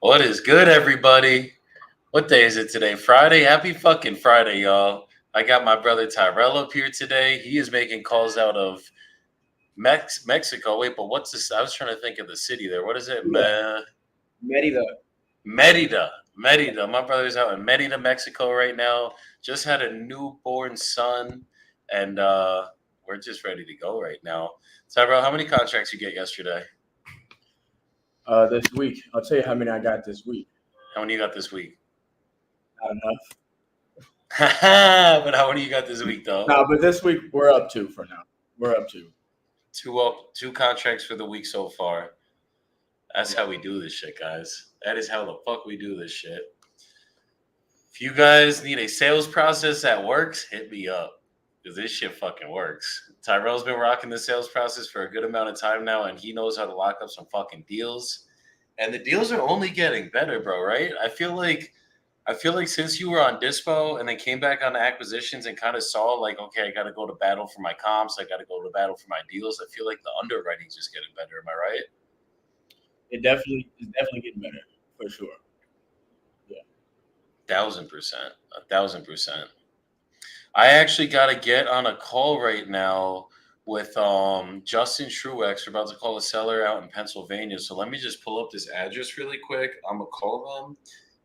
What is good, everybody? What day is it today? Friday? Happy fucking Friday, y'all. I got my brother Tyrell up here today. He is making calls out of Mexico. Wait, but what's this? I was trying to think of the city there. What is it? Merida. Merida. My brother's out in Merida, Mexico right now. Just had a newborn son, and we're just ready to go right now. Tyrell, how many contracts you get yesterday? This week, I'll tell you how many I got this week. How many you got this week? Not enough. But how many you got this week, though? No, but this week we're up to for now. We're up to Two contracts for the week so far. That's how we do this shit, guys. That is how the fuck we do this shit. If you guys need a sales process that works, hit me up. Because this shit fucking works. Tyrell's been rocking the sales process for a good amount of time now, and he knows how to lock up some fucking deals. And the deals are only getting better, bro, right? I feel like since you were on Dispo and then came back on the acquisitions and kind of saw like, okay, I got to go to battle for my comps, I got to go to battle for my deals. I feel like the underwriting's just getting better. Am I right? it. Definitely getting better for sure. 1,000%, 1,000%. I actually got to get on a call right now with Justin Truex. We're about to call a seller out in Pennsylvania. So let me just pull up this address really quick. I'm gonna call them.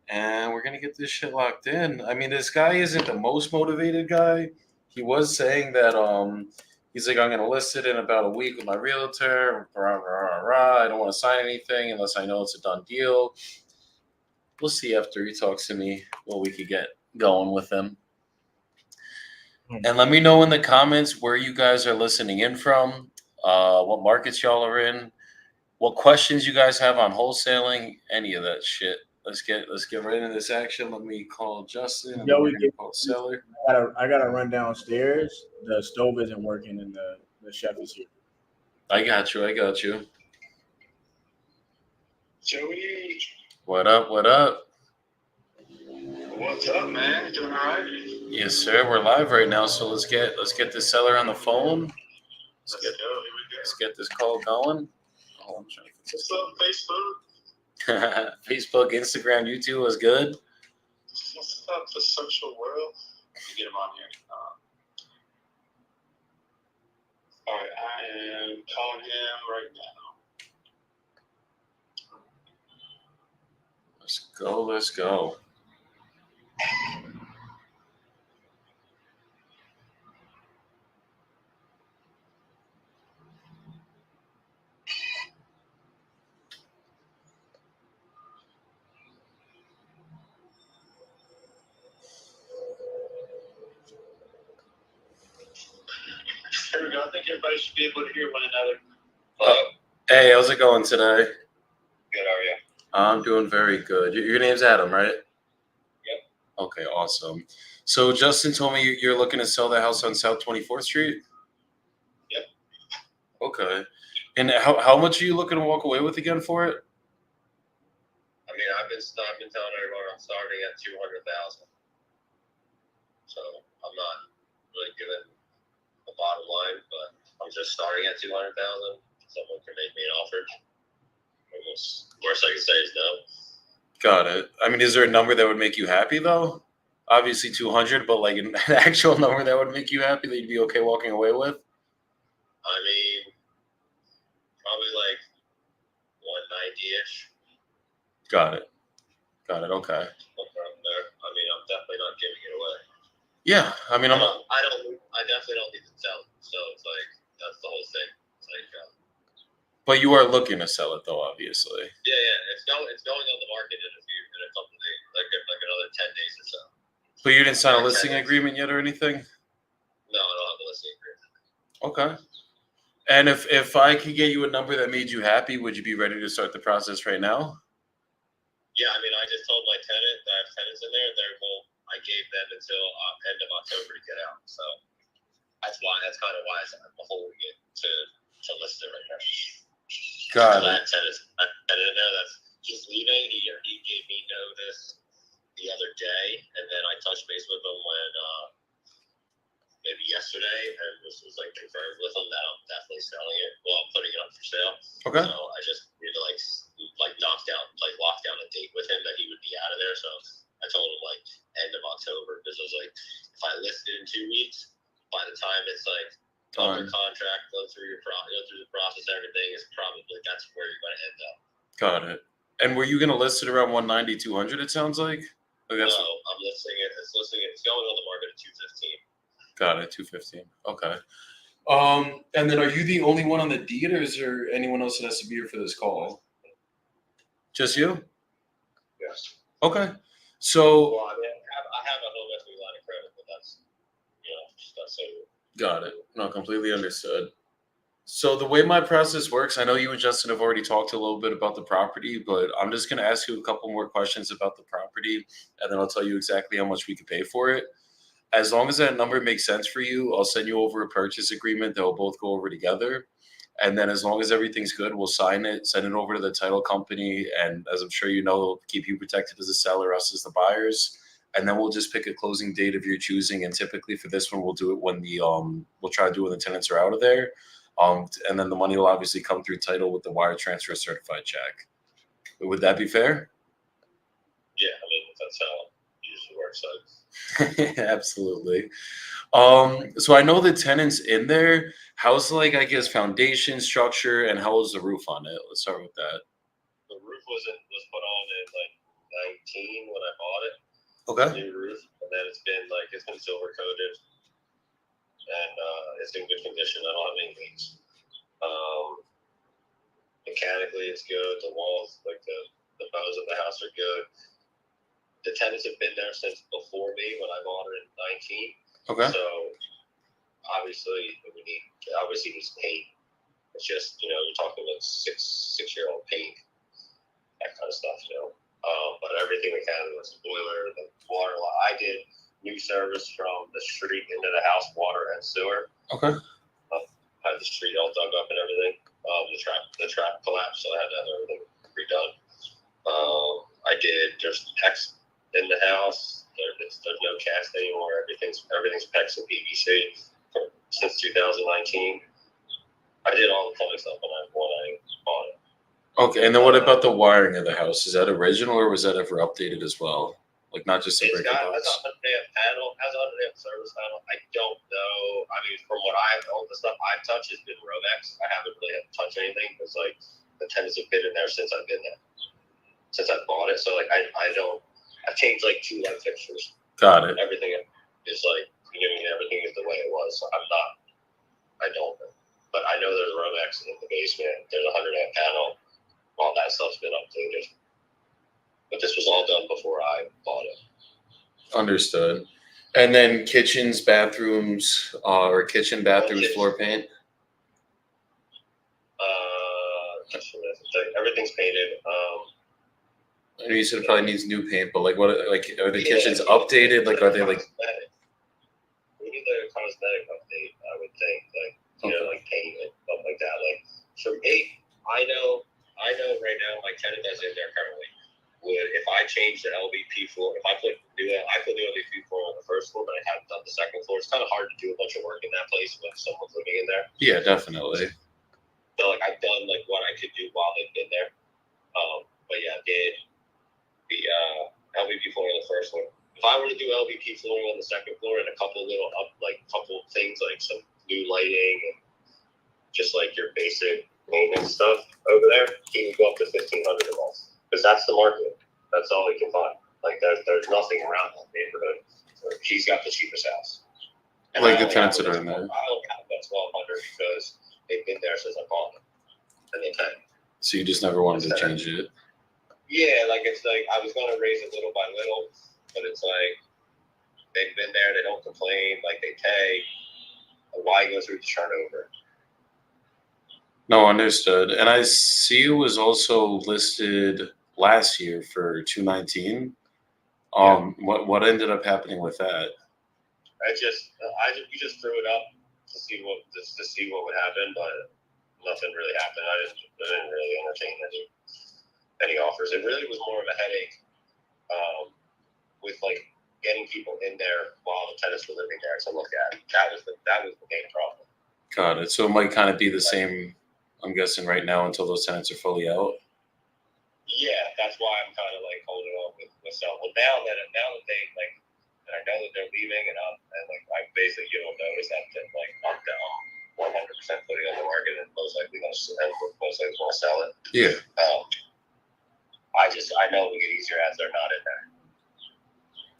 And we're gonna get this shit locked in. I mean, this guy isn't the most motivated guy. He was saying that he's like, I'm gonna list it in about a week with my realtor. Rah, rah, rah, rah. I don't want to sign anything unless I know it's a done deal. We'll see after he talks to me what we could get going with him. And let me know in the comments where you guys are listening in from, what markets y'all are in, what questions you guys have on wholesaling, any of that shit. Let's get right into this action. Let me call Justin and then we're gonna call the seller. I gotta run downstairs. The stove isn't working and the chef is here. I got you. Joey, What up? what's up, man? Doing all right? Yes, sir. We're live right now, so let's get the seller on the phone. Let's go. Here we go. Let's get this call going. Oh, I'm trying to What's up, Facebook? Facebook, Instagram, YouTube was good. What's up, the social world? Let me get him on here. All right, I am calling him right now. Let's go. Here we go. I think everybody should be able to hear one another. Hey, how's it going today? Good, how are you? I'm doing very good. Your name's Adam, right? Yep. Okay, awesome. So Justin told me you're looking to sell the house on South 24th Street? Yep. Okay. And how much are you looking to walk away with again for it? I mean, I've been telling everyone I'm starting at $200,000. So I'm not really giving the bottom line, but I'm just starting at $200,000. Someone can make me an offer. Worst I can say is no. Got it. I mean, is there a number that would make you happy though? Obviously 200, but like an actual number that would make you happy that you'd be okay walking away with? I mean, probably like 190-ish. Got it. Okay. From there. I mean, I'm definitely not giving it away. Yeah, I mean, I'm not. I definitely don't need to sell it. So it's like that's the whole thing. It's like. But you are looking to sell it though, obviously. Yeah. It's going on the market in a couple of days, like another 10 days or so. So you didn't sign a listing agreement yet or anything? No, I don't have a listing agreement. Okay. And if I could get you a number that made you happy, would you be ready to start the process right now? Yeah, I mean, I just told my tenant that I have tenants in there. I gave them until end of October to get out. So that's kind of why I'm holding it to list it right now. Got it. I had tenant in there he's leaving. He gave me notice the other day, and then I touched base with him when maybe yesterday, and this was like confirmed with him that I'm definitely selling it. Well, I'm putting it up for sale. Okay. So I just need to lock down a a date with him that he would be out of there. So I told him like end of October because I was like, if I list it in 2 weeks, by the time it's like under contract, go through the process, everything is probably that's where you're going to end up. Got it. And were you going to list it around 190, 200? It sounds like. No, I'm listing it. It's going on the market at 215. Got it. 215. Okay. And then are you the only one on the deed, or is there anyone else that has to be here for this call? Just you? Yes. Okay. So. Well, I mean, I have a home equity line of credit, but that's just that's it. Got it. No, completely understood. So the way my process works, I know you and Justin have already talked a little bit about the property, but I'm just going to ask you a couple more questions about the property, and then I'll tell you exactly how much we could pay for it. As long as that number makes sense for you, I'll send you over a purchase agreement that we'll both go over together. And then as long as everything's good, we'll sign it, send it over to the title company, and as I'm sure you know, it'll keep you protected as a seller, us as the buyers. And then we'll just pick a closing date of your choosing. And typically for this one, we'll do it when we'll try to do it when the tenants are out of there. And then the money will obviously come through title with the wire transfer certified check. Would that be fair? Yeah, I mean, that's how it usually works. Absolutely. So I know the tenants in there. How's I guess foundation structure, and how was the roof on it? Let's start with that. The roof was put on in 19 when I bought it. Okay. New roof, and then it's been silver coated, and it's in good condition. I don't have any leaks. Mechanically, it's good. The walls, the bones of the house, are good. The tenants have been there since before me when I bought it in 19. Okay. So obviously needs paint. It's just you're talking about 6-year-old paint, that kind of stuff, But everything mechanically was the boiler, the water line. I did new service from the street into the house, water and sewer. Okay. Had the street all dug up and everything. The trap collapsed, so I had to have everything redone. I did just PEX in the house. There's no cast anymore. Everything's PEX and PVC since 2019. I did all the plumbing stuff when I bought it. Okay, and then what about the wiring of the house? Is that original, or was that ever updated as well? Not just a It's breaker got box? has a 100 amp panel, has a 100 amp service panel. I don't know. I mean, from what all the stuff I've touched has been Romex. I haven't really had to touch anything because the tenants have been in there since I've been there, since I bought it. So I've changed 2 light fixtures. Got it. Everything is everything is the way it was. So I don't know. But I know there's Romex in the basement. There's a 100 amp panel. All that stuff's been updated. But this was all done before I bought it. Understood. And then kitchens, bathrooms, floor paint? Everything's painted. I know you said it probably needs new paint, but what? Are the kitchens updated? Are they We need a cosmetic update, I would think. Paint and stuff like that. For me, I know right now my tenant that's in there currently would, if I change the LVP floor, if I put new LVP floor on the first floor, but I haven't done the second floor, it's kind of hard to do a bunch of work in that place when someone's living in there. Yeah, definitely. So I've done what I could do while they've been there. But yeah, I did the LVP floor on the first floor. If I were to do LVP flooring on the second floor and a couple things like some new lighting and just your basic maintenance stuff over there, he would go up to $1,500 a month because that's the market. That's all he can find. There's nothing around that neighborhood. So he's got the cheapest house. And the tenants that are in there. I only have that $1,200 because they've been there since I bought them, and they pay. So you just never wanted to change it? Yeah, I was going to raise it little by little, but it's they've been there, they don't complain, they pay. Why go through the turnover? No, understood. And I see it was also listed last year for 219. What ended up happening with that? We just threw it up to see what would happen, but nothing really happened. I didn't really entertain any offers. It really was more of a headache with getting people in there while the tenants were living there to look at. That was the main problem. Got it. So it might kind of be the same, I'm guessing, right now until those tenants are fully out. Yeah, that's why I'm kind of like holding on with myself. Well, now that they like, and I know that they're leaving, and I basically notice that like I'm down 100% putting it on the market and most likely gonna sell it. Yeah. I know it'll get easier as they're not in there.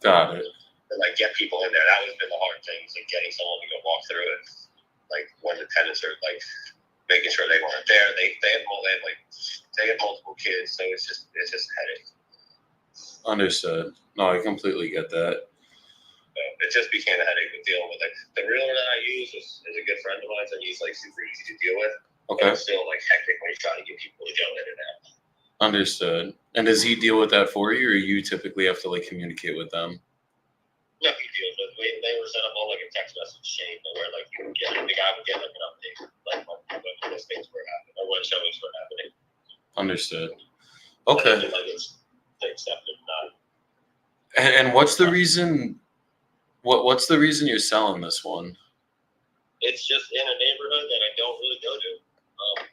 Got it. And like get people in there. That has been the hard thing, is like getting someone to go walk through it. Like when the tenants are like making sure they weren't there. They have multiple kids, so it's just a headache. Understood. No, I completely get that. So it just became a headache with dealing with it. The realtor that I use is a good friend of mine, and he's like super easy to deal with. Okay. But it's still like hectic when you're trying to get people to go in and out. Understood. And does he deal with that for you, or you typically have to like communicate with them? No, he deals with. They were set up on like a text message chain where like you would get the guy would get like an update, like when listings were happening or when showings were happening. Understood. Okay. And, like they accepted not. And what's the reason? What's the reason you're selling this one? It's just in a neighborhood that I don't really go to.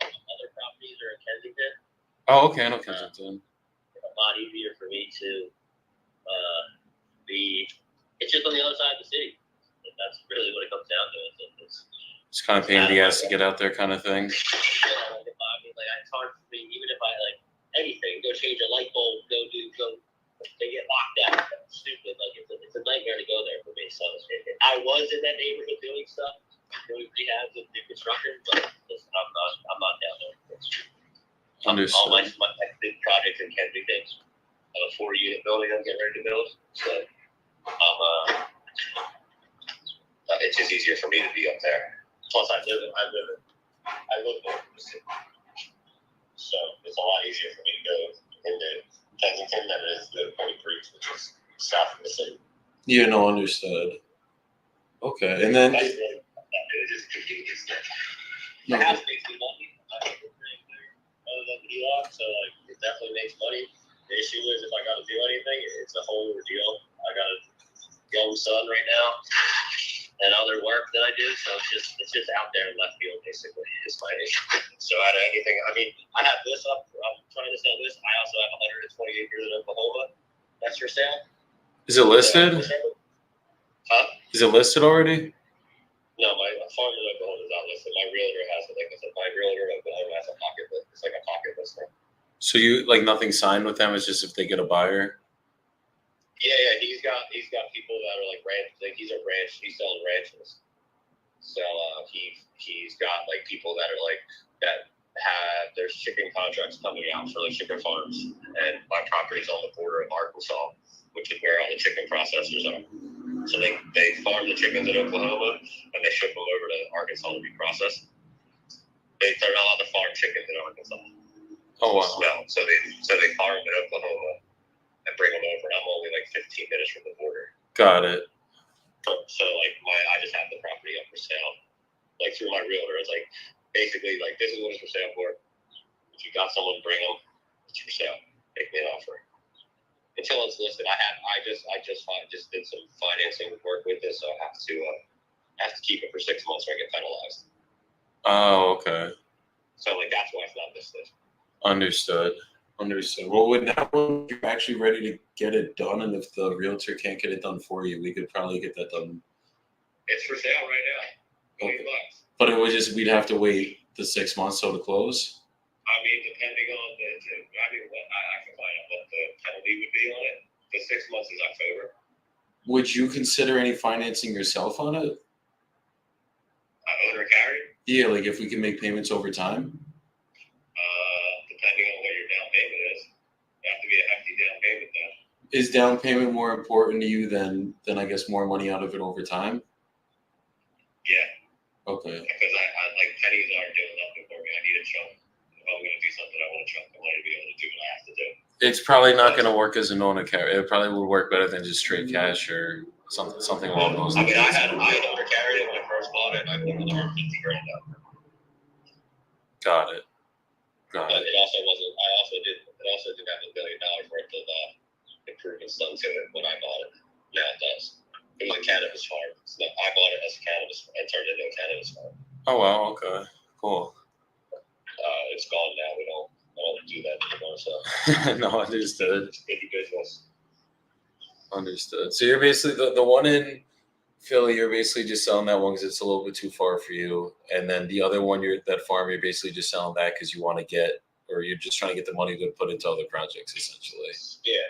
Other properties are in Kensington. Oh, okay. I know Kensington. A lot easier for me to be. It's just on the other side of the city. That's really what it comes down to. It's kind of pain in the ass to get out there, kind of thing. Yeah, it's hard for me, even if I like anything, go change a light bulb, they get locked out. That's stupid. Like it's a nightmare to go there for me. So I was in that neighborhood doing stuff, doing rehabs and new construction, but I'm not down there. Understood. All my big projects in Kensington, I have a 4-unit building I'm getting ready to build. So it's just easier for me to be up there. Plus, I live in the city, so it's a lot easier for me to go into Kensington than it is to Point Breeze, which is south of the city. Yeah, no, understood. Okay, and then That's really it just convenience. The house makes me money. I don't think other than the HELOC, so like it definitely makes money. The issue is if I got to do anything, it's a whole ordeal. I got a young son right now and other work that I do, so it's just out there in left field basically is my issue. So out of anything, I mean, I have this up. I'm trying to sell this. I also have 120 acres in Oklahoma. That's for sale. is it listed? Huh? Is it listed already? No, my farm in Oklahoma is not listed. My realtor has it. Like I said, my realtor in Oklahoma has a pocket list. It's like a pocket listing. So you like nothing signed with them? It's just if they get a buyer. Yeah. He's got people that are like ranch. Like he's a ranch. He's selling ranches. So he's got like people that are like that have there's chicken contracts coming out for like chicken farms, and my property's on the border of Arkansas, which is where all the chicken processors are. So they farm the chickens in Oklahoma and they ship them over to Arkansas to be processed. They're not allowed to farm chickens in Arkansas. Oh wow. Smell. So they farm in Oklahoma and bring them over. And I'm only like 15 minutes from the border. Got it. So like I just have the property up for sale, like through my realtor. It's like basically like this is what it's for sale for. If you got someone, bring them. It's for sale. Make me an offer. Until it's listed, I just did some financing work with this, so I have to keep it for 6 months or I get penalized. Oh, okay. So like that's why it's not listed. Understood. Well, when now you're actually ready to get it done, and if the realtor can't get it done for you, we could probably get that done. It's for sale right now. $20. But it would we'd have to wait the 6 months till to close. I mean, depending on I can find out what the penalty would be on it. The 6 months is October. Would you consider any financing yourself on it? Owner carry? Yeah, like if we can make payments over time. Depending on what your down payment is, you have to be a hefty down payment though. Is down payment more important to you than I guess more money out of it over time? Yeah. Okay. Because I like pennies aren't doing nothing for me. I need a chunk. If I'm going to do something, I want a chunk of money to be able to do what I have to do. It's probably not going to work as a owner carry. It probably would work better than just straight cash or something along those lines. I mean, I had owner carried it when I first bought it, and I put another $50,000 out. Got it. But it also wasn't. It also didn't have $1 billion worth of improvements done to it when I bought it. Now it does. It was a cannabis farm. So I bought it as a cannabis and turned it into a cannabis farm. Oh wow. Okay. Cool. It's gone now. I don't do that anymore. So No, understood. Sticky business. Understood. So you're basically the one in Philly. You're basically just selling that one because it's a little bit too far for you, and then the other one, that farm, you're basically just selling that because you want to get, or you're just trying to get the money to put into other projects, essentially. Yeah,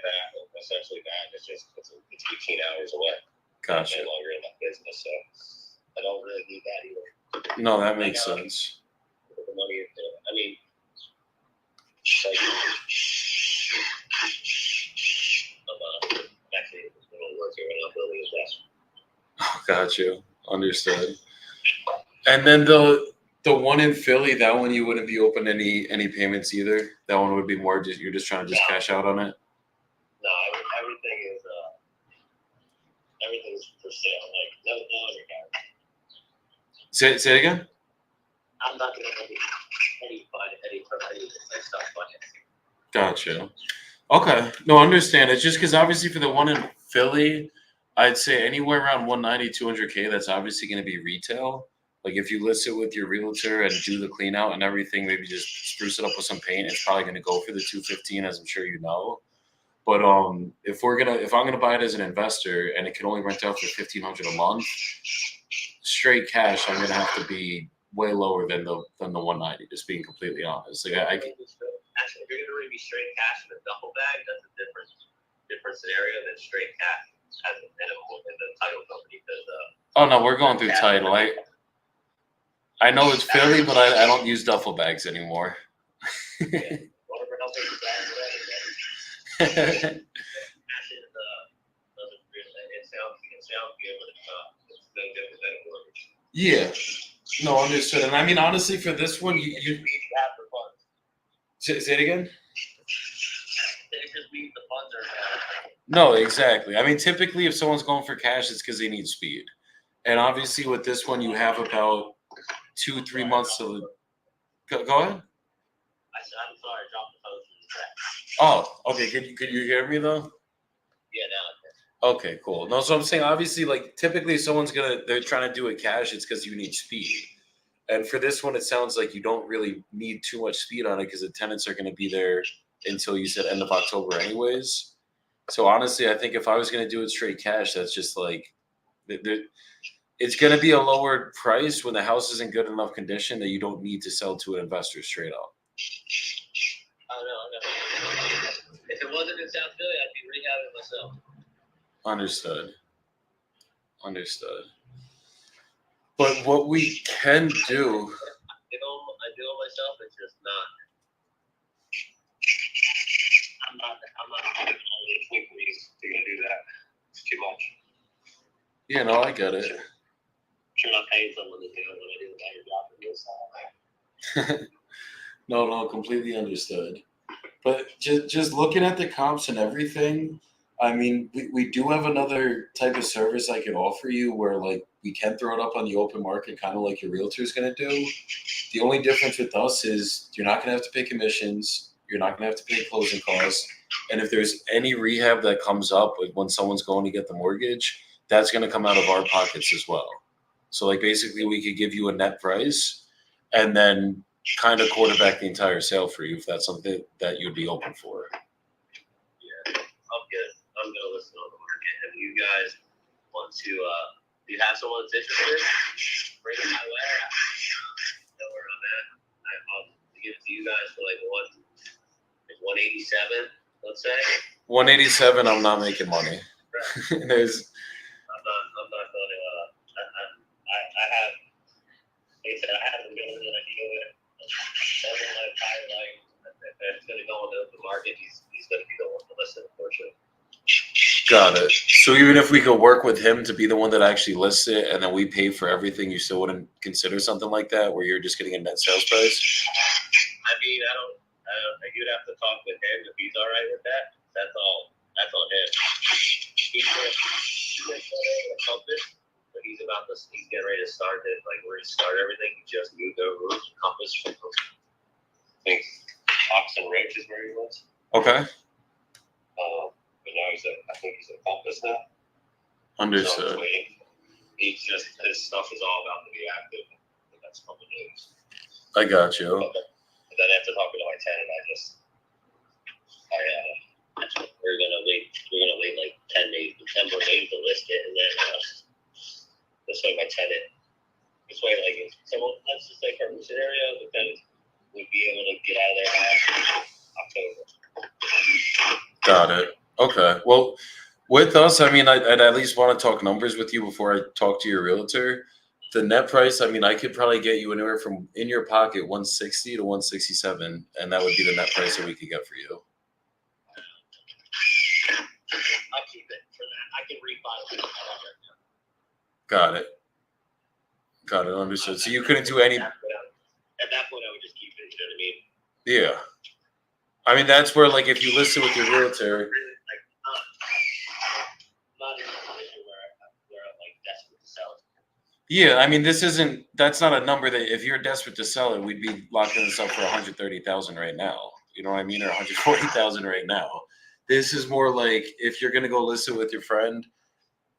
essentially that. It's 18 hours away. Gotcha. I'm no longer in that business, so I don't really need that either. No, that makes sense. The money, I mean, like, I'm actually in the middle of work here and I'm building his desk. Oh, got you. Understood. And then the one in Philly, that one you wouldn't be open any payments either. That one would be more just you're just trying to cash out on it. No, everything's for sale. Like no other guy. Say it again. I'm not gonna any stuff financing. Gotcha. Okay. No, understand. It's just because obviously for the one in Philly, I'd say anywhere around 190, 200K, that's obviously going to be retail. Like if you list it with your realtor and do the clean out and everything, maybe just spruce it up with some paint, it's probably going to go for the 215, as I'm sure you know. But if I'm gonna buy it as an investor and it can only rent out for 1,500 a month, straight cash, I'm gonna have to be way lower than the 190. Just being completely honest. Like I Actually, if you're gonna really be straight cash in a duffel bag, that's a different scenario than straight cash as a minimum in the title company because oh no, we're going through title. I know it's Philly, but I don't use duffel bags anymore. whatever else they it sounds good, but it's no different than a mortgage. Yeah. No, understood. And I mean, honestly, for this one, you have for funds. say it again. It just means the funds are. No, exactly. I mean, typically, if someone's going for cash, it's because they need speed. And obviously, with this one, you have about 2-3 months to go ahead. I'm sorry, I dropped the phone from the track. Oh, okay. Could you hear me though? Yeah, now. Okay, cool. No, so I'm saying obviously, like typically, they're trying to do it cash. It's because you need speed. And for this one, it sounds like you don't really need too much speed on it because the tenants are going to be there until you said end of October, anyways. So honestly, I think if I was going to do it straight cash, that's just like it's going to be a lower price when the house is in good enough condition that you don't need to sell to an investor straight up. Oh no. If it wasn't in South Philly, I'd be rehabbing myself. Understood. But what we can do, I do it myself. It's just not. I'm not really quick for you to do that. It's too much. Yeah, no, I get it. Sure, not paying someone to do it when I do the better job than this. No, completely understood. But just looking at the comps and everything, I mean, we do have another type of service I can offer you where like we can throw it up on the open market, kind of like your realtor is going to do. The only difference with us is you're not going to have to pay commissions. You're not going to have to pay closing costs. And if there's any rehab that comes up like when someone's going to get the mortgage, that's going to come out of our pockets as well. So like basically we could give you a net price and then kind of quarterback the entire sale for you if that's something that you'd be open for. Yeah, I'm gonna listen on the market. If you guys want to, you have someone that's interested, bring it my way. I know where I'm at. I'll give it to you guys for like 187, let's say. 187, I'm not making money. Right. I'm not going to. I have. Like I said, I have a building that I deal with. That's my entire life. If it's going to go on the open market, he's going to be the one to listen, unfortunately. Got it. So even if we could work with him to be the one that actually lists it and then we pay for everything, you still wouldn't consider something like that where you're just getting a net sales price? I mean, I don't you'd have to talk with him if he's all right with that. That's all. That's on him. He's a compass, but he's getting ready to start it. Like we're going to start everything. He just moved over to Compass from I think Oxon Ridge is where he was. Okay. But now I think he's a Compass now. Understood. So his stuff is all about to be active in the next couple of days. I got you. But then after talking to my tenant, We're gonna wait. We're gonna wait like 10 more days to list it, and then this way my tenant. This way, like, if someone, let's just say for a scenario, the tenant would be able to get out of their house October. Got it. Okay. Well, with us, I mean, I'd at least want to talk numbers with you before I talk to your realtor. The net price, I mean, I could probably get you anywhere from in your pocket 160 to 167, and that would be the net price that we could get for you. I'll keep it for that. I can refi it. Got it. Got it. Understood. So you couldn't do any. At that point, I would just keep it. You know what I mean? Yeah. I mean, that's where, like, if you listen with your realtor. Not in a position where I'm like desperate to sell it. Yeah, I mean, that's not a number that if you're desperate to sell it, we'd be locking this up for 130,000 right now. You know what I mean? Or 140,000 right now. This is more like if you're gonna go listen with your friend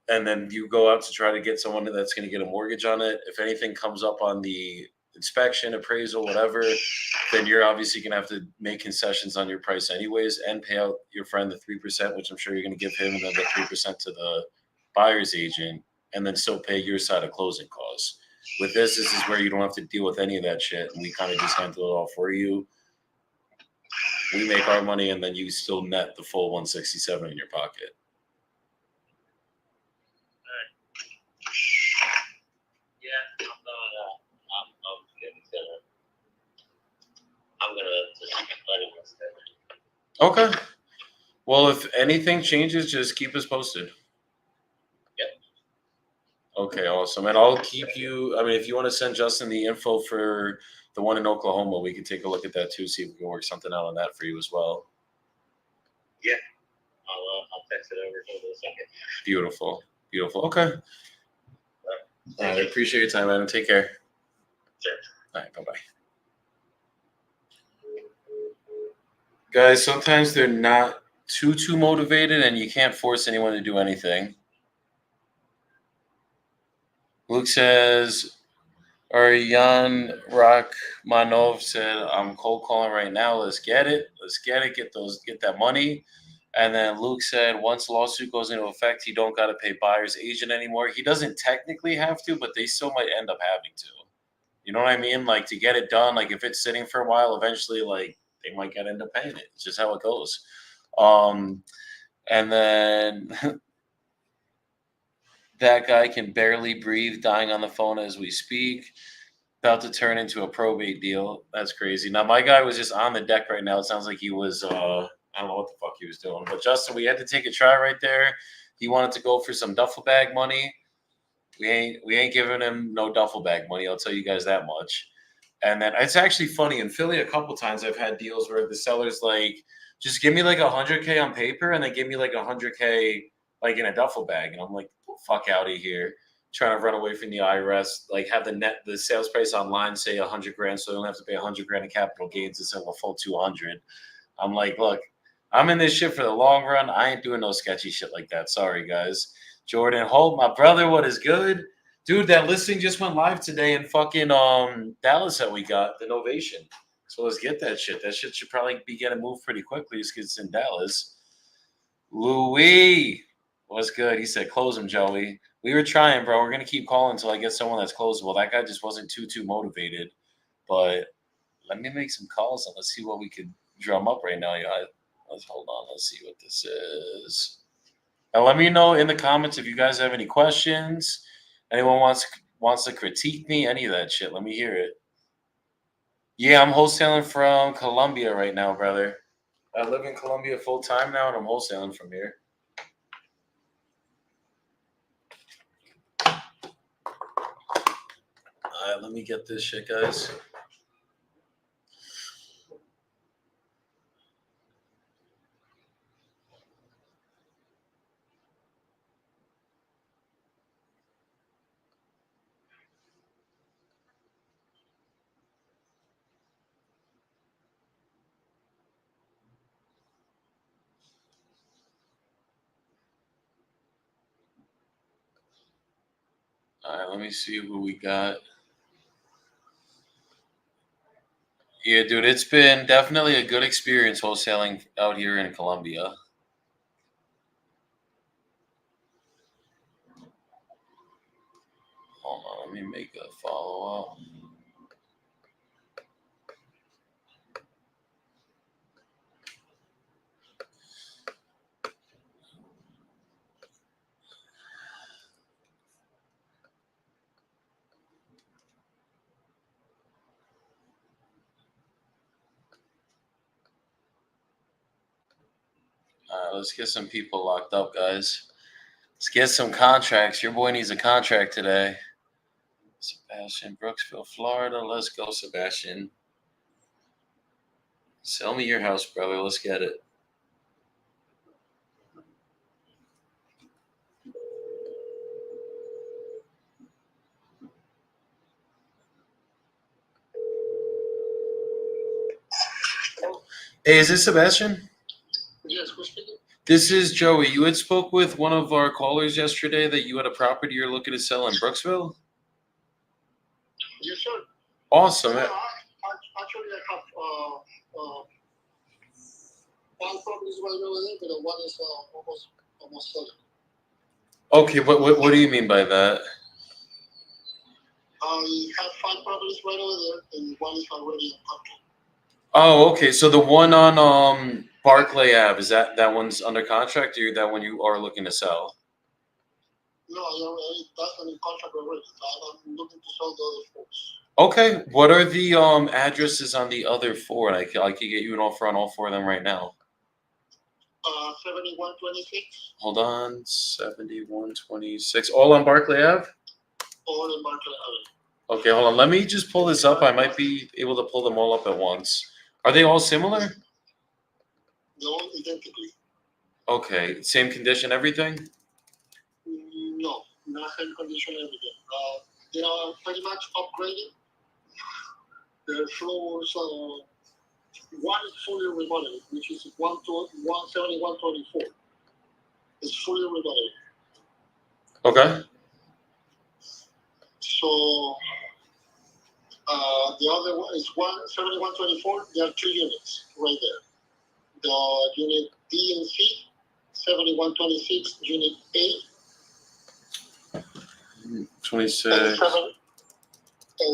and then you go out to try to get someone that's gonna get a mortgage on it. If anything comes up on the inspection, appraisal, whatever, then you're obviously gonna have to make concessions on your price anyways and pay out your friend the 3%, which I'm sure you're gonna give him, and then the 3% to the buyer's agent, and then still pay your side of closing costs. With this is where you don't have to deal with any of that shit, and we kind of just handle it all for you. We make our money, and then you still net the full 167 in your pocket. Yeah, I'm gonna just let it go. Okay. Well, if anything changes, just keep us posted. Yep. Okay, awesome. And I'll keep you. I mean, if you want to send Justin the info for the one in Oklahoma, we can take a look at that too, see if we can work something out on that for you as well. Yeah. I'll text it over to him in a second. Beautiful. Beautiful. Okay. I appreciate your time, Adam. Take care. Sure. All right. Bye-bye. Guys, sometimes they're not too motivated, and you can't force anyone to do anything. Luke says, Aryan Rachmanov said, I'm cold calling right now. Let's get it. Let's get it. Get that money. And then Luke said, once the lawsuit goes into effect, he don't got to pay buyer's agent anymore. He doesn't technically have to, but they still might end up having to. You know what I mean? Like, to get it done, like if it's sitting for a while, eventually, like they might get end up paying it. It's just how it goes. And then that guy can barely breathe, dying on the phone as we speak. About to turn into a probate deal. That's crazy. Now, my guy was just on the deck right now. It sounds like he was, I don't know what the fuck he was doing. But Justin, we had to take a try right there. He wanted to go for some duffel bag money. We ain't giving him no duffel bag money. I'll tell you guys that much. And then it's actually funny. In Philly, a couple times I've had deals where the seller's like, just give me like 100K on paper and then give me like 100K like in a duffel bag. And I'm like, fuck out of here. Trying to run away from the IRS, like have the sales price online say 100 grand, so they don't have to pay 100 grand in capital gains instead of a full 200. I'm like, look, I'm in this shit for the long run. I ain't doing no sketchy shit like that. Sorry, guys. Jordan Holt, my brother, what is good? Dude, that listing just went live today in fucking Dallas that we got, the Novation. So let's get that shit. That shit should probably be getting moved pretty quickly because it's in Dallas. Louis, what's good? He said, close him, Joey. We were trying, bro. We're going to keep calling until I get someone that's closable. That guy just wasn't too motivated. But let me make some calls and let's see what we could drum up right now. Let's hold on. Let's see what this is. And let me know in the comments if you guys have any questions. Anyone wants to critique me, any of that shit. Let me hear it. Yeah, I'm wholesaling from Colombia right now, brother. I live in Colombia full time now, and I'm wholesaling from here. All right, let me get this shit, guys. All right, let me see who we got. Yeah, dude, it's been definitely a good experience wholesaling out here in Colombia. Hold on, let me make a follow up. All right, let's get some people locked up, guys. Let's get some contracts. Your boy needs a contract today. Sebastian, Brooksville, Florida. Let's go, Sebastian. Sell me your house, brother. Let's get it. Hey, is this Sebastian? Yes, who's speaking? This is Joey. You had spoke with one of our callers yesterday that you had a property you're looking to sell in Brooksville. Yes, sir. Awesome. Actually, I have five properties right over there, but one is almost selling. Okay, what do you mean by that? I have five properties right over there, and one is already in contract. Oh, okay. So the one on Barclay Ave, is that one's under contract, or that one you are looking to sell? No, that's in contract already. I'm looking to sell the other folks. Okay. What are the addresses on the other four? And I could get you an offer on all four of them right now. 7126. Hold on, 7126. All on Barclay Ave? All in Barclay Avenue. Okay, hold on. Let me just pull this up. I might be able to pull them all up at once. Are they all similar? They're all identically. Okay, same condition, everything? No, not same condition, everything. They are pretty much upgraded. The floors, one is fully remodeled, which is 17124. It's fully remodeled. Okay. So the other one is 7124. There are two units right there. The unit D and C, 7126, unit A, 26. and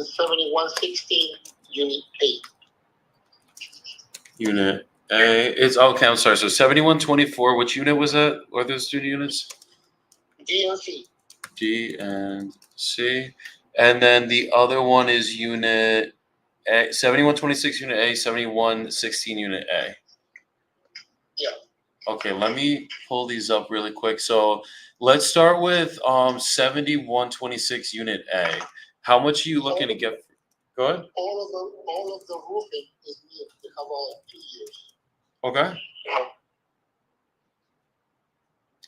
7116, unit A. Unit A. It's okay, I'm sorry. So 7124, which unit was that? What are those two units? D and C. D and C. And then the other one is unit A, 7126 unit A, 7116 unit A. Yeah. Okay, let me pull these up really quick. So let's start with 7126 unit A. How much are you looking to get? Go ahead. All of the roofing is new. They have all 2 years. Okay.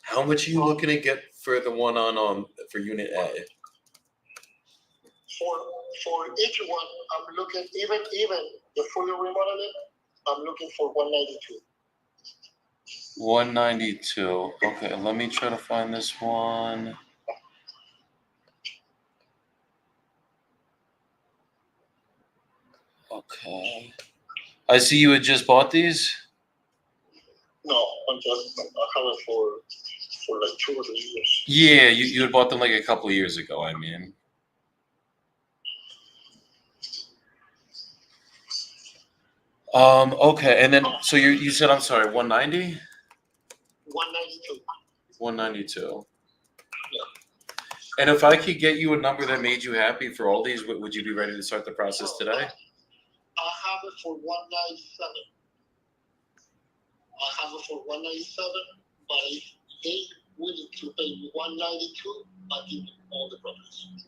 How much are you looking to get for the one on for unit A? For each one, I'm looking even the fully remodeled. I'm looking for 192. 192. Okay, let me try to find this one. Okay. I see you had just bought these? No, I have it for like 2 or 3 years. Yeah, you had bought them like a couple of years ago, I mean. Okay, and then so you said, I'm sorry, 190? 192. 192. Yeah. And if I could get you a number that made you happy for all these, would you be ready to start the process today? I have it for 197. I have it for 197, but if they willing to pay me 192, I give them all the properties.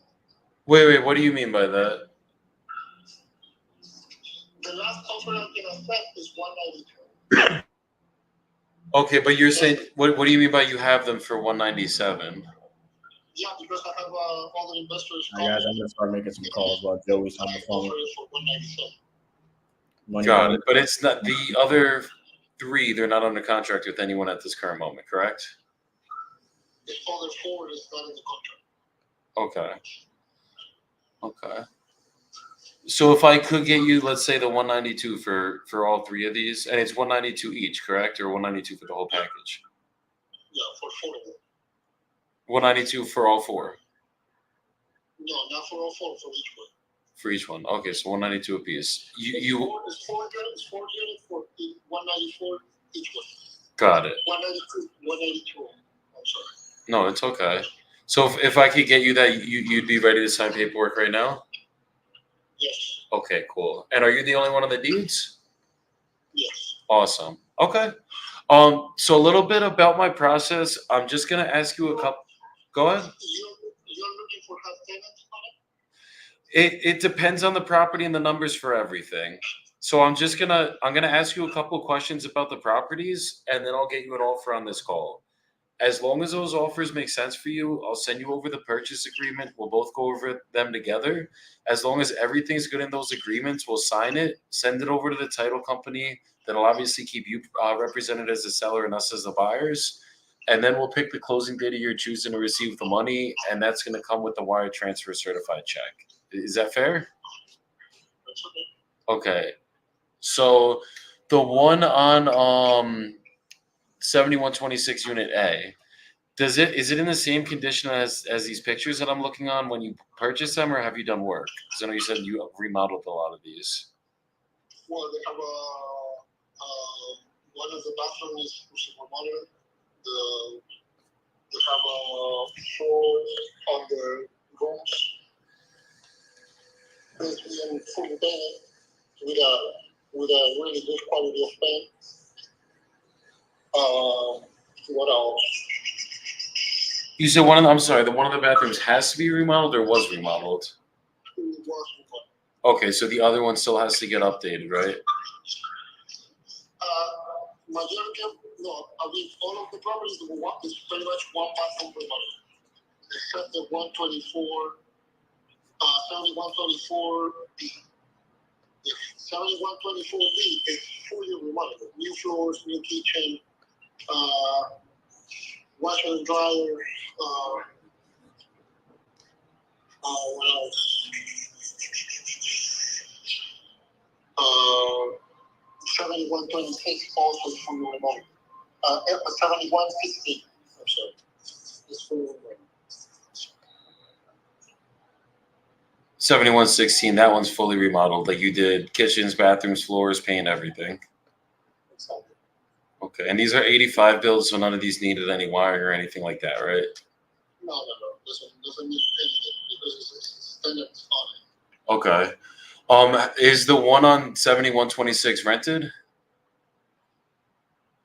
Wait, what do you mean by that? The last offer I can accept is 192. Okay, but you're saying, what do you mean by you have them for 197? Yeah, because I have other investors. All right, guys, I'm gonna start making some calls while Joey's on the phone. Offer is for 197. Got it, but it's not the other three. They're not under contract with anyone at this current moment, correct? The other 4 is not in the contract. Okay. So if I could get you, let's say the 192 for all three of these, and it's 192 each, correct? Or 192 for the whole package? Yeah, for 4 of them. 192 for all four. No, not for all 4, for each one. For each one. Okay, so 192 a piece. It's 4 units for 194 each one. Got it. 192. I'm sorry. No, it's okay. So if I could get you that, you'd be ready to sign paperwork right now? Yes. Okay, cool. And are you the only one on the deeds? Yes. Awesome. Okay. So a little bit about my process. I'm just gonna ask you a couple. Go ahead. You're looking for half tenants on It depends on the property and the numbers for everything. So I'm gonna ask you a couple questions about the properties, and then I'll get you an offer on this call. As long as those offers make sense for you, I'll send you over the purchase agreement. We'll both go over them together. As long as everything's good in those agreements, we'll sign it, send it over to the title company. That'll obviously keep you represented as the seller and us as the buyers. And then we'll pick the closing date of your choosing to receive the money, and that's going to come with the wire transfer certified check. Is that fair? That's okay. Okay. So the one on 7126 Unit A, is it in the same condition as these pictures that I'm looking on when you purchased them, or have you done work? Because I know you said you remodeled a lot of these. Well, they have one of the bathrooms is remodeled. They have floors on the rooms basically fully painted with a really good quality of paint. What else? You said I'm sorry, the one of the bathrooms has to be remodeled or was remodeled? It was remodeled. Okay, so the other one still has to get updated, right? Majority of, no, I mean, all of the properties that we want is pretty much one bathroom remodel, except the 7124B. The 7124B is fully remodeled. New floors, new kitchen, washer and dryer, what else? 7126 also is fully remodeled. 7160, I'm sorry, is fully remodeled. 7116, that one's fully remodeled. Like you did kitchens, bathrooms, floors, paint, everything. Exactly. Okay, and these are 85 builds, so none of these needed any wiring or anything like that, right? No. Doesn't need anything because it's standard on it. Okay. Is the one on 7126 rented?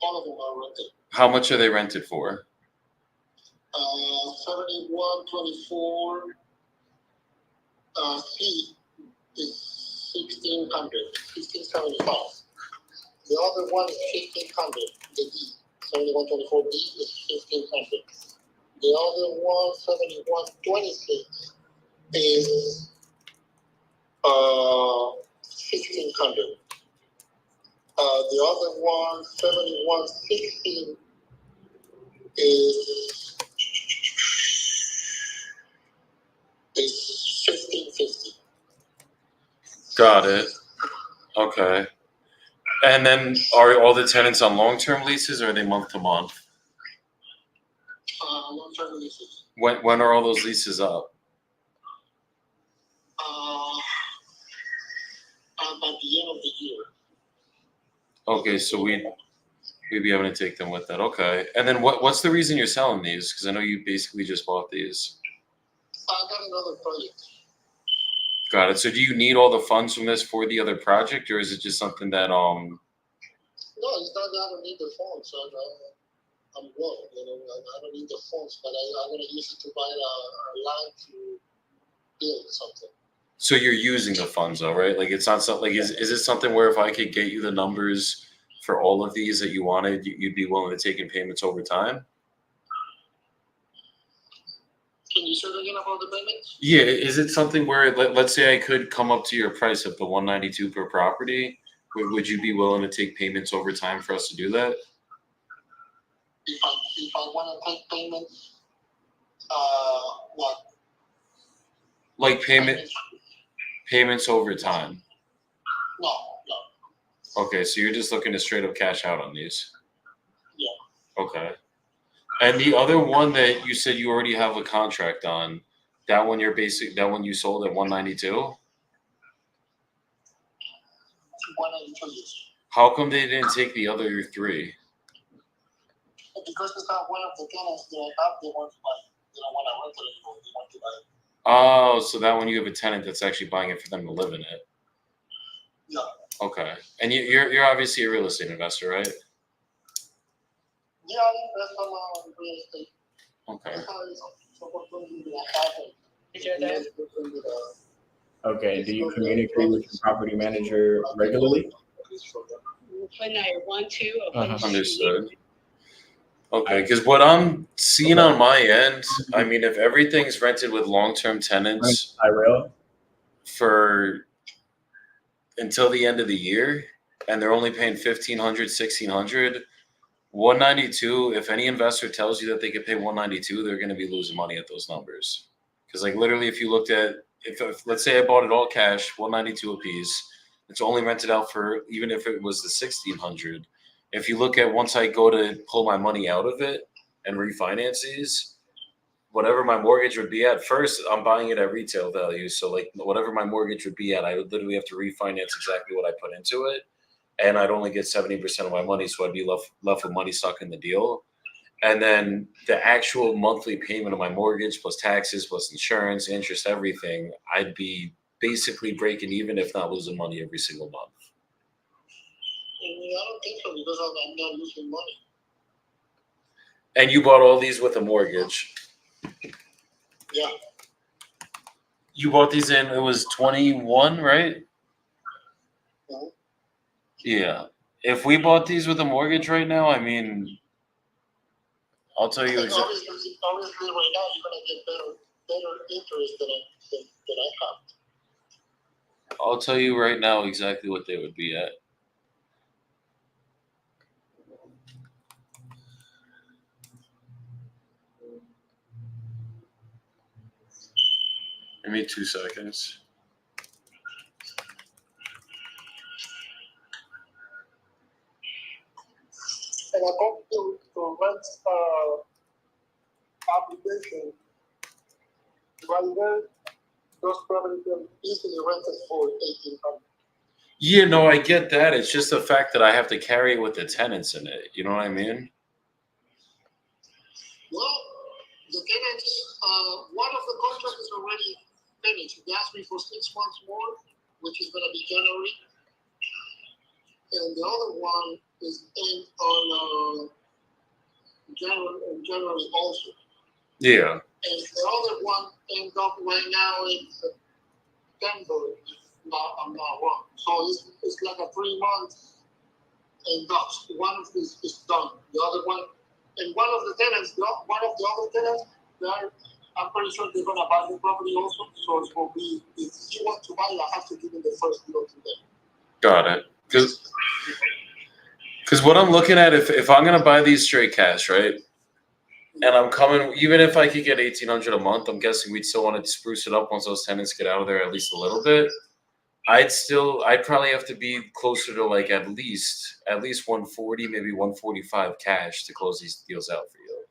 All of them are rented. How much are they rented for? 7124 C is 1675. The other one is 1500. The D 7124 D is 1500. The other one 7126 is 1600. The other one 7116 is 1550. Got it. Okay. And then are all the tenants on long-term leases or are they month to month? Long-term leases. When are all those leases up? By the end of the year. Okay, so we'd be able to take them with that. Okay. And then what's the reason you're selling these? Because I know you basically just bought these. I got another project. Got it. So do you need all the funds from this for the other project, or is it just something that No, it's not that I don't need the funds. I'm well. I don't need the funds, but I'm gonna use it to buy a land to build something. So you're using the funds though, right? Like it's not something like is it something where if I could get you the numbers for all of these that you wanted, you'd be willing to take in payments over time? Can you say again about the payments? Yeah, is it something where let's say I could come up to your price of the 192 per property? Would you be willing to take payments over time for us to do that? If I want to take payments, what? Like payments over time. No. Okay, so you're just looking to straight up cash out on these. Yeah. Okay. And the other one that you said you already have a contract on, that one you sold at 192? 192. How come they didn't take the other three? Because it's not one of the tenants that I have, they want to buy. They don't want to rent it anymore. They want to buy it. Oh, so that one you have a tenant that's actually buying it for them to live in it. Yeah. Okay. And you're obviously a real estate investor, right? Yeah, I invest on real estate. Okay. Okay. Do you communicate with your property manager regularly? When I want to. Or when Understood. Okay, because what I'm seeing on my end, I mean, if everything's rented with long-term tenants Tyrell? for until the end of the year, and they're only paying $1,500, $1,600, 192. If any investor tells you that they could pay 192, they're going to be losing money at those numbers. Because like literally, if you looked at if let's say I bought it all cash, 192 a piece, it's only rented out for even if it was the 1,600. If you look at once I go to pull my money out of it and refinance these, whatever my mortgage would be at first, I'm buying it at retail value. So like whatever my mortgage would be at, I would literally have to refinance exactly what I put into it, and I'd only get 70% of my money, so I'd be left with money stuck in the deal. And then the actual monthly payment of my mortgage plus taxes plus insurance, interest, everything, I'd be basically breaking even, if not losing money every single month. I don't think so because I'm not losing money. And you bought all these with a mortgage. Yeah. You bought these in, it was 21, right? Mhm. Yeah. If we bought these with a mortgage right now, I mean, I'll tell you exactly. Obviously, right now you're gonna get better interest than I have. I'll tell you right now exactly what they would be at. Give me 2 seconds. And according to rent application, right there, those properties can easily rented for 1,800. Yeah, no, I get that. It's just the fact that I have to carry it with the tenants in it. You know what I mean? Well, the tenants, one of the contracts is already finished. They asked me for 6 months more, which is going to be January. And the other one is end on January also. Yeah. And the other one ends up right now in September, if I'm not wrong. So it's like a 3 months and thus one of this is done. The other one, and one of the tenants, one of the other tenants, I'm pretty sure they're gonna buy the property also. So it's gonna be, if he wants to buy it, I have to give him the first deal to them. Got it. Because what I'm looking at, if I'm gonna buy these straight cash, right? And I'm coming, even if I could get 1,800 a month, I'm guessing we'd still want to spruce it up once those tenants get out of there at least a little bit. I'd probably have to be closer to like at least 140, maybe 145 cash to close these deals out for you.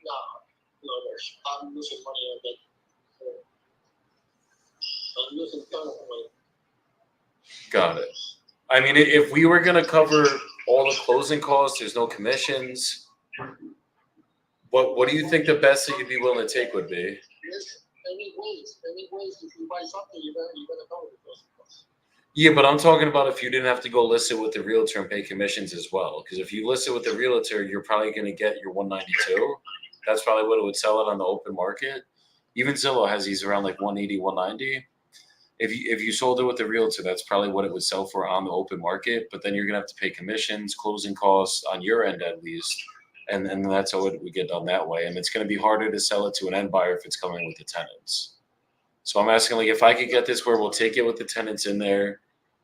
No, I'm losing money on that. I'm losing ton of money. Got it. I mean, if we were gonna cover all the closing costs, there's no commissions. What do you think the best that you'd be willing to take would be? Yes, anyways, if you buy something, you're gonna cover the cost. Yeah, but I'm talking about if you didn't have to go list it with the realtor and pay commissions as well. Because if you list it with the realtor, you're probably going to get your 192. That's probably what it would sell it on the open market. Even Zillow has these around like 180, 190. If you sold it with the realtor, that's probably what it would sell for on the open market. But then you're going to have to pay commissions, closing costs on your end at least. And that's how it would get done that way. And it's going to be harder to sell it to an end buyer if it's coming with the tenants. So I'm asking, like, if I could get this where we'll take it with the tenants in there,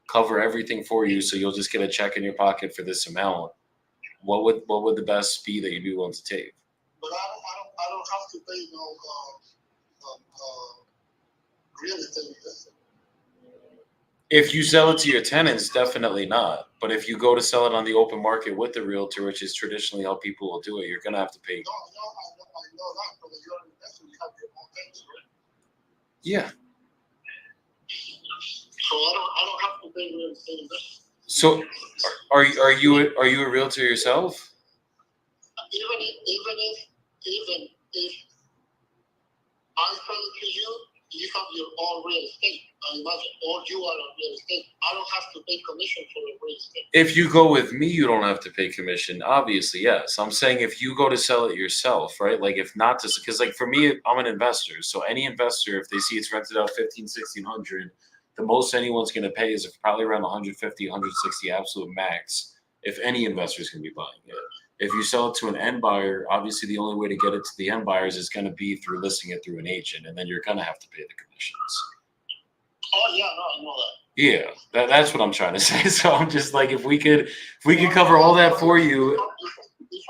cover everything for you, so you'll just get a check in your pocket for this amount. What would the best be that you'd be willing to take? But I don't have to pay no real estate. If you sell it to your tenants, definitely not. But if you go to sell it on the open market with the realtor, which is traditionally how people will do it, you're gonna have to pay. No, I know that, but you're an investor, you have your own things, right? Yeah. So I don't have to pay real estate investment. So are you a realtor yourself? Even if I sell it to you, you have your own real estate. I imagine, or you are on real estate. I don't have to pay commission for the real estate. If you go with me, you don't have to pay commission. Obviously, yes. I'm saying if you go to sell it yourself, right? Like if not to, because like for me, I'm an investor. So any investor, if they see it's rented out 1,500, 1,600, the most anyone's going to pay is probably around 150, 160 absolute max. If any investor is going to be buying it. If you sell it to an end buyer, obviously the only way to get it to the end buyers is going to be through listing it through an agent, and then you're going to have to pay the commissions. Oh yeah, no, I know that. Yeah, that's what I'm trying to say. So I'm just like, if we could cover all that for you. If I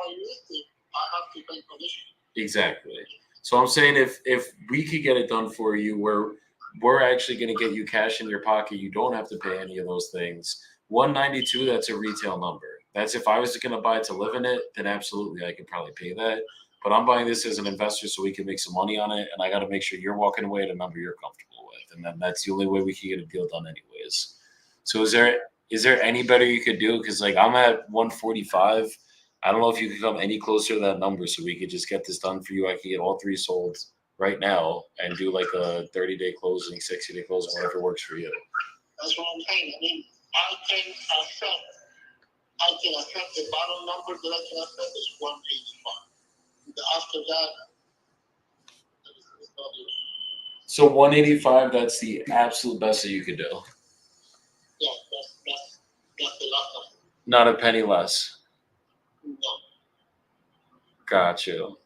list it, I have to pay commission. Exactly. So I'm saying if we could get it done for you, where we're actually going to get you cash in your pocket, you don't have to pay any of those things. 192, that's a retail number. That's if I was going to buy it to live in it, then absolutely I could probably pay that. But I'm buying this as an investor so we can make some money on it, and I got to make sure you're walking away at a number you're comfortable with, and then that's the only way we can get a deal done, anyways. So is there any better you could do? Because like I'm at 145. I don't know if you could come any closer to that number, so we could just get this done for you. I could get all three sold right now and do like a 30-day closing, 60-day closing, whatever works for you. That's what I'm saying. I mean, I can accept the bottom number that I can accept is 185. After that, it's not good. So 185, that's the absolute best that you could do. Yeah, that's the last of it. Not a penny less. No. Got you.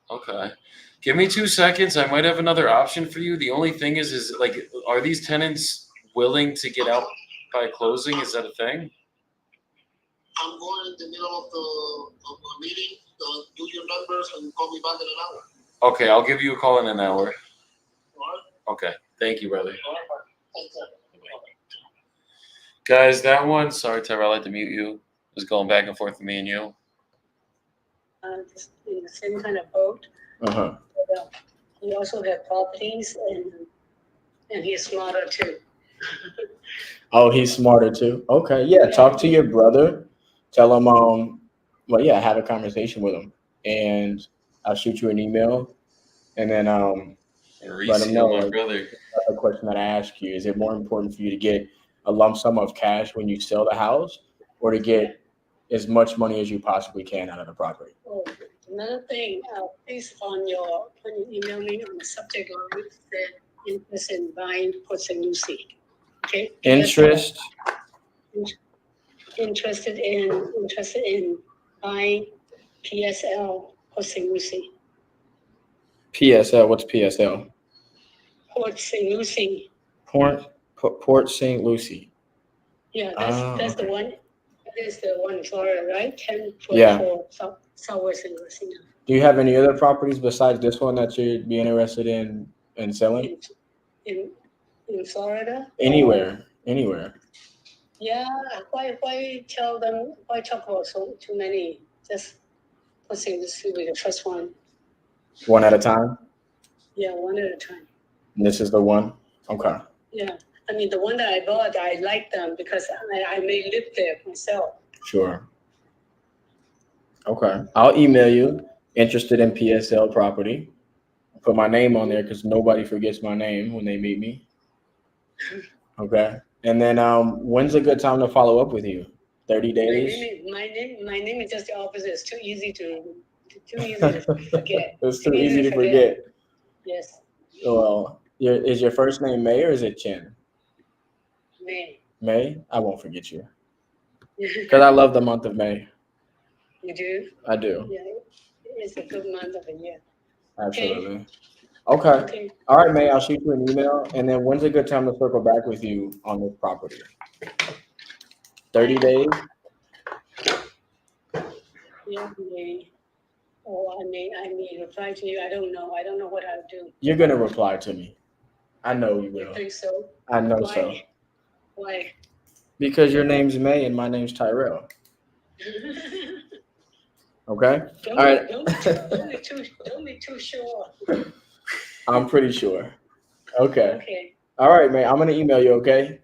Okay. Give me 2 seconds. I might have another option for you. The only thing is like, are these tenants willing to get out by closing? Is that a thing? I'm going in the middle of a meeting. Do your numbers and call me back in an hour. Okay, I'll give you a call in an hour. All right? Okay. Thank you, brother. All right. Thank you. Guys, that one, sorry, Tyrell, I had to mute you. It was going back and forth with me and you. Just in the same kind of boat. Uh-huh. But, he also have properties, and he's smarter too. Oh, he's smarter too. Okay, yeah. Talk to your brother. Tell him, have a conversation with him, and I'll shoot you an email, and then let him know. My Like, brother. a question that I ask you: is it more important for you to get a lump sum of cash when you sell the house, or to get as much money as you possibly can out of the property? Oh, another thing, please when you email me on the subject line, that interest in buying Port St. Lucie. Okay. Interest. Interested in buying PSL Port St. Lucie. PSL. What's PSL? Port St. Lucie. Port St. Lucie. Yeah, that's the one. That is the one in Florida, right? 10.4 Southwest Louisiana. Do you have any other properties besides this one that you'd be interested in selling? In Florida? Anywhere. Yeah, why tell them, why talk about too many? Just Port St. Lucie with the first one. One at a time? Yeah, one at a time. And this is the one? Okay. Yeah. I mean, the one that I bought, I like them because I may live there myself. Sure. Okay. I'll email you. Interested in PSL property. Put my name on there because nobody forgets my name when they meet me. Okay. And then when's a good time to follow up with you? 30 days? My name is just the opposite. It's too easy to forget. It's too easy to forget. Yes. Well, is your first name May or is it Chen? May. May? I won't forget you. Because I love the month of May. You do? I do. Yeah, it's a good month of the year. Absolutely. Okay. All right, May, I'll shoot you an email. And then when's a good time to circle back with you on this property? 30 days? Yeah, maybe. Or I may reply to you. I don't know. I don't know what I'll do. You're going to reply to me. I know you You will. think so? I know Why? so. Why? Because your name's May and my name's Tyrell. Okay. Don't All be, right. don't be too sure. I'm pretty sure. Okay. Okay. All right, man. I'm gonna email you. Okay.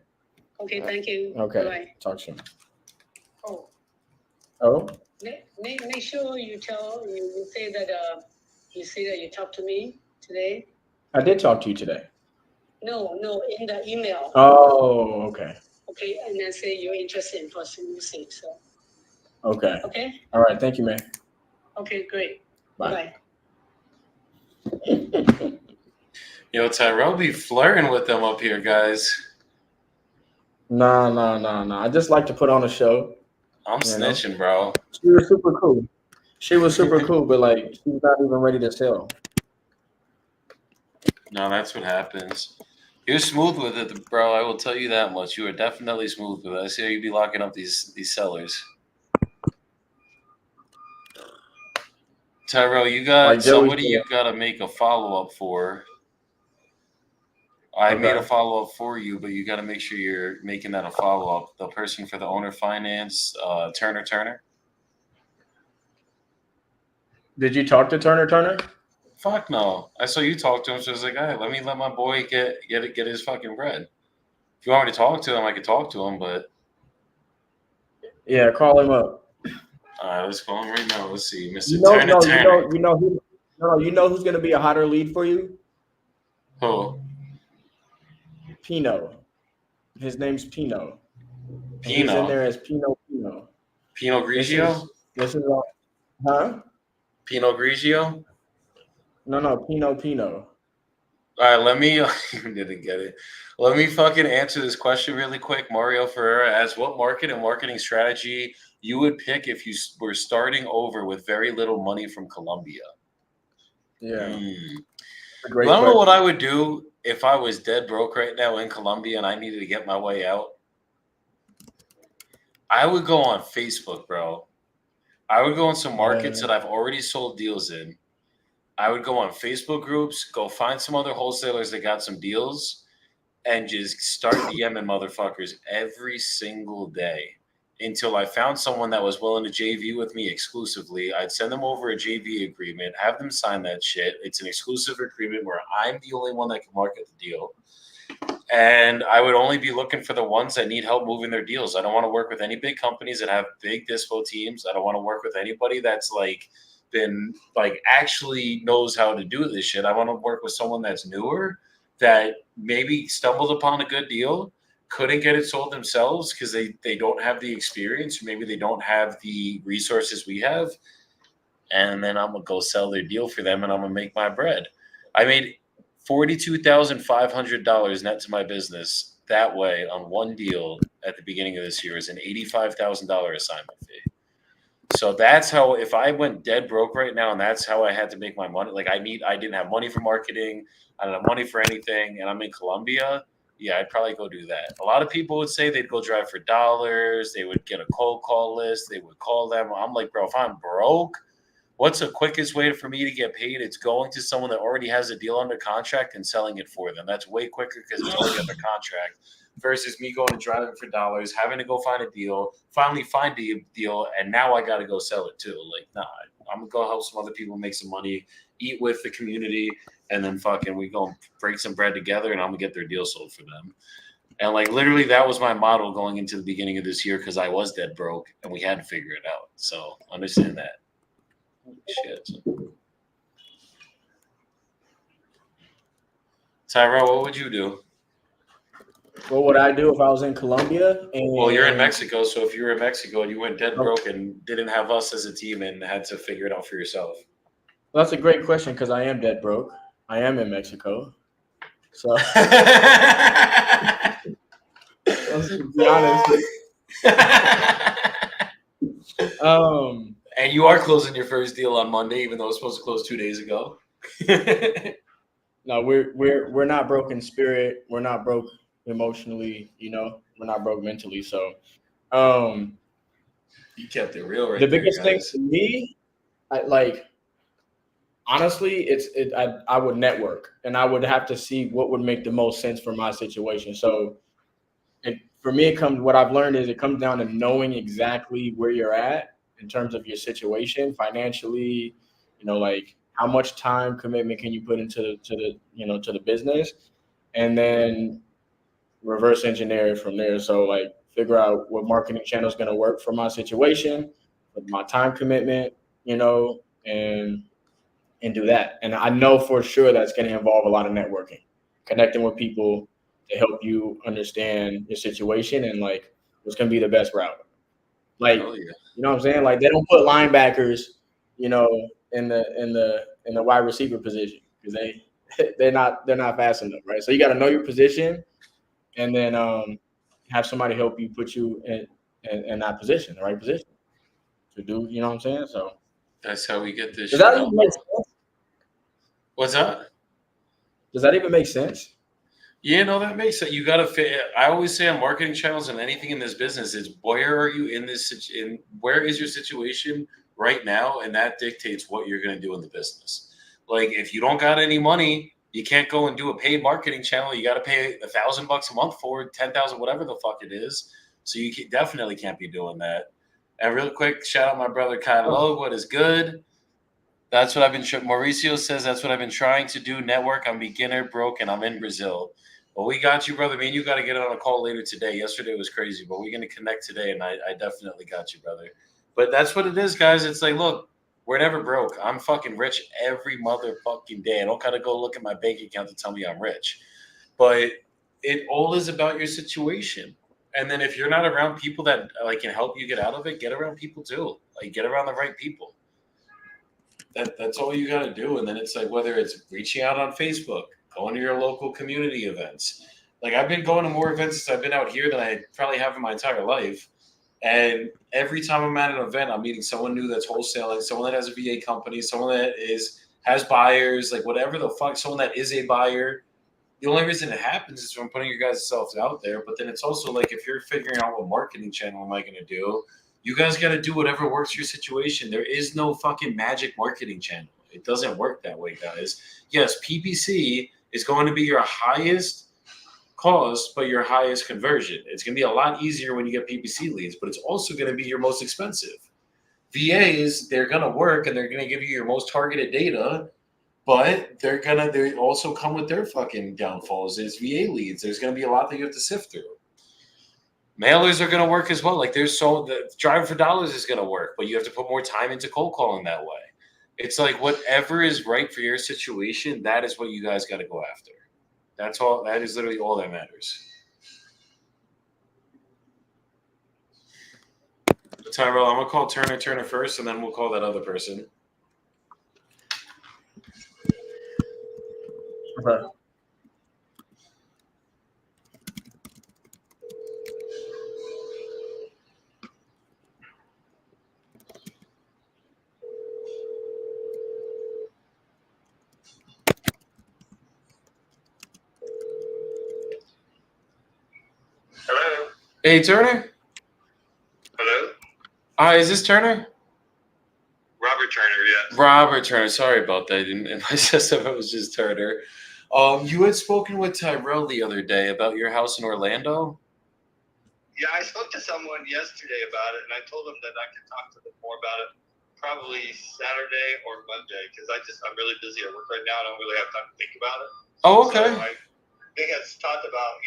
Okay. Thank you. Okay. Bye. Talk soon. Oh, Oh. make sure you tell you say that you talked to me today. I did talk to you today. No, in the email. Oh. Okay. Okay, and then say you're interested in pursuing music. So. Okay. Okay. All right. Thank you, man. Okay. Great. Bye. Yo, Tyrell be flirting with them up here, guys. No. I just like to put on a show. I'm snitching, bro. She was super cool. But like she's not even ready to sell. No, that's what happens. You're smooth with it, bro. I will tell you that much. You are definitely smooth with it. I see how you be locking up these sellers. Tyrell, you got Like Joey somebody said. you got to make a follow up for. I made a Okay. follow up for you, but you got to make sure you're making that a follow up. The person for the owner finance, Turner. Did you talk to Turner? Fuck no. I saw you talk to him, so I was like, hey, let my boy get his fucking bread. If you want me to talk to him, I could talk to him, but Yeah, call him up. all right, let's call him right now. Let's see, Mr. You know, Turner. you know who's gonna be a hotter lead for you? Who? Pino. His name's Pino. Pino. He's in there as Pino. Pinot Grigio? This is all, huh? Pinot Grigio? No, Pino. All right, let me didn't get it. Let me fucking answer this question really quick. Mario Ferreira asks, what market and marketing strategy you would pick if you were starting over with very little money from Colombia? Yeah. I don't know what I would do if I was dead broke right now in Colombia and I needed to get my way out. I would go on Facebook, bro. I would go in some markets that I've already sold deals in. I would go on Facebook groups, go find some other wholesalers that got some deals, and just start DMing motherfuckers every single day until I found someone that was willing to JV with me exclusively. I'd send them over a JV agreement, have them sign that shit. It's an exclusive agreement where I'm the only one that can market the deal. And I would only be looking for the ones that need help moving their deals. I don't want to work with any big companies that have big dispo teams. I don't want to work with anybody that's been actually knows how to do this shit. I want to work with someone that's newer, that maybe stumbled upon a good deal, couldn't get it sold themselves because they don't have the experience, or maybe they don't have the resources we have. And then I'm gonna go sell their deal for them and I'm gonna make my bread. I made $42,500 net to my business that way on one deal at the beginning of this year. Is an $85,000 assignment fee. So that's how, if I went dead broke right now and that's how I had to make my money, I didn't have money for marketing, I didn't have money for anything, and I'm in Colombia, yeah, I'd probably go do that. A lot of people would say they'd go drive for dollars, they would get a cold call list, they would call them. I'm like, bro, if I'm broke, what's the quickest way for me to get paid? It's going to someone that already has a deal under contract and selling it for them. That's way quicker because it's already under contract versus me going and driving for dollars, having to go find a deal, finally find a deal, and now I got to go sell it too. I'm going to go help some other people make some money, eat with the community, and then fucking we go and break some bread together, and I'm going to get their deal sold for them. And literally that was my model going into the beginning of this year because I was dead broke and we had to figure it out. So understand that. Shit. Tyrell, what would you do? What would I do if I was in Colombia? Well, you're in Mexico, so if you were in Mexico and you went dead broke and didn't have us as a team and had to figure it out for yourself. Well, that's a great question because I am dead broke. I am in Mexico. So let's be honest. And you are closing your first deal on Monday, even though it was supposed to close 2 days ago. No, we're not broke in spirit. We're not broke emotionally. We're not broke mentally. So, you kept it real, right? The biggest thing for me, honestly, I would network, and I would have to see what would make the most sense for my situation. So, for me, what I've learned is it comes down to knowing exactly where you're at in terms of your situation financially. Like how much time commitment can you put into the business, and then reverse engineer it from there. So like figure out what marketing channel is going to work for my situation, with my time commitment, and do that. And I know for sure that's going to involve a lot of networking, connecting with people to help you understand your situation and like what's going to be the best route. Like, Hell yeah. you know what I'm saying? Like they don't put linebackers, in the wide receiver position because they're not fast enough, right? So you got to know your position and then have somebody help you put you in that position, the right position to do. You know what I'm saying? So That's how we get this does shit that up. even make sense? What's that? Does that even make sense? Yeah, no, that makes sense. You got to fit. I always say on marketing channels and anything in this business is where are you in this? Where is your situation right now, and that dictates what you're going to do in the business. Like if you don't got any money, you can't go and do a paid marketing channel. You got to pay $1,000 a month for it, 10,000, whatever the fuck it is. So you definitely can't be doing that. And real quick, shout out my brother Kylo. What is good? That's what I've been. Mauricio says that's what I've been trying to do. Network. I'm beginner, broke, and I'm in Brazil. Well, we got you, brother. Me and you got to get on a call later today. Yesterday was crazy, but we're going to connect today, and I definitely got you, brother. But that's what it is, guys. It's like, look, we're never broke. I'm fucking rich every motherfucking day. I don't gotta go look at my bank account to tell me I'm rich. But it all is about your situation. And then if you're not around people that like can help you get out of it, get around people too. Like get around the right people. That's all you got to do. And then it's like whether it's reaching out on Facebook, going to your local community events. Like I've been going to more events since I've been out here than I probably have in my entire life. And every time I'm at an event, I'm meeting someone new that's wholesaling, someone that has a VA company, someone that has buyers, like whatever the fuck, someone that is a buyer. The only reason it happens is from putting your guys' selves out there. But then it's also like if you're figuring out what marketing channel am I going to do, you guys got to do whatever works for your situation. There is no fucking magic marketing channel. It doesn't work that way, guys. Yes, PPC is going to be your highest cost, but your highest conversion. It's going to be a lot easier when you get PPC leads, but it's also going to be your most expensive. VAs, they're going to work and they're going to give you your most targeted data, but they also come with their fucking downfalls. There's VA leads. There's going to be a lot that you have to sift through. Mailers are going to work as well. Like the Drive for Dollars is going to work, but you have to put more time into cold calling that way. It's like whatever is right for your situation, that is what you guys got to go after. That's all. That is literally all that matters. Tyrell, I'm gonna call Turner first, and then we'll call that other person. Okay. Hello? Hey, Turner. Hello? Hi, is this Turner? Robert Turner, yes. Robert Turner. Sorry about that. In my system, it was just Turner. You had spoken with Tyrell the other day about your house in Orlando. Yeah, I spoke to someone yesterday about it, and I told them that I could talk to them more about it probably Saturday or Monday because I'm really busy at work right now. I don't really have time to think about it. Oh, okay. So I think it's talked about,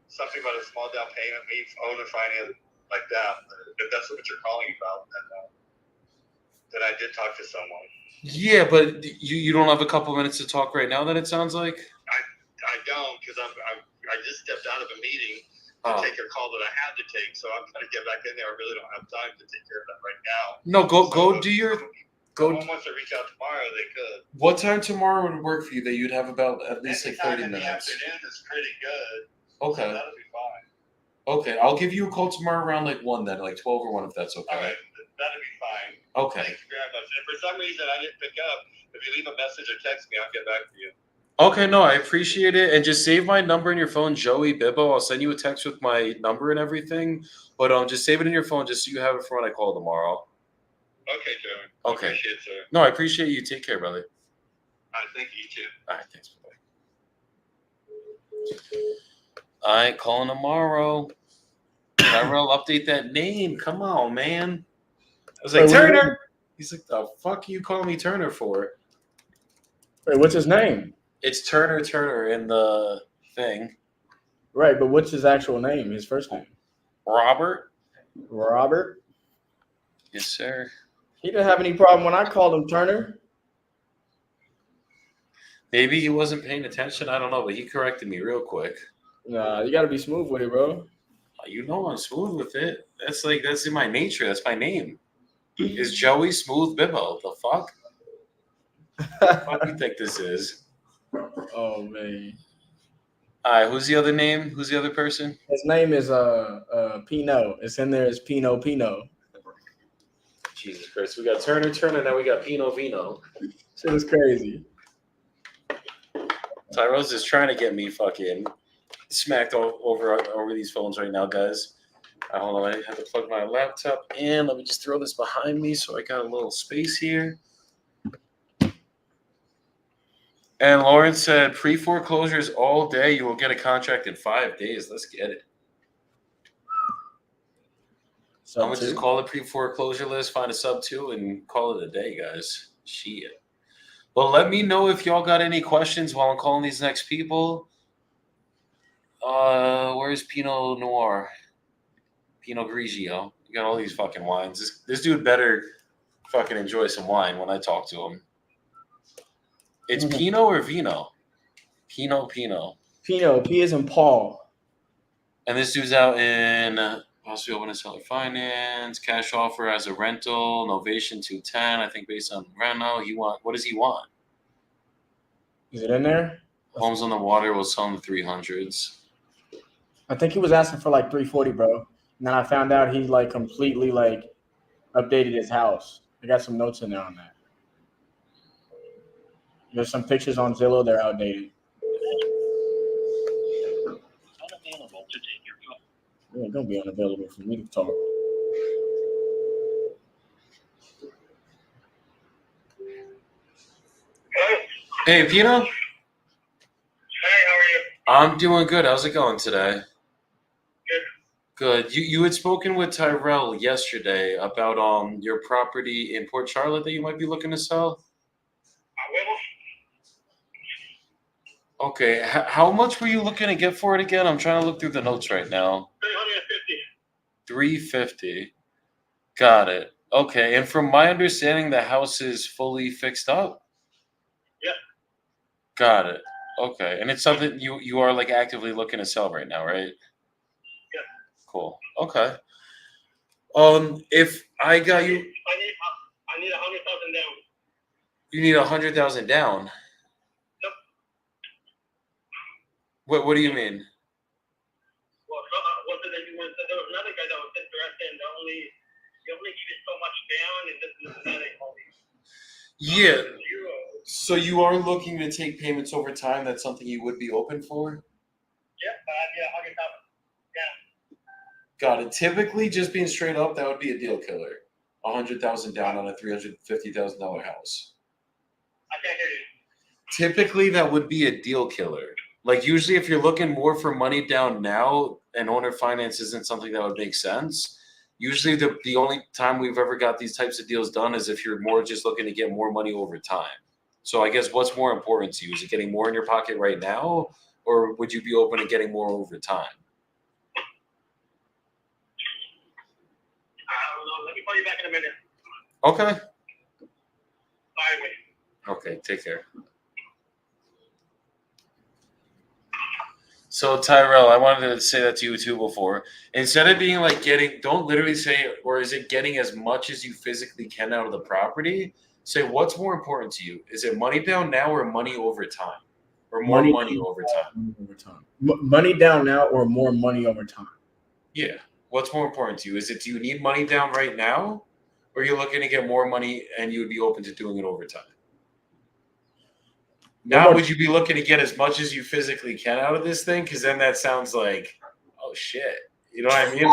something about a small down payment, maybe owner finance like that. If that's what you're calling about, then I did talk to someone. Yeah, but you don't have a couple minutes to talk right now. Then it sounds like I don't because I just stepped out of a meeting to take a call that I had to take, so I'm trying to get back in there. I really don't have time to take care of that right now. No, go do your go. Someone wants to reach out tomorrow, they could. What time tomorrow would work for you that you'd have about at least like 30 in the minutes? afternoon is pretty good. Okay. So that'll be fine. Okay, I'll give you a call tomorrow around like 1 then, like 12 or 1 if that's okay. All right, that'll be fine. Okay. Thank you very much. And if for some reason I didn't pick up, if you leave a message or text me, I'll get back to you. Okay, no, I appreciate it. And just save my number in your phone, Joey Bibbo. I'll send you a text with my number and everything. But just save it in your phone just so you have it for when I call tomorrow. Okay, Joey. Okay. Appreciate it, sir. No, I appreciate you. Take care, brother. All right, thank you. You too. All right, thanks. All right, calling tomorrow. Tyrell, update that name. Come on, man. I was like, Wait, what do you mean? Turner. He's like, the fuck you calling me Turner for? Wait, what's his name? It's Turner in the thing. Right, but what's his actual name? His first name? Robert? Robert. Yes, sir. He didn't have any problem when I called him Turner. Maybe he wasn't paying attention. I don't know, but he corrected me real quick. Nah, you gotta be smooth with it, bro. You know I'm smooth with it. That's in my nature. That's my name. Is Joey Smooth Bibbo? The fuck? What do you think this is? Oh man. All right, who's the other name? Who's the other person? His name is Pino. It's in there as Pino. Jesus Christ. We got Turner, now we got Pino Vino. Shit is crazy. Tyrell's just trying to get me fucking smacked over these phones right now, guys. Hold on, I have to plug my laptop in. Let me just throw this behind me so I got a little space here. And Lauren said, pre-foreclosures all day. You will get a contract in 5 days. Let's get it. So I'm going to just call the pre-foreclosure list, find a sub 2, and call it a day, guys. Shit. Well, let me know if y'all got any questions while I'm calling these next people. Where's Pinot Noir? Pinot Grigio. You got all these fucking wines. This dude better fucking enjoy some wine when I talk to him. It's Pinot or Vino? Pinot. Pino. P is in Paul. And this dude's out in possibly open to seller finance, cash offer as a rental, novation 210. I think based on reno, what does he want? Is it in there? Homes on the water will sell in the 300s. I think he was asking for like 340, bro. And then I found out he like completely like updated his house. I got some notes in there on that. There's some pictures on Zillow. They're outdated. Unavailable to take your call. They're gonna be unavailable for me to talk. Hey, Pino. Hey, how are you? I'm doing good. How's it going today? Good. You had spoken with Tyrell yesterday about your property in Port Charlotte that you might be looking to sell. Okay. How much were you looking to get for it again? I'm trying to look through the notes right now. 350. Got it. Okay. And from my understanding, the house is fully fixed up. Yeah. Got it. Okay. And it's something you are like actively looking to sell right now, right? Yeah. Cool. Okay. If I got you, I need 100,000 down. you need 100,000 down. Yep. What do you mean? Well, what did you want? There was another guy that was interested, and you only needed so much down, and this and that. Yeah. So you are looking to take payments over time. That's something you would be open for? Yeah, I need 100,000 down. Got it. Typically, just being straight up, that would be a deal killer. 100,000 down on a $350,000 house. I can't hear you. Typically, that would be a deal killer. Like usually, if you're looking more for money down now, and owner finance isn't something that would make sense. Usually, the only time we've ever got these types of deals done is if you're more just looking to get more money over time. So I guess what's more important to you? Is it getting more in your pocket right now, or would you be open to getting more over time? I don't know. Let me call you back in a minute. Okay. Bye, mate. Okay, take care. So Tyrell, I wanted to say that to you too before. Instead of being like don't literally say, or is it getting as much as you physically can out of the property? Say, what's more important to you? Is it money down now or money over time? Or more money over time? Money down now or more money over time? Yeah. What's more important to you? Is it, do you need money down right now? Or are you looking to get more money and you would be open to doing it over time? Now, would you be looking to get as much as you physically can out of this thing? Because then that sounds like, oh shit, you know what I mean?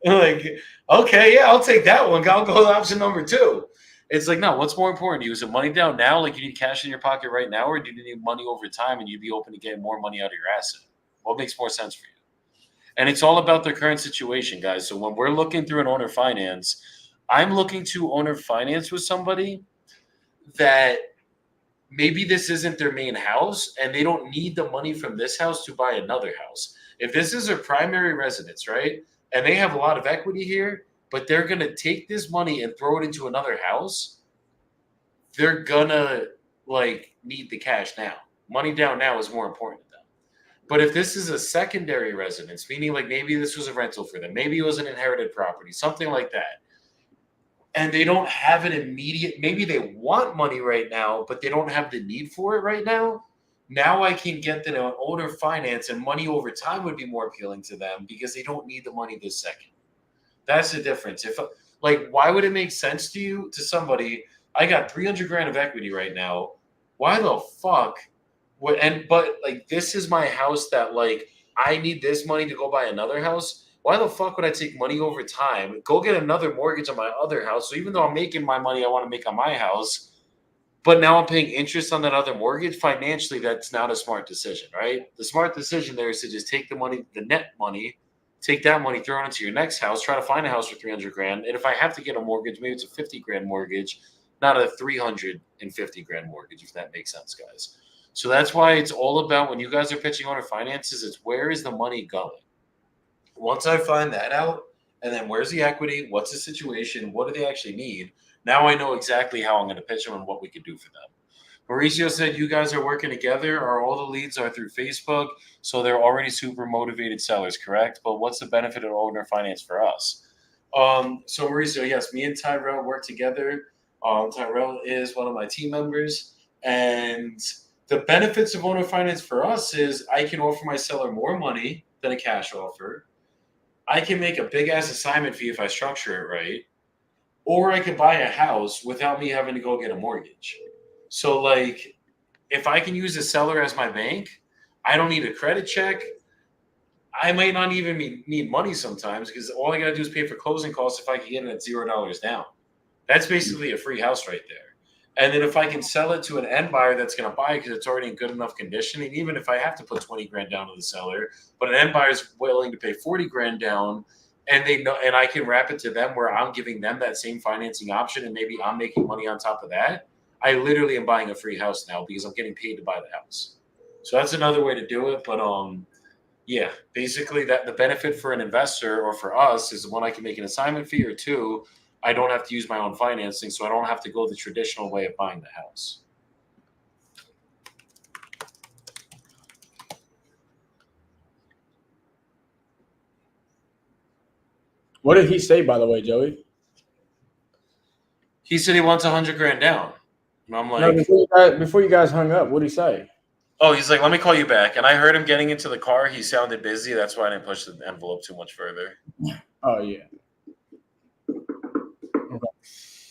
Like, okay, yeah, I'll take that one. I'll go to option number 2. It's like, no, what's more important to you? Is it money down now, like you need cash in your pocket right now, or do you need money over time and you'd be open to getting more money out of your asset? What makes more sense for you? And it's all about their current situation, guys. So when we're looking through an owner finance, I'm looking to owner finance with somebody that maybe this isn't their main house and they don't need the money from this house to buy another house. If this is their primary residence, right, and they have a lot of equity here, but they're going to take this money and throw it into another house, they're going to like need the cash now. Money down now is more important to them. But if this is a secondary residence, meaning like maybe this was a rental for them, maybe it was an inherited property, something like that, and they don't have an immediate, maybe they want money right now, but they don't have the need for it right now. Now I can get them an owner finance, and money over time would be more appealing to them because they don't need the money this second. That's the difference. If like, why would it make sense to you, to somebody? I got 300 grand of equity right now. Why the fuck? What? And but like, this is my house that like I need this money to go buy another house. Why the fuck would I take money over time, go get another mortgage on my other house? So even though I'm making my money I want to make on my house, but now I'm paying interest on that other mortgage, financially, that's not a smart decision, right? The smart decision there is to just take the money, the net money, take that money, throw it into your next house, try to find a house for 300 grand. And if I have to get a mortgage, maybe it's a 50 grand mortgage, not a 350 grand mortgage, if that makes sense, guys. So that's why it's all about, when you guys are pitching owner finances, it's where is the money going? Once I find that out, and then where's the equity? What's the situation? What do they actually need? Now I know exactly how I'm going to pitch them and what we could do for them. Mauricio said you guys are working together, or all the leads are through Facebook, so they're already super motivated sellers, correct? But what's the benefit of owner finance for us? So Mauricio, yes, me and Tyrell work together. Tyrell is one of my team members, and the benefits of owner finance for us is I can offer my seller more money than a cash offer. I can make a big ass assignment fee if I structure it right, or I could buy a house without me having to go get a mortgage. So, like, if I can use a seller as my bank, I don't need a credit check. I might not even need money sometimes because all I got to do is pay for closing costs if I can get it at $0 down. That's basically a free house right there. And then if I can sell it to an end buyer that's going to buy it because it's already in good enough condition, and even if I have to put 20 grand down to the seller, but an end buyer is willing to pay 40 grand down, and they know, and I can wrap it to them where I'm giving them that same financing option, and maybe I'm making money on top of that. I literally am buying a free house now because I'm getting paid to buy the house. So that's another way to do it. But yeah, basically that the benefit for an investor or for us is, one, I can make an assignment fee, or two, I don't have to use my own financing, so I don't have to go the traditional way of buying the house. What did he say, by the way, Joey? He said he wants 100 grand down. And I'm like, no, before you guys hung up, what did he say? Oh, he's like, let me call you back. And I heard him getting into the car. He sounded busy. That's why I didn't push the envelope too much further. Oh, yeah. Okay.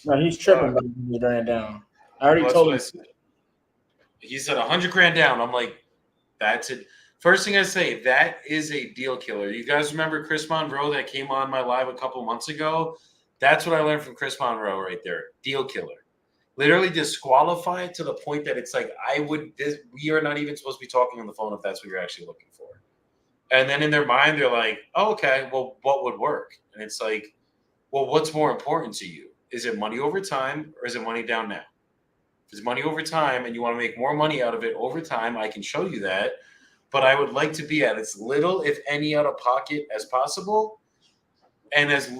No, he's tripping about 100 grand down. I already told him. He said 100 grand down. I'm like, that's it. First thing I say, that is a deal killer. You guys remember Chris Monroe that came on my live a couple months ago? That's what I learned from Chris Monroe right there. Deal killer. Literally disqualified to the point that it's like, we are not even supposed to be talking on the phone if that's what you're actually looking for. And then in their mind, they're like, oh, okay, well, what would work? And it's like, well, what's more important to you? Is it money over time, or is it money down now? If it's money over time and you want to make more money out of it over time, I can show you that. But I would like to be at as little, if any, out of pocket as possible, and as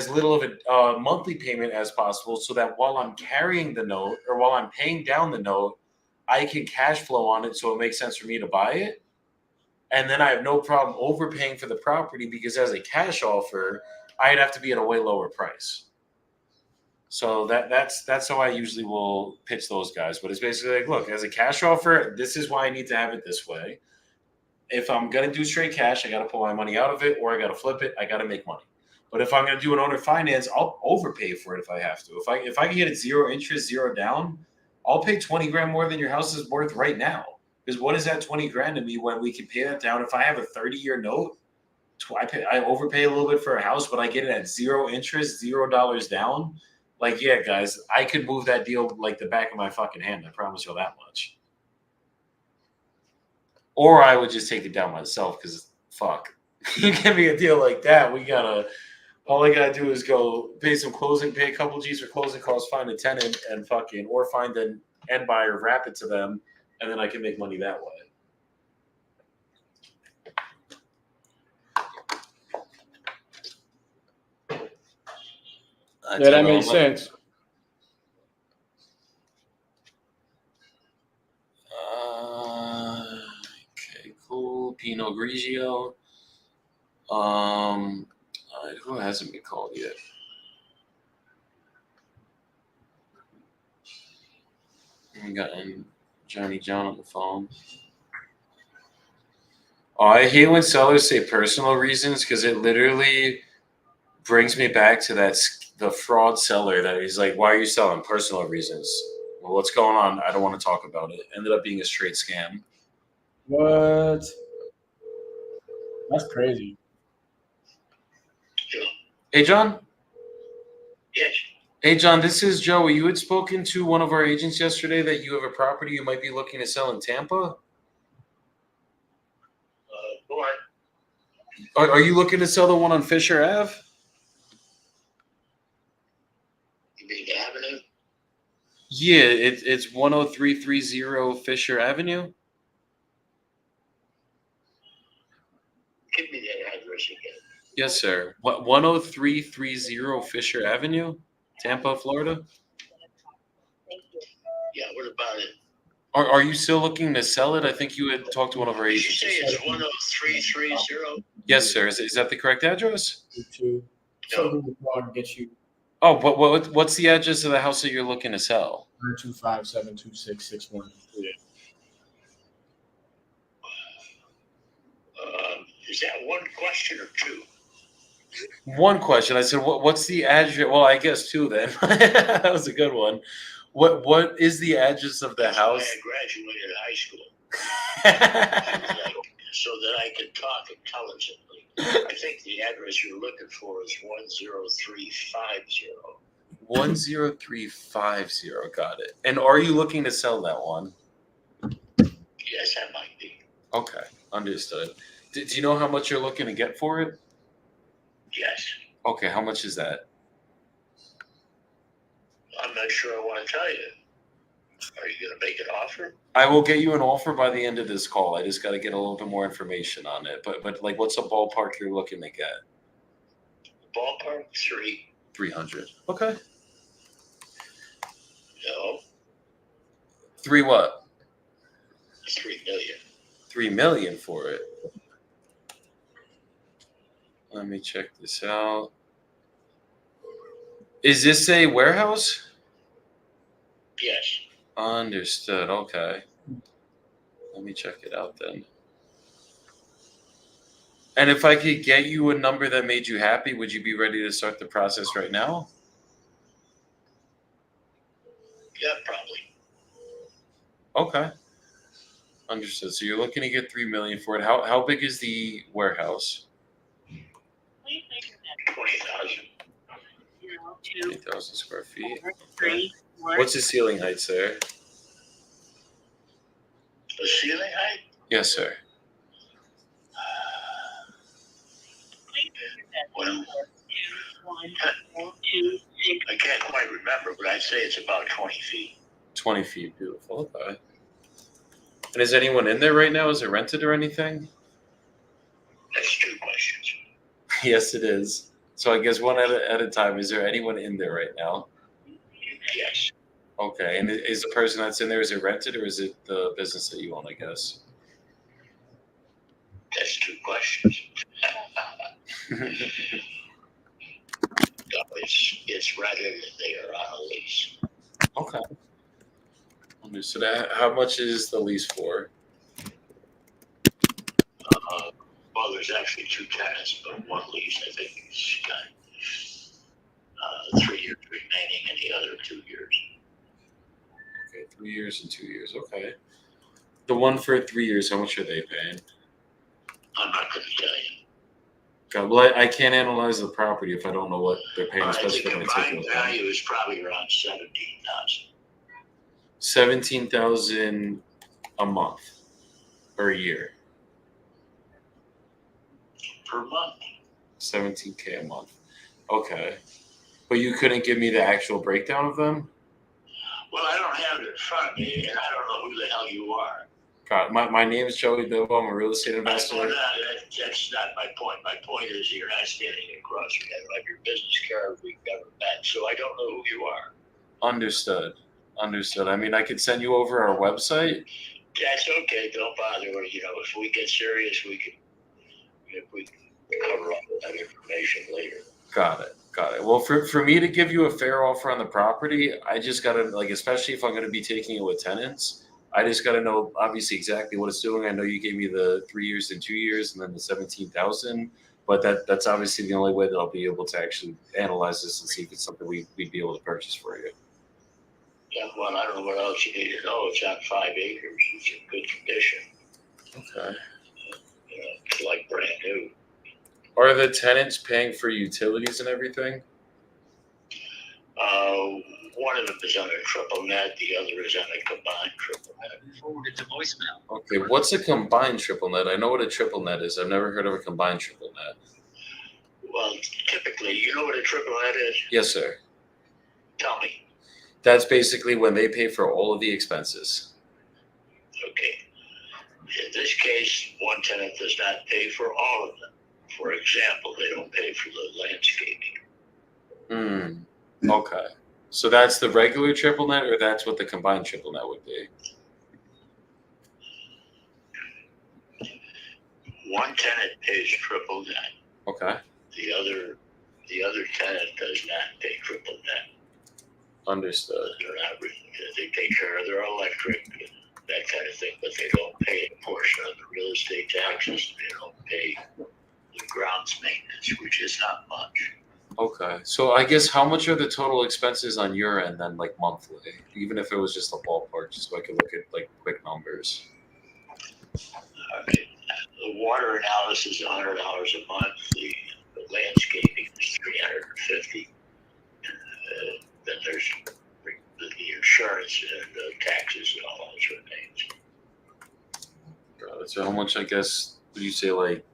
little of a monthly payment as possible, so that while I'm carrying the note, or while I'm paying down the note, I can cash flow on it so it makes sense for me to buy it. And then I have no problem overpaying for the property, because as a cash offer, I'd have to be at a way lower price. So that's how I usually will pitch those guys. But it's basically like, look, as a cash offer, this is why I need to have it this way. If I'm going to do straight cash, I got to pull my money out of it, or I got to flip it. I got to make money. But if I'm going to do an owner finance, I'll overpay for it if I have to. If I can get it 0 interest, 0 down, I'll pay 20 grand more than your house is worth right now. Because what is that 20 grand to me when we can pay that down? If I have a 30-year note, I overpay a little bit for a house, but I get it at 0 interest, $0 down. Like, yeah, guys, I could move that deal like the back of my fucking hand. I promise you that much. Or I would just take it down myself because fuck, you give me a deal like that, all I gotta do is go pay pay a couple G's for closing costs, find a tenant, and fucking, or find an end buyer, wrap it to them, and then I can make money that way. Yeah, that makes sense. Okay, cool. Pinot Grigio. Who hasn't been called yet? We got Johnny John on the phone. Oh, I hate when sellers say personal reasons because it literally brings me back to the fraud seller that he's like, "Why are you selling? Personal reasons." Well, what's going on? I don't want to talk about it. Ended up being a straight scam. What? That's crazy. Hey, John. Yes. Hey, John, this is Joey. You had spoken to one of our agents yesterday that you have a property you might be looking to sell in Tampa. Go on. Are you looking to sell the one on Fisher Ave? You mean the avenue? Yeah, it's 10330 Fisher Avenue. Give me that address again. Yes, sir. What 10330 Fisher Avenue, Tampa, Florida? Yeah, what about it? Are you still looking to sell it? I think you had talked to one of our Did you agents. say it's 10330? Yes, sir. Is that the correct address? So the fraud gets you Oh, what's the address of the house that you're looking to sell? 925-726-61. Is that one question or two? One question. I said, what's the address? Well, I guess two then. That was a good one. What is the address of the That's house? why I graduated high school. So that I could talk intelligently. I think the address you're looking for is 10350. 10350. Got it. And are you looking to sell that one? Yes, that might be. Okay, understood. Do you know how much you're looking to get for it? Yes. Okay, how much is that? I'm not sure I want to tell you. Are you going to make an offer? I will get you an offer by the end of this call. I just got to get a little bit more information on it. But like, what's a ballpark you're looking to get? Ballpark 300. Okay. No. 3 what? 3 million. 3 million for it. Let me check this out. Is this a warehouse? Yes. Understood. Okay. Let me check it out then. And if I could get you a number that made you happy, would you be ready to start the process right now? Yeah, probably. Okay. Understood. So you're looking to get 3 million for it. How big is the warehouse? 20,000. 20,000 square feet. Okay. What's the ceiling height, sir? The ceiling height? Yes, sir. Well, I can't quite remember, but I'd say it's about 20 feet. 20 feet. Beautiful. Okay. And is anyone in there right now? Is it rented or anything? That's two questions. Yes, it is. So I guess one at a time. Is there anyone in there right now? Yes. Okay. And is the person that's in there, is it rented or is it the business that you own, I guess? That's two questions. No, it's rented and they are on a lease. Okay. Understood. How much is the lease for? Well, there's actually two tenants, but one lease I think has got 3 years remaining and the other 2 years. Okay, 3 years and 2 years. Okay. The one for 3 years, how much are they paying? I'm not going to tell you. God, well, I can't analyze the property if I don't know what they're paying, All right, the especially if I'm gonna take combined it with them. value is probably around 17,000. 17,000 a month or a year. Per month. 17K a month. Okay. But you couldn't give me the actual breakdown of them? Well, I don't have it in front of me, and I don't know who the hell you are. God, my name is Joey Bilbo. I'm a real estate That's investor. not my point. My point is you're not standing across from me. I don't have your business card. We've never met, so I don't know who you are. Understood. Understood. I mean, I could send you over our website. That's okay. Don't bother. You know, if we get serious, we can cover all that information later. Got it. Got it. Well, for me to give you a fair offer on the property, I just got to, like, especially if I'm going to be taking it with tenants, I just got to know obviously exactly what it's doing. I know you gave me the 3 years and 2 years and then the 17,000, but that's obviously the only way that I'll be able to actually analyze this and see if it's something we'd be able to purchase for you. Yeah, well, I don't know what else you need to know. It's on 5 acres. It's in good condition. Okay. You know, it's like brand new. Are the tenants paying for utilities and everything? One of them is on a triple net. The other is on a combined triple net. Forwarded to voicemail. Okay, what's a combined triple net? I know what a triple net is. I've never heard of a combined triple net. Well, typically, you know what a triple net is? Yes, sir. Tell me. That's basically when they pay for all of the expenses. Okay. In this case, one tenant does not pay for all of them. For example, they don't pay for the landscaping. Okay. So that's the regular triple net, or that's what the combined triple net would be? One tenant pays triple net. Okay. The other tenant does not pay triple net. Understood. They take care of their electric, that kind of thing, but they don't pay a portion of the real estate taxes. They don't pay the grounds maintenance, which is not much. Okay. So I guess how much are the total expenses on your end then, like monthly? Even if it was just a ballpark, just so I could look at like quick numbers. The water analysis is $100 a month. The landscaping is $350. Then there's the insurance and the taxes and all those sort of things. Got it. So how much, I guess, would you say, like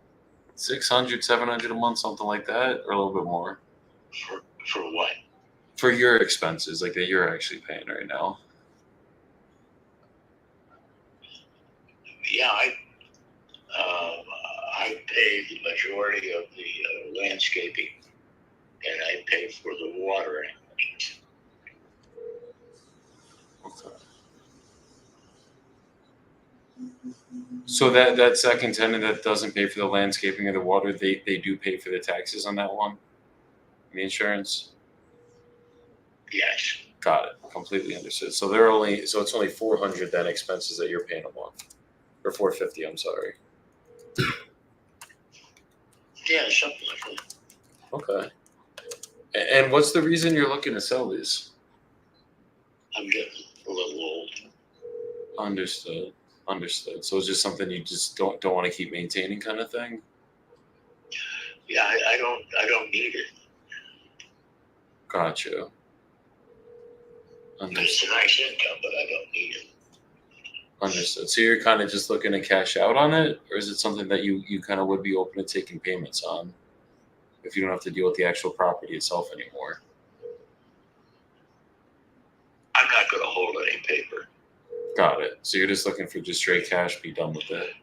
600, 700 a month, something like that, or a little bit more? For what? For your expenses, like that you're actually paying right now. Yeah, I pay the majority of the landscaping, and I pay for the watering. Okay. So that second tenant that doesn't pay for the landscaping or the water, they do pay for the taxes on that one? The insurance? Yes. Got it. Completely understood. So it's only 400 then expenses that you're paying a month. Or 450, I'm sorry. Yeah, something like that. Okay. And what's the reason you're looking to sell these? I'm getting a little old. Understood. So it's just something you just don't want to keep maintaining, kind of thing? Yeah, I don't need it. Gotcha. It's a nice income, but I don't need it. Understood. So you're kind of just looking to cash out on it, or is it something that you kind of would be open to taking payments on if you don't have to deal with the actual property itself anymore? I'm not going to hold any paper. Got it. So you're just looking for just straight cash, be done with it.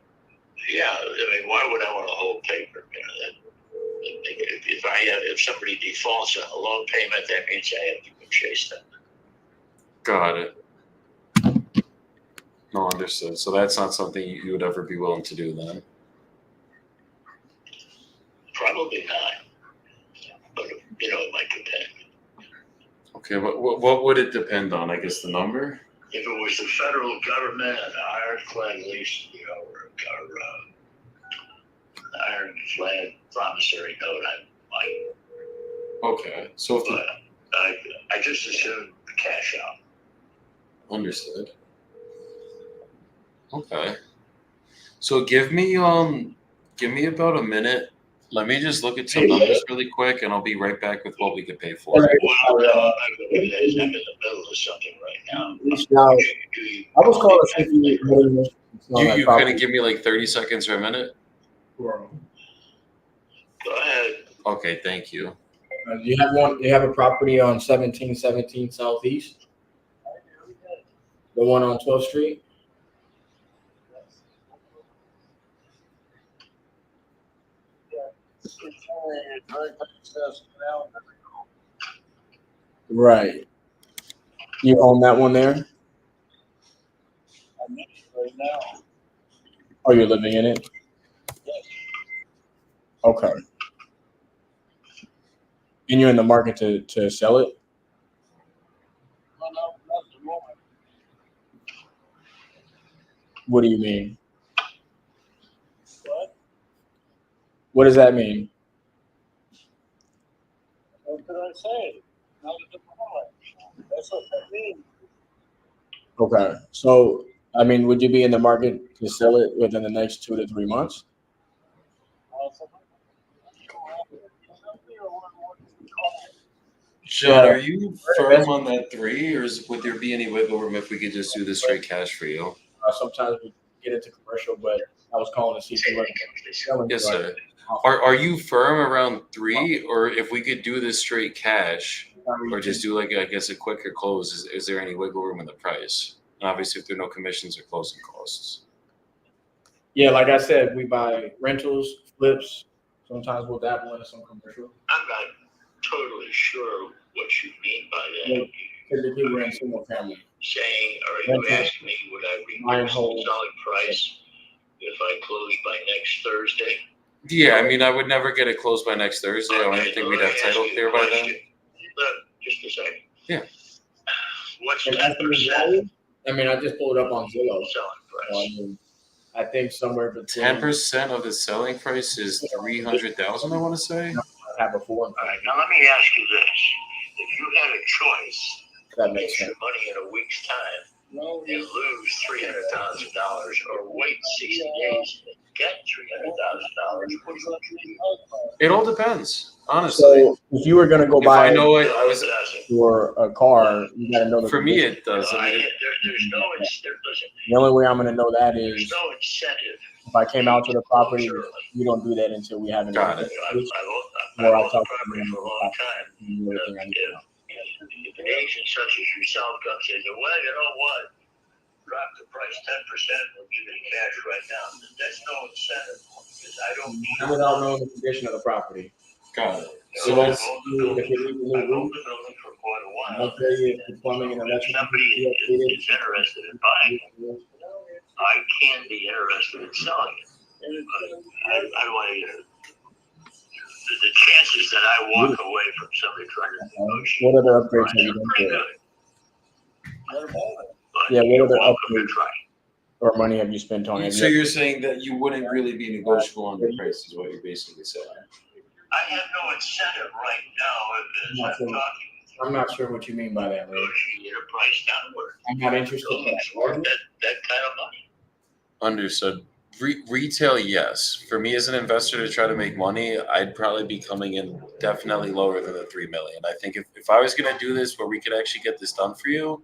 Yeah, I mean, why would I want to hold paper? You know, if somebody defaults on a loan payment, that means I have to go chase them. Got it. No, understood. So that's not something you would ever be willing to do then? Probably not. But, you know, it might depend. Okay, what would it depend on? I guess the number? If it was the federal government and the ironclad lease, you know, or ironclad promissory note, I might. Okay, so But I just assume cash out. Understood. Okay. So give me about a minute. Let me just look at some numbers really quick, and I'll be right back with what we could pay for. Well, I'm in the middle of something right now. Now, Do you I was calling to see later? if you You couldn't give me like 30 seconds or a minute? Go ahead. Okay, thank you. You have one. You have a property on 1717 Southeast. The one on 12th Street. Right. You own that one there? Oh, you're living in it? Okay. And you're in the market to sell it? What do you mean? What does that mean? What did I say? Not at the moment. That's what that means. Okay. So, I mean, would you be in the market to sell it within the next 2 to 3 months? John, are you firm on that 3, or would there be any wiggle room if we could just do this straight cash for you? Sometimes we get into commercial, but I was calling to see if you were selling. Yes, sir. Are you firm around 3, or if we could do this straight cash, or just do like, I guess, a quicker close? Is there any wiggle room in the price? And obviously, if there are no commissions or closing costs. Yeah, like I said, we buy rentals, flips. Sometimes we'll dabble into some commercial. I'm not totally sure what you mean by that. Yeah. Typically, we're in single family. Saying, are you asking me would I reduce the selling price if I close by next Thursday? Yeah, I mean, I would never get it closed by next Thursday. I don't think we'd have title clear by then. Look, just a second. Yeah. What's And 10% I mean, I just pulled it up on Zillow. selling So, I price? mean, I think somewhere between 10% of the selling price is 300,000. I want to say. I have a 4 and All right, now let me ask you this. If you had a choice, that to makes get sense. your money in a week's time and lose $300,000 or wait 60 days and get $300,000, which would you do? It all depends, honestly. So if you were gonna go If I buy know it, I was. for a car, you gotta know the For me, condition. it does. I mean, There's no incentive. Listen, The only way I'm gonna know that there's is no incentive. if I came out to the property. We don't do that until we have an Got it. I've Or I'll owned the talk to property them for a long time. and everything I need to know. If an agent such as yourself comes in and says, well, you know what? Drop the price 10%, we'll give you the cash right now. That's no incentive because I don't need And without knowing the condition of the property. got it. So So I've let's. owned the building, If it needs a new I've owned roof, the building for quite a while. I'll tell you if the plumbing and If electrical somebody is updated. is interested in buying it, I can be interested in selling it. But I want to, the chances that I walk away from somebody trying to negotiate. What other upgrades price have you are done pretty to it? good. But Yeah, what you're other welcome to upgrades? try. Or money have you spent on it? So you're saying that you wouldn't really be negotiable on the price, is what you're basically saying. I have no incentive right now as I'm talking with you. I'm not sure what you mean by that, Ray. Negotiate a price downward. I'm not interested in It's worth that. that kind of money. Understood. Retail, yes. For me as an investor to try to make money, I'd probably be coming in definitely lower than the 3 million. I think if I was going to do this where we could actually get this done for you,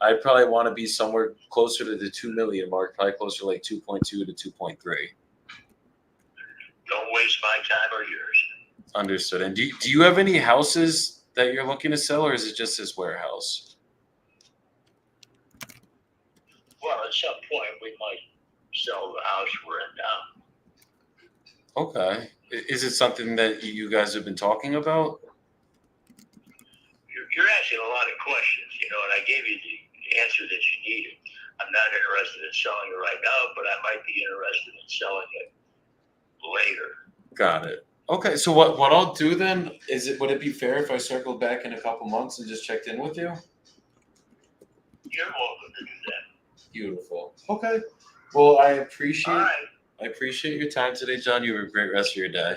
I'd probably want to be somewhere closer to the 2 million mark, probably closer to like 2.2 to 2.3. Don't waste my time or yours. Understood. And do you have any houses that you're looking to sell, or is it just this warehouse? Well, at some point, we might sell the house we're in now. Okay. Is it something that you guys have been talking about? You're asking a lot of questions, and I gave you the answer that you needed. I'm not interested in selling it right now, but I might be interested in selling it later. Got it. Okay, so what I'll do then is would it be fair if I circled back in a couple months and just checked in with you? You're welcome to do that. Beautiful. Okay. Well, I appreciate All right. I appreciate your time today, John. You have a great rest of your day.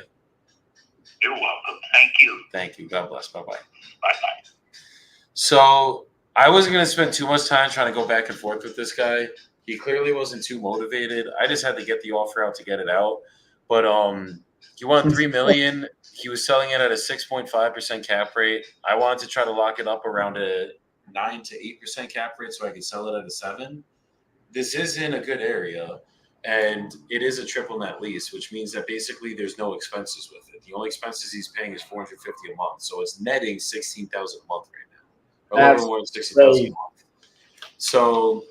You're welcome. Thank you. Thank you. God bless. Bye bye. Bye-bye. So I wasn't gonna spend too much time trying to go back and forth with this guy. He clearly wasn't too motivated. I just had to get the offer out to get it out. But He wanted $3 million. He was selling it at a 6.5% cap rate. I wanted to try to lock it up around a 9 to 8% cap rate so I could sell it at a 7. This is in a good area, and it is a triple net lease, which means that basically there's no expenses with it. The only expenses he's paying is $450 a month, so it's netting $16,000 a month right now, or a little more than $60,000 a month. So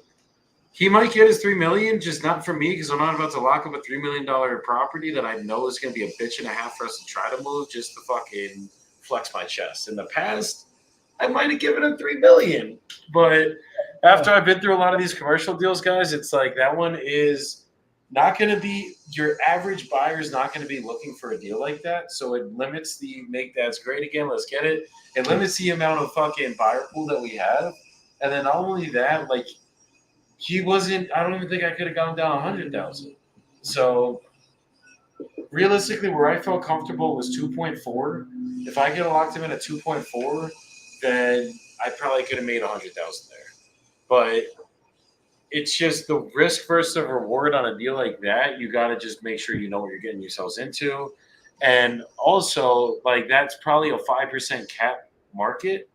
he might get his $3 million, just not for me, because I'm not about to lock up a $3 million property that I know is going to be a bitch and a half for us to try to move just to fucking flex my chest. In the past, I might have given him $3 million, but after I've been through a lot of these commercial deals, guys, it's like that one is not going to be your average buyer is not going to be looking for a deal like that. So it limits the make that's great again. Let's get it. It limits the amount of fucking buyer pool that we have, and then not only that, like. He wasn't. I don't even think I could have gone down 100,000. So realistically, where I felt comfortable was 2.4. If I could have locked him in at 2.4, then I probably could have made 100,000 there. But it's just the risk versus reward on a deal like that. You got to just make sure you know what you're getting yourselves into, and also like that's probably a 5% cap market,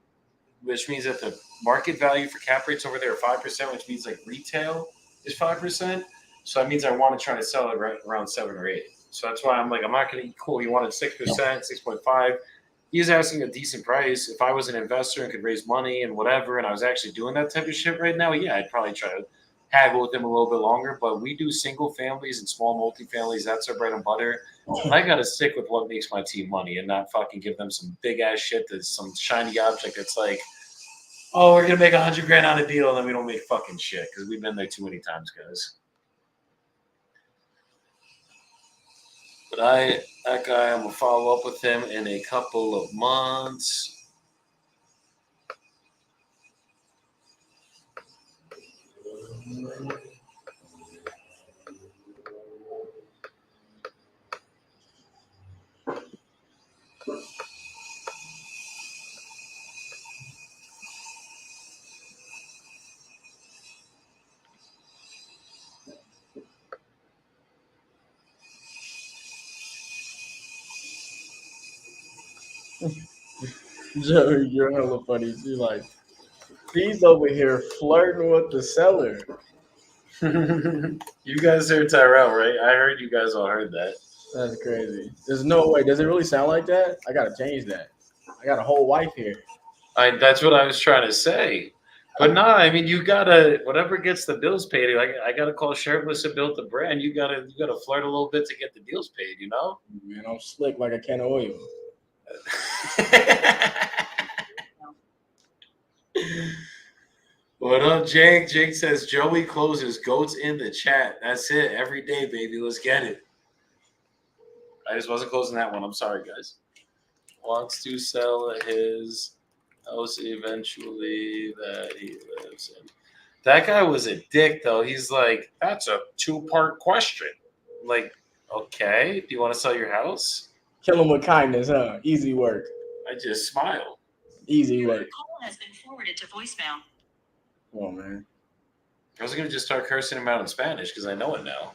which means that the market value for cap rates over there are 5%, which means like retail is 5%. So that means I want to try to sell it right around 7 or 8. So that's why I'm like, I'm not going to cool. You wanted 6%, 6.5. He's asking a decent price. If I was an investor and could raise money and whatever, and I was actually doing that type of shit right now, yeah, I'd probably try to haggle with him a little bit longer. But we do single families and small multifamilies. That's our bread and butter. And I got to stick with what makes my team money and not fucking give them some big ass shit that's some shiny object that's like, oh, we're gonna make $100,000 on a deal, and then we don't make fucking shit because we've been there too many times, guys. But that guy, I'm gonna follow up with him in a couple of months. Joey, you're hella funny. You're like, he's over here flirting with the seller. You guys heard Tyrell, right? I heard you guys all heard that. That's crazy. There's no way. Does it really sound like that? I gotta change that. I got a whole wife here. That's what I was trying to say. But no, I mean you gotta whatever gets the bills paid. Like I gotta call Shirtless and build the brand. You gotta flirt a little bit to get the deals paid. You know. Man, I'm slick like a can of oil. What up, Jake? Jake says Joey closes goats in the chat. That's it. Every day, baby. Let's get it. I just wasn't closing that one. I'm sorry, guys. Wants to sell his house eventually that he lives in. That guy was a dick, though. He's like, that's a 2-part question. Like, okay, do you want to sell your house? Kill him with kindness, huh? Easy work. I just smile. Easy work. Call has been forwarded to voicemail. Come on, man. I was going to just start cursing him out in Spanish because I know it now.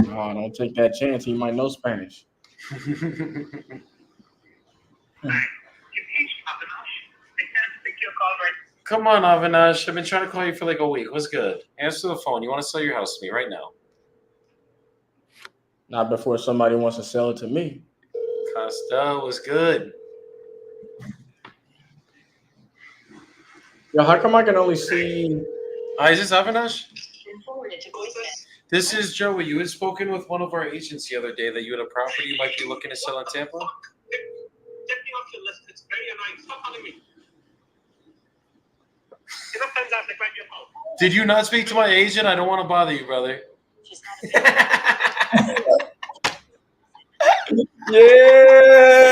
Oh, don't take that chance. He might know Spanish. Come on, Avinash. I've been trying to call you for like a week. What's good? Answer the phone. You want to sell your house to me right now? Not before somebody wants to sell it to me. Costa was good. Yo, how come I can only see? Hi, is this Avinash? Been forwarded to voicemail. This is Joey. You had spoken with one of our agents the other day that you had a property you might be looking to sell in Tampa. Get me off your list. It's very annoying. Stop calling me. Enough times I have to grab your phone. Did you not speak to my agent? I don't want to bother you, brother. She's not Yeah.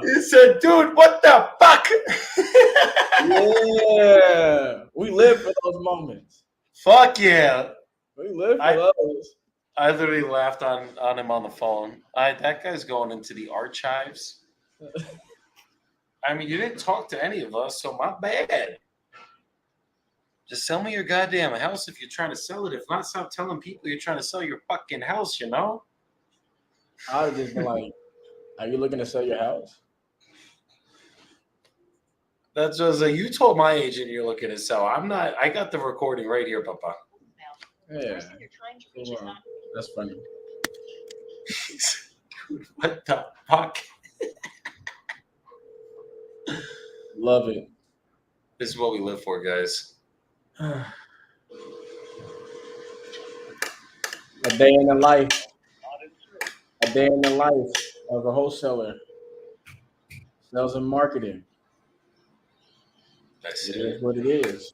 He said, dude, what the fuck? Yeah. We live for those moments. Fuck yeah. We live for those. I literally laughed on him on the phone. That guy's going into the archives. I mean, you didn't talk to any of us, so my bad. Just sell me your goddamn house if you're trying to sell it. If not, stop telling people you're trying to sell your fucking house, you know? I would just be like, "Are you looking to sell your house?" That's just like you told my agent you're looking to sell. I'm not. I got the recording right here, Papa. Yeah, Person you're trying to reach is Wow. not. That's funny. Dude, what the fuck? Love it. This is what we live for, guys. A day in the life. A day in the life of a wholesaler. Sales and marketing. That's It it. is what it is.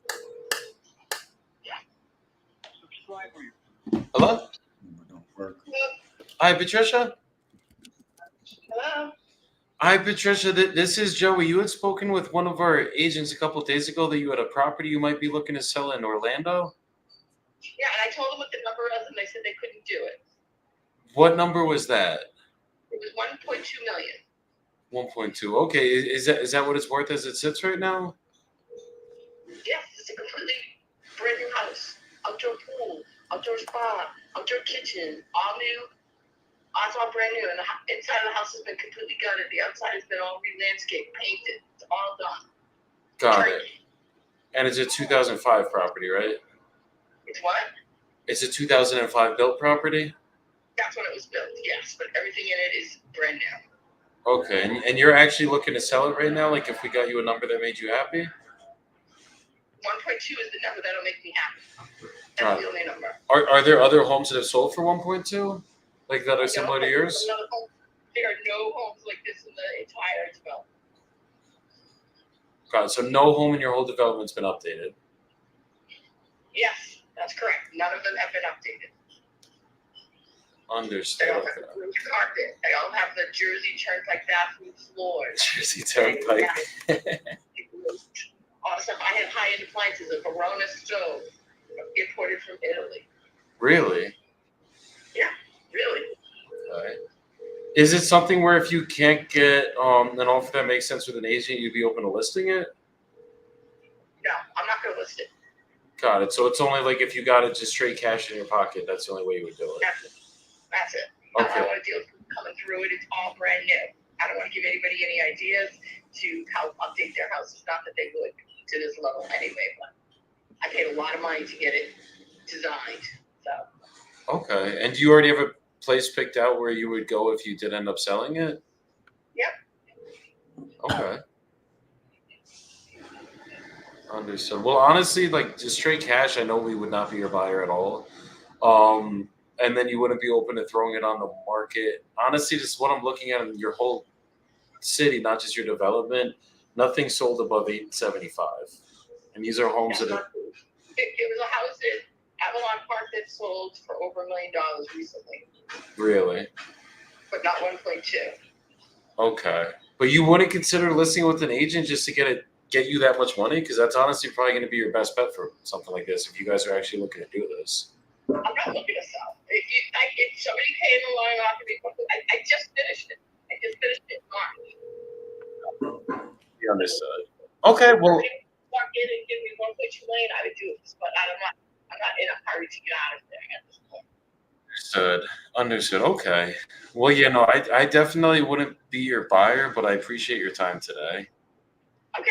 Hello. Don't work. Hi, Patricia. Hello? Hi, Patricia. This is Joey. You had spoken with one of our agents a couple days ago that you had a property you might be looking to sell in Orlando. Yeah, and I told them what the number was, and they said they couldn't do it. What number was that? It was 1.2 million. 1.2. Okay, is that what it's worth as it sits right now? Yes, it's a completely brand new house. Outdoor pool, outdoor spa, outdoor kitchen, all new. It's all brand new, and the inside of the house has been completely gutted. The outside has been all re-landscaped, painted. It's all done. Got it. And it's a 2005 property, right? It's what? It's a 2005 built property? That's when it was built, yes, but everything in it is brand new. Okay, and you're actually looking to sell it right now? Like if we got you a number that made you happy? 1.2 is the number that'll make me happy. Got That's it. the only number. Are there other homes that have sold for 1.2? Like that are similar to No, yours? there are no homes like this in the entire development. Got it. So no home in your whole development's been updated. Yes, that's correct. None of them have been updated. They Understood. all have the blue carpet. They all have the Jersey Turnpike bathroom floors. Jersey Turnpike. Awesome. I have high-end appliances, a Verona stove, imported from Italy. Really? Really? Okay. Is it something where if you can't get an offer that makes sense with an agent, you'd be open to listing it? No, I'm not going to list it. Got it. So it's only like if you got it just straight cash in your pocket, that's the only way you would do it. That's it. I Okay. don't want to deal with coming through it. It's all brand new. I don't want to give anybody any ideas to help update their houses. Not that they would to this level anyway, but I paid a lot of money to get it designed. So Okay. And do you already have a place picked out where you would go if you did end up selling it? Yep. Okay. Understood. Well, honestly, like just straight cash, I know we would not be your buyer at all. And then you wouldn't be open to throwing it on the market. Honestly, just what I'm looking at in your whole city, not just your development, nothing sold above 875. And these are homes that are it was a house in Avalon Park that sold for over $1 million recently, really but not 1.2. okay. But you wouldn't consider listing with an agent just to get you that much money? Because that's honestly probably going to be your best bet for something like this if you guys are actually looking to do this. I'm not looking to sell. If somebody came along and offered me, I just finished it. I just finished it in March. You understood. Okay, well, If they walk in and give me 1.2 million, I would do this, but I'm not in a hurry to get out of there at this point. understood. Okay. Well, you know, I definitely wouldn't be your buyer, but I appreciate your time today. Okay,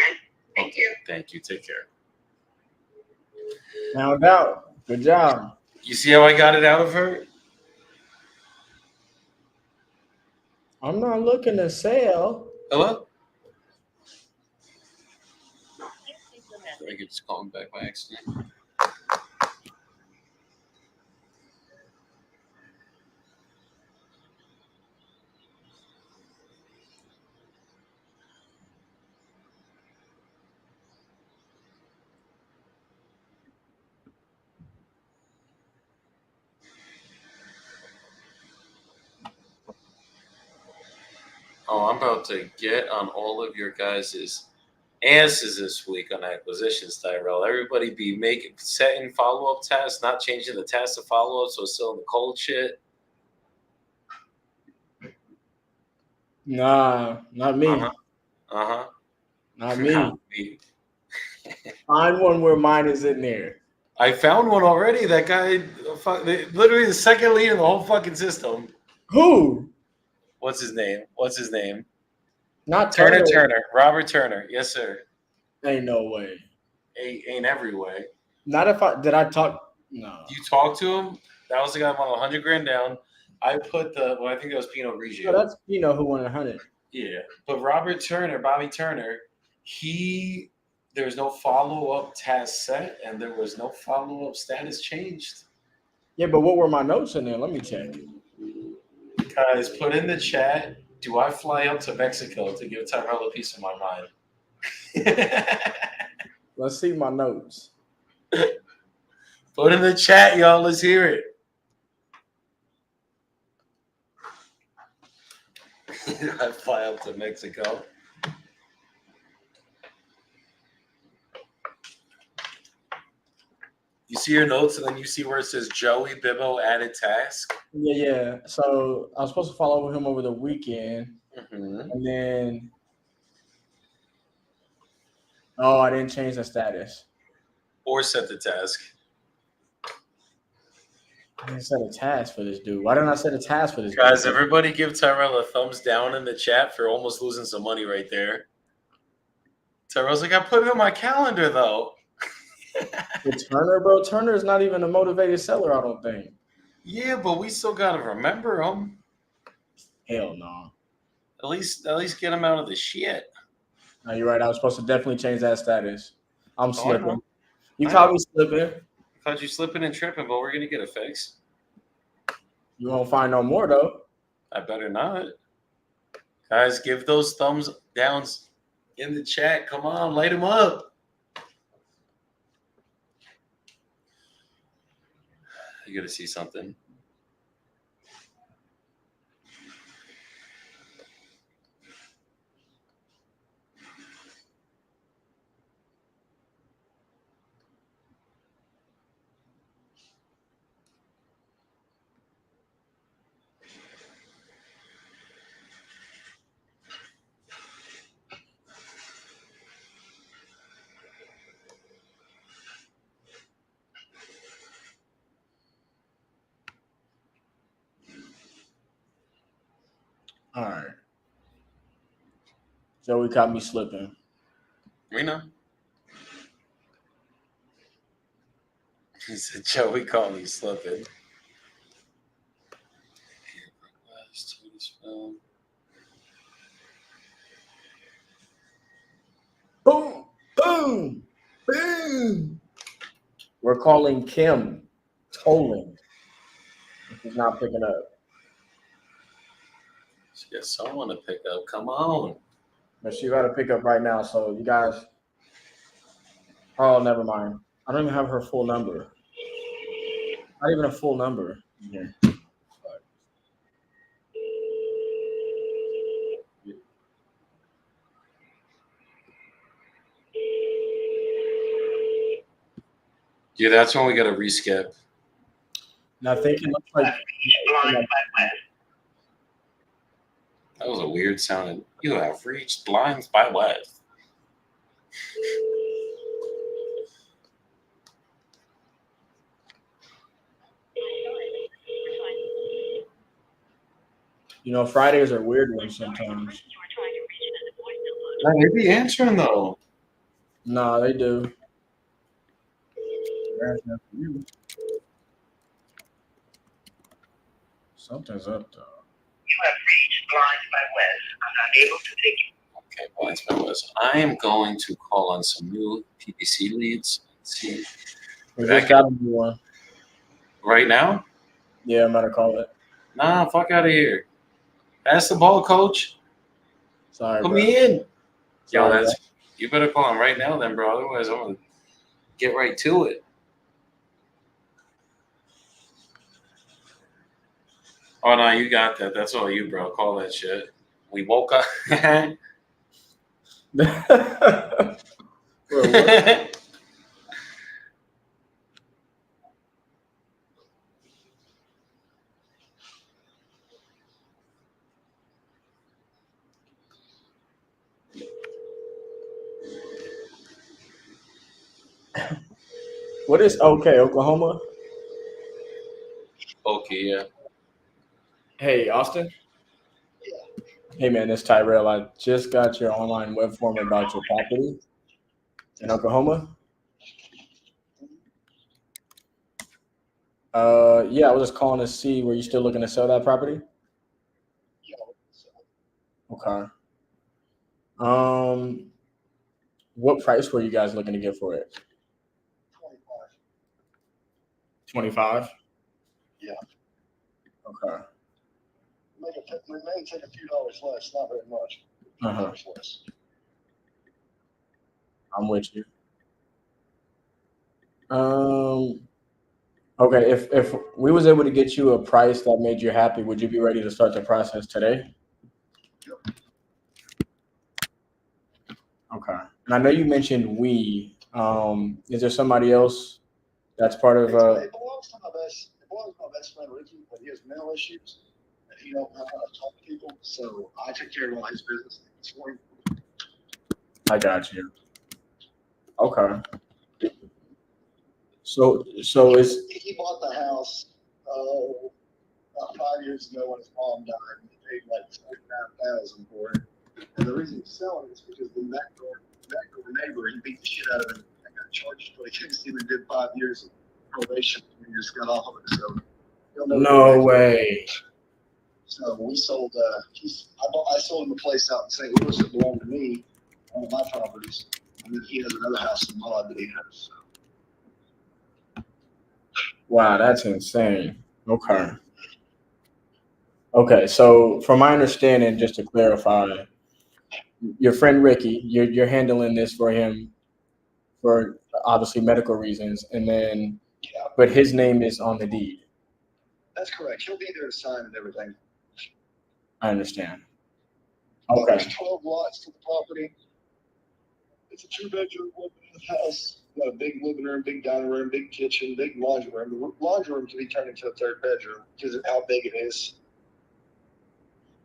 thank you. Thank you. Take care. No doubt. Good job. You see how I got it out of her? I'm not looking to sell. Hello? I could just call him back by accident. Oh, I'm about to get on all of your guys' asses this week on acquisitions, Tyrell. Everybody be setting follow-up tasks, not changing the task to follow-up, so it's still in the cold shit. Nah, not me. Uh-huh. Not me. Not me. Find one where mine is in there. I found one already. That guy, literally the second lead in the whole fucking system. Who? What's his name? What's his name? Not Turner. Turner. Turner. Robert Turner. Yes, sir. Ain't no way. Ain't every way. Not if I did. I talk. No. You talked to him. That was the guy who won 100 grand down. I put I think that was Pinot Grigio. No, that's who won 100. Yeah, but Robert Turner, Bobby Turner, there was no follow-up task set, and there was no follow-up status changed. Yeah, but what were my notes in there? Let me check. Guys, put in the chat, do I fly up to Mexico to give Tyrell a piece of my mind? Let's see my notes. Put in the chat, y'all. Let's hear it. I fly up to Mexico. You see your notes, and then you see where it says Joey Bibbo added task. Yeah. So I was supposed to follow him over the weekend, and then I didn't change the status or set the task. I didn't set a task for this dude. Why didn't I set a task for this Guys, dude? everybody give Tyrell a thumbs down in the chat for almost losing some money right there. Tyrell's like, I put it on my calendar, though. With Turner, bro. Turner is not even a motivated seller, I don't think. Yeah, but we still got to remember him. Hell no. At least get him out of the shit. No, you're right. I was supposed to definitely change that status. I'm slipping. You I caught know. me slipping. I thought you slipping and tripping, but we're going to get a fix. You won't find no more, though. I better not. Guys, give those thumbs downs in the chat. Come on, light them up. You got to see something. All right. Joey caught me slipping. We know. He said, Joey caught me slipping. Boom, boom, boom. We're calling Kim tolling. She's not picking up. She got someone to pick up. Come on. But she got to pick up right now. So you guys. Oh, never mind. I don't even have her full number. Not even a full number here. Yeah, that's when we got to reskip. Now I think it looks like That was a weird sounding. You have reached Blinds by West. Fridays are weird ones sometimes. They be answering though. No, they do. Something's up though. You have reached Blinds by West. I'm not able to take you. Okay, Blinds by West. I am going to call on some new PPC leads. Let's see. We just got a new one. Right now? Yeah, I'm gonna call it. Nah, fuck out of here. Pass the ball, coach. Sorry, Put bro. me in. Yo, Sorry, you better call him right now then, bro. Otherwise, I'm gonna get right to it. Oh no, you got that. That's all you, bro. Call that shit. We woke up. Bro, what? What is Oklahoma? Okay, yeah. Hey, Austin. Yeah. Hey man, this Tyrell. I just got your online web form about your property in Oklahoma. Yeah, I was just calling to see were you still looking to sell that property? Yeah, so Okay. Um, what price were you guys looking to get for it? 25. 25? Yeah. Okay. We may take a few dollars less, not very much. Uh-huh. Less. I'm with you. Um, okay, if we was able to get you a price that made you happy, would you be ready to start the process today? Yep. Okay. And I know you mentioned we. Is there somebody else that's part of It belongs to my best. It belongs to my best friend Ricky, but he has mental issues and he don't know how to talk to people. So I take care of all his business things for him. I got you. Okay. So is He bought the house about 5 years ago when his mom died, and he paid like $49,000 for it. And the reason he's selling it is because the back door neighbor, he beat the shit out of him and got charged for it against him and did 5 years of probation. And he just got off of it. So he'll never go no back. way. So we sold. I sold him a place out in St. Louis that belonged to me, one of my properties, and then he has another house in Maud that he has. So. Wow, that's insane. Okay. Okay, so from my understanding, just to clarify, your friend Ricky, you're handling this for him for obviously medical reasons, and then Yeah, but his name is on the deed. that's correct. He'll be there to sign and everything. I understand. There's Okay. 12 lots to the property. It's a 2-bedroom, 1-bath house. Got a big living room, big dining room, big kitchen, big laundry room. The laundry room can be turned into a 3rd bedroom because of how big it is.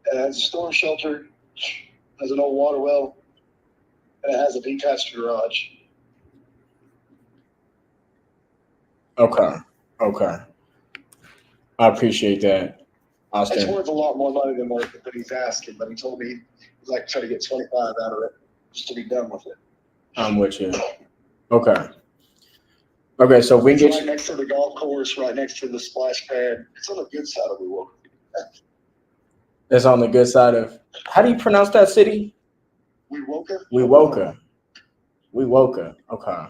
And it has a storm shelter, has an old water well, and it has a detached garage. Okay. Okay. I appreciate that, It's Austin. worth a lot more money than what he's asking, but he told me he'd like to try to get 25 out of it just to be done with it. I'm with you. Okay. Okay, so we It's can get right you. next to the golf course, right next to the splash pad. It's on the good side of the world. It's on the good side of. How do you pronounce that city? Wewoka. Wewoka. Okay.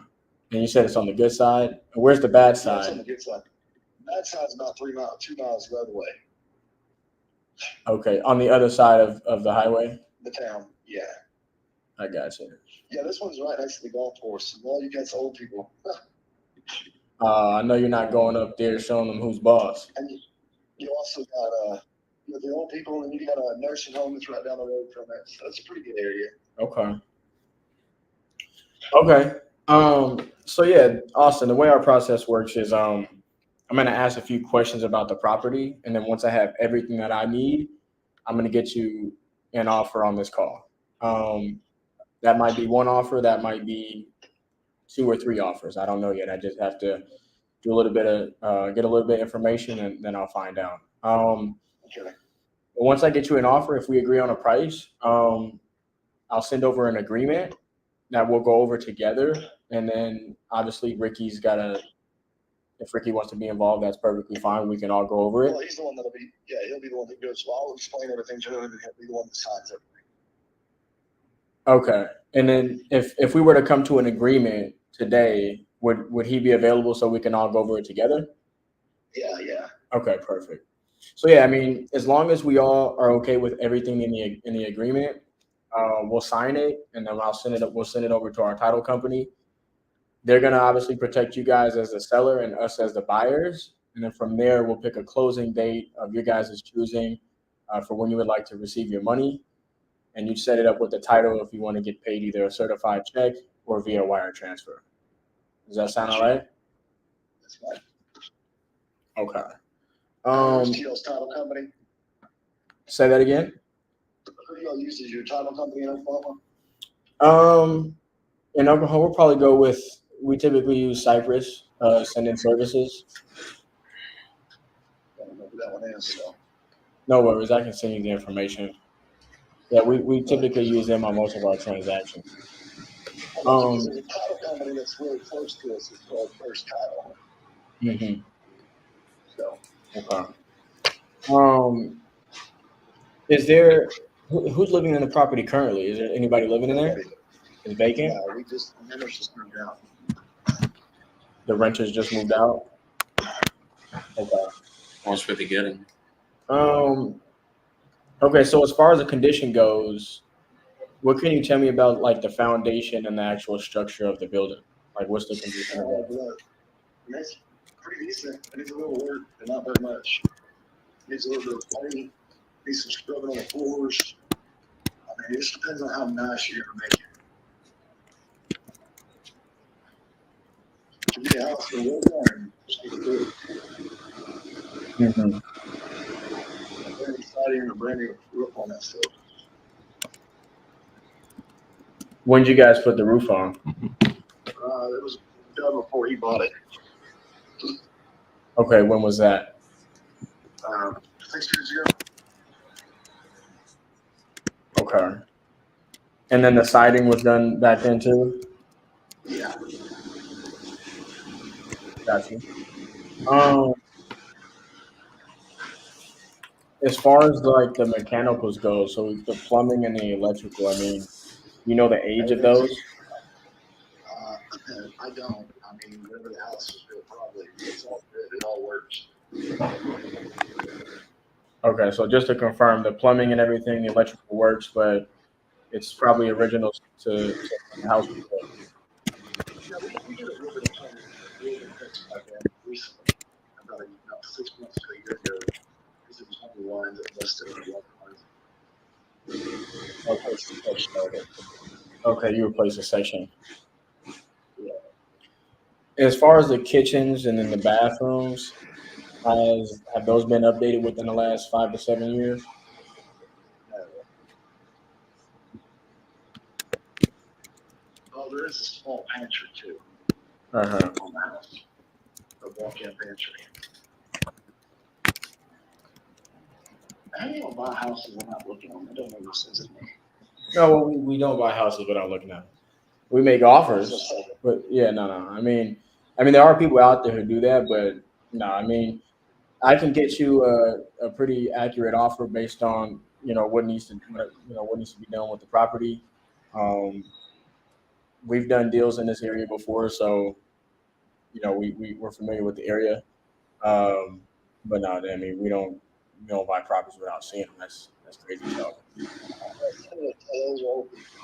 And you said it's on the good side. And where's the bad Yeah, it's on side? the good side. That side's about 2 miles the other way. Okay, on the other side of the highway. The town. Yeah. I got you. Yeah, this one's right next to the golf course. Well, you got old people. I know you're not going up there showing them who's boss. And you also got the old people, and you got a nursing home that's right down the road from it. So it's a pretty good area. Okay. Okay. So yeah, Austin, the way our process works is I'm gonna ask a few questions about the property, and then once I have everything that I need, I'm gonna get you an offer on this call. That might be one offer, that might be 2 or 3 offers. I don't know yet. I just have to do a little bit of get a little bit of information, and then I'll find out. Okay. But once I get you an offer, if we agree on a price, I'll send over an agreement that we'll go over together, and then obviously Ricky's got to. If Ricky wants to be involved, that's perfectly fine. We can all go over it. Well, he's the one that'll be. Yeah, he'll be the one that goes. So I'll explain everything to him, and he'll be the one that signs everything. Okay. And then if we were to come to an agreement today, would he be available so we can all go over it together? Yeah. Okay, perfect. So yeah, I mean, as long as we all are okay with everything in the agreement, we'll sign it, and then I'll send it. We'll send it over to our title company. They're gonna obviously protect you guys as the seller and us as the buyers, and then from there we'll pick a closing date of your guys' choosing for when you would like to receive your money, and you set it up with the title if you want to get paid either a certified check or via wire transfer. Does that sound all right? That's fine. Okay. TL's title company. Say that again. Who do y'all use as your title company in Oklahoma? In Oklahoma, we'll probably go with. We typically use Cypress send-in services. I don't know who that one is. So. No worries, I can send you the information. Yeah, we typically use them on most of our transactions. There's a title company that's really close to us. It's called First Title. Mm-hmm. So Okay. Is there who's living in the property currently? Is there anybody living in there? It's vacant. we just the renters just moved out. The renters just moved out. Okay. What's with the getting? Okay. So as far as the condition goes, what can you tell me about like the foundation and the actual structure of the building? Like, what's the condition of that? That's pretty decent. It needs a little work, but not very much. Needs a little bit of paint. Needs some scrubbing on the floors. I mean, it just depends on how nice you're gonna make it. To be a house for well done, just need to do it. Mm-hmm. A brand new siding and a brand new roof on that stuff. When did you guys put the roof on? It was done before he bought it. Okay. When was that? 6 years ago. Okay. And then the siding was done back then too? Yeah. Got you. As far as like the mechanicals go, so the plumbing and the electrical, I mean, you know the age of those? I don't. I mean, whatever the house is built, probably it's all good. It all works. Okay, so just to confirm, the plumbing and everything, the electrical works, but it's probably original to the house. Yeah, we did a little bit of plumbing, a little bit of fixing like that recently, about 6 months to a year ago. Because it was one of the lines that busted in the water lines. Okay, you replace the section. Yeah. As far as the kitchens and then the bathrooms, have those been updated within the last 5 to 7 years? Oh, there is a small pantry too Uh-huh. on the house. A walk-in pantry. How do you buy houses without looking at them? It doesn't make no sense to me. No, well, we don't buy houses without looking at them. We make offers, but yeah, no. I mean, there are people out there who do that, but no, I mean, I can get you a pretty accurate offer based on what needs to be done with the property. Um, we've done deals in this area before, so we're familiar with the area. But no, I mean, we don't buy properties without seeing them. That's crazy talk.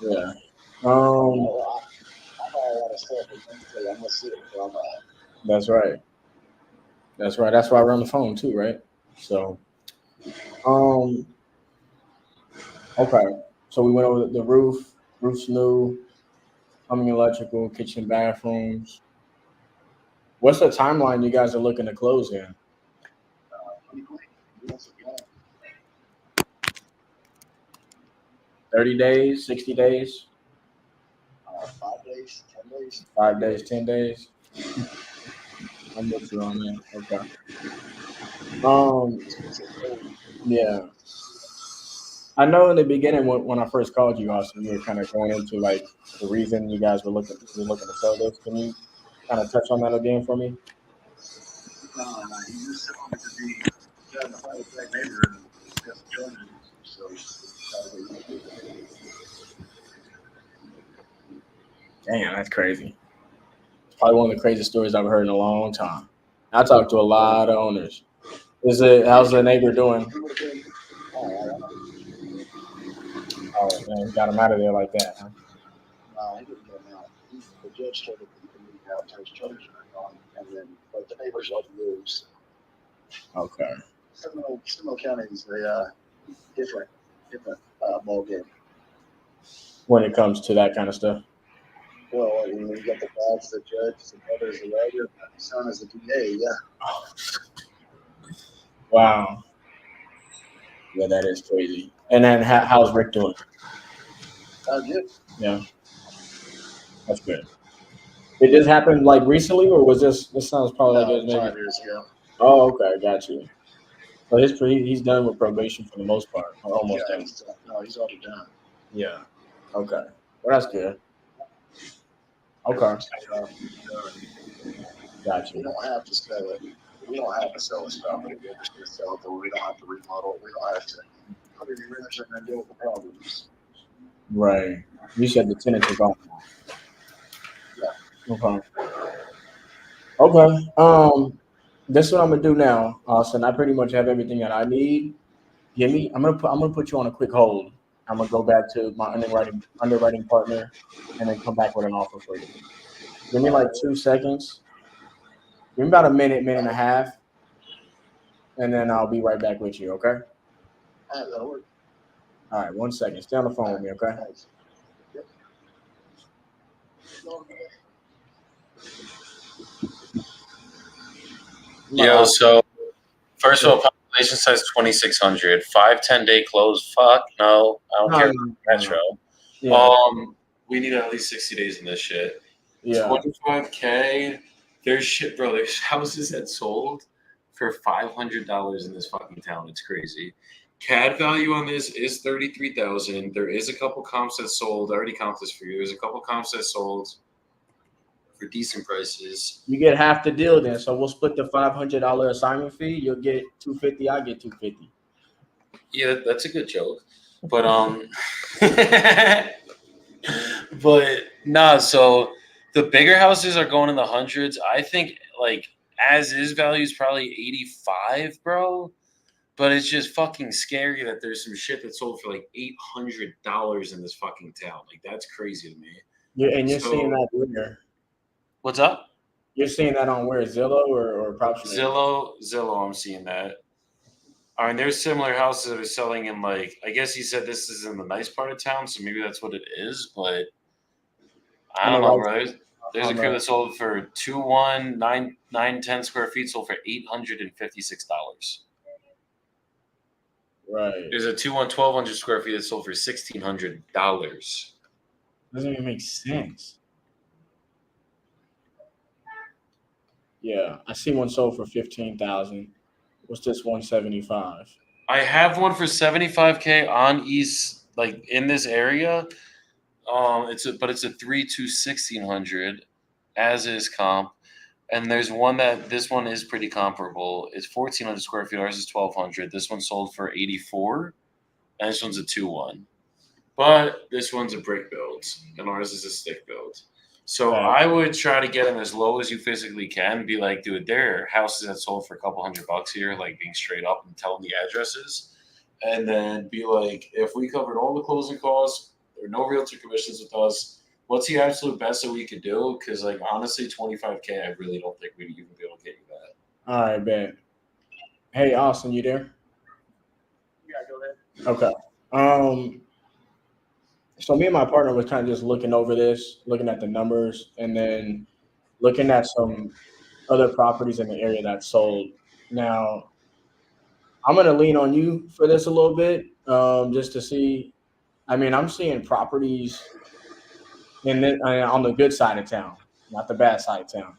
Yeah. That's right. That's right. That's why we're on the phone too, right? So, okay. So we went over the roof. Roof's new. Plumbing, electrical, kitchen, bathrooms. What's the timeline you guys are looking to close in? 30 days, 60 days? 5 days, 10 days. 5 days, 10 days? I'm with you on that. Okay. Yeah. I know in the beginning when I first called you, Austin, you were kind of going into like the reason you guys were looking to sell this. Can you kind of touch on that again for me? You just selling it to be in a high black neighborhood and got some charges. So Damn, that's crazy. It's probably one of the craziest stories I've heard in a long time. I talked to a lot of owners. How's the neighbor doing? Oh man, got him out of there like that, huh? he didn't get him out. The judge told him he could move out until his charges are gone, and then but the neighbors let him lose. Okay. Seminole County is a different ball game. When it comes to that kind of stuff. Well, I mean, you got the dad's the judge, the brother's the lawyer, the son is the DA. Yeah. Wow. Yeah, that is crazy. And then how's Rick doing? Good. Yeah. That's good. Did this happen like recently, or was this sounds probably like it was maybe 5 years ago. Oh, okay, got you. So he's done with probation for the most part, or almost Yeah, done. he's already done. Yeah. Okay. Well, that's good. Okay. Gotcha. We don't have to sell it. We don't have to sell this property. We're just going to sell it, but we don't have to remodel it. We don't have to put any renters in and deal with the problems. Right. You said the tenants are gone. Yeah. Okay. Okay. This is what I'm gonna do now, Austin. I pretty much have everything that I need. Give me. I'm gonna put you on a quick hold. I'm gonna go back to my underwriting partner, and then come back with an offer for you. Give me like 2 seconds. Give me about a minute and a half, and then I'll be right back with you. Okay. All right, that'll work. All right. 1 second. Stay on the phone with me. Okay. Thanks. Yep. Yo, so first of all, population size 2,600. 5-10 day close. Fuck no, I don't care. Metro. Yeah. We need at least 60 days in this shit. Yeah. 25K. There's shit, bro. There's houses that sold for $500 in this fucking town. It's crazy. CAD value on this is 33,000. There is a couple comps that sold. I already comped this for you. There's a couple comps that sold for decent prices. You get half the deal then. So we'll split the $500 assignment fee. You'll get $250. I get $250. Yeah, that's a good joke. But but nah, so the bigger houses are going in the hundreds. I think like as is value is probably 85, bro. But it's just fucking scary that there's some shit that sold for like $800 in this fucking town. Like that's crazy to me. Yeah, and you're seeing that where? What's up? You're seeing that on where? Zillow or PropStream? Zillow, I'm seeing that. I mean, there's similar houses that are selling in like I guess he said this is in the nice part of town, so maybe that's what it is, but I don't know, bro. There's a crib that sold for 910 square feet, sold for $856. Right. There's a 1,200 square feet that sold for $1,600. Doesn't even make sense. Yeah, I see one sold for 15,000. What's this 175? I have one for 75K on East, like in this area. It's a 3 to 1,600, as is comp. And there's one this one is pretty comparable. It's 1,400 square feet. Ours is 1,200. This one sold for 84, and this one's a 2-1. But this one's a brick build, and ours is a stick build. So I would try to get them as low as you physically can. Be like, dude, there are houses that sold for a couple $100 here, like being straight up and tell them the addresses. And then be like, if we covered all the closing costs, there are no realtor commissions with us, what's the absolute best that we could do? Because, like, honestly, 25K, I really don't think we'd even be able to get you that. All right, Ben. Hey, Austin, you there? Yeah, go ahead. Okay. So me and my partner was kind of just looking over this, looking at the numbers, and then looking at some other properties in the area that sold. Now, I'm going to lean on you for this a little bit, just to see. I mean, I'm seeing properties on the good side of town, not the bad side of town,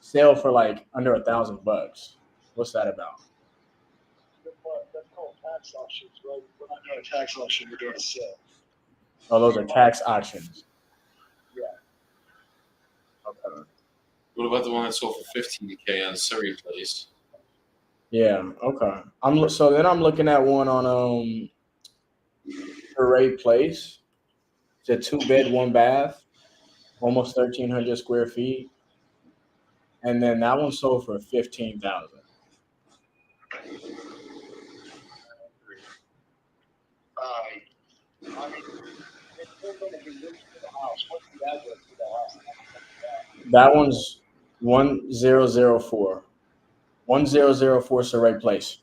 sell for like under $1,000. What's that about? That's called tax auctions, right? We're not doing a tax auction. We're doing a sale. Oh, those are tax auctions. Yeah. Okay. What about the one that sold for 15K on Surrey Place? Yeah. Okay. I'm looking at one on Parade Place. It's a 2-bed, 1 bath, almost 1,300 square feet, and then that one sold for 15,000. I mean, it's still going to be linked to the house. What's the address to the house? That one's 1004. 1004 Surrey Place.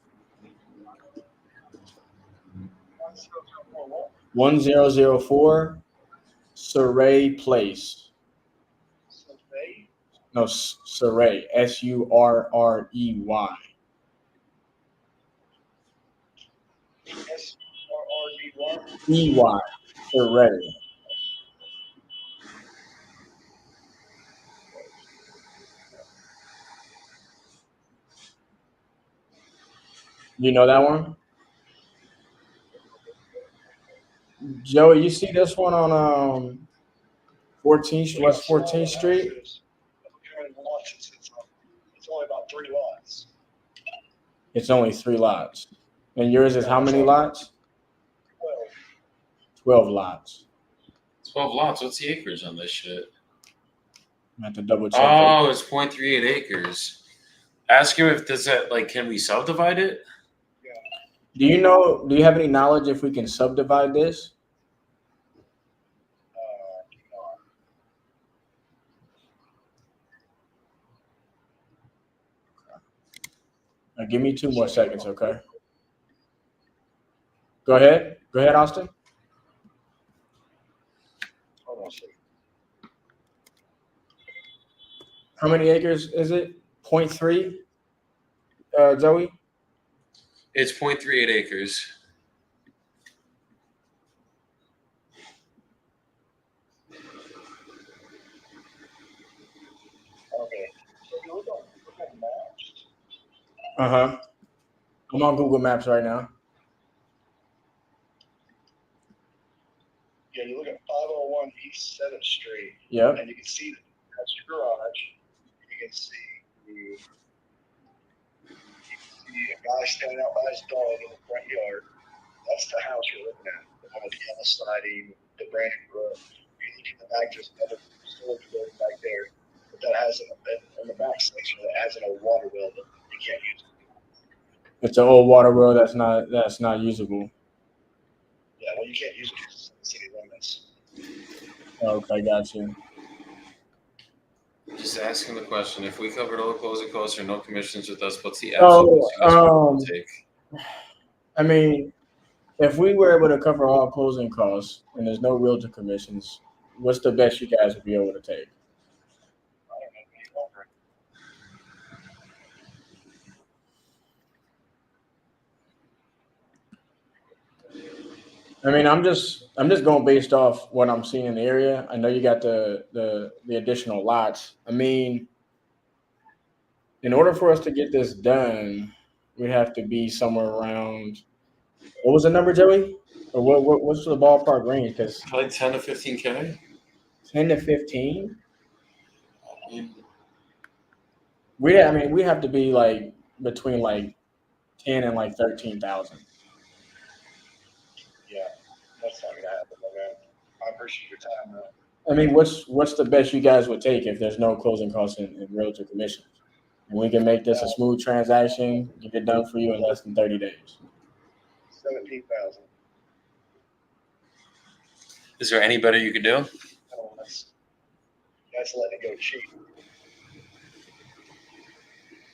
1004 Surrey Place. Survey? No, Surrey. Surrey. S-R-R-D-Y? Surrey. You know that one? Joey, you see this one on 14th West 14th Street? It's only about 3 lots. It's only 3 lots. And yours is how many lots? 12 lots. 12 lots. What's the acreage on this shit? I have to double check. Oh, it's 0.38 acres. Ask him if does that like can we subdivide it? Do you have any knowledge if we can subdivide this? Give me 2 more seconds, okay? Go ahead. Go ahead, Austin. Hold on a second. How many acres is it? 0.3, Joey? It's 0.38 acres. Okay. So if you look on maps, Uh-huh. I'm on Google Maps right now. yeah, you look at 501 East 7th Street, Yep. and you can see that's your garage. You can see a guy standing out by his dog in the front yard. That's the house you're looking at. The one with the yellow siding, the brand new roof. If you look in the back, there's another storage building back there. But that has in the back section that has a water well that you can't use. It's an old water well that's not usable. Yeah, well, you can't use it because it's in the city limits. Okay, got you. Just asking the question. If we covered all closing costs or no commissions with us, what's the So, absolute take? I mean, if we were able to cover all closing costs and there's no realtor commissions, what's the best you guys would be able to take? I don't know any longer. I mean, I'm just going based off what I'm seeing in the area. I know you got the additional lots. I mean, in order for us to get this done, we have to be somewhere around. What was the number, Joey? Or what's the ballpark range? Because Like 10 to 15K? 10 to 15. Mm. We have to be like between like 10 and like 13,000. Yeah, that's not gonna happen, man. I appreciate your time, though. I mean, what's the best you guys would take if there's no closing costs and realtor commissions? And we can make this a smooth transaction, get it done for you in less than 30 days. 17,000. Is there any better you could do? Oh, that's letting it go cheap.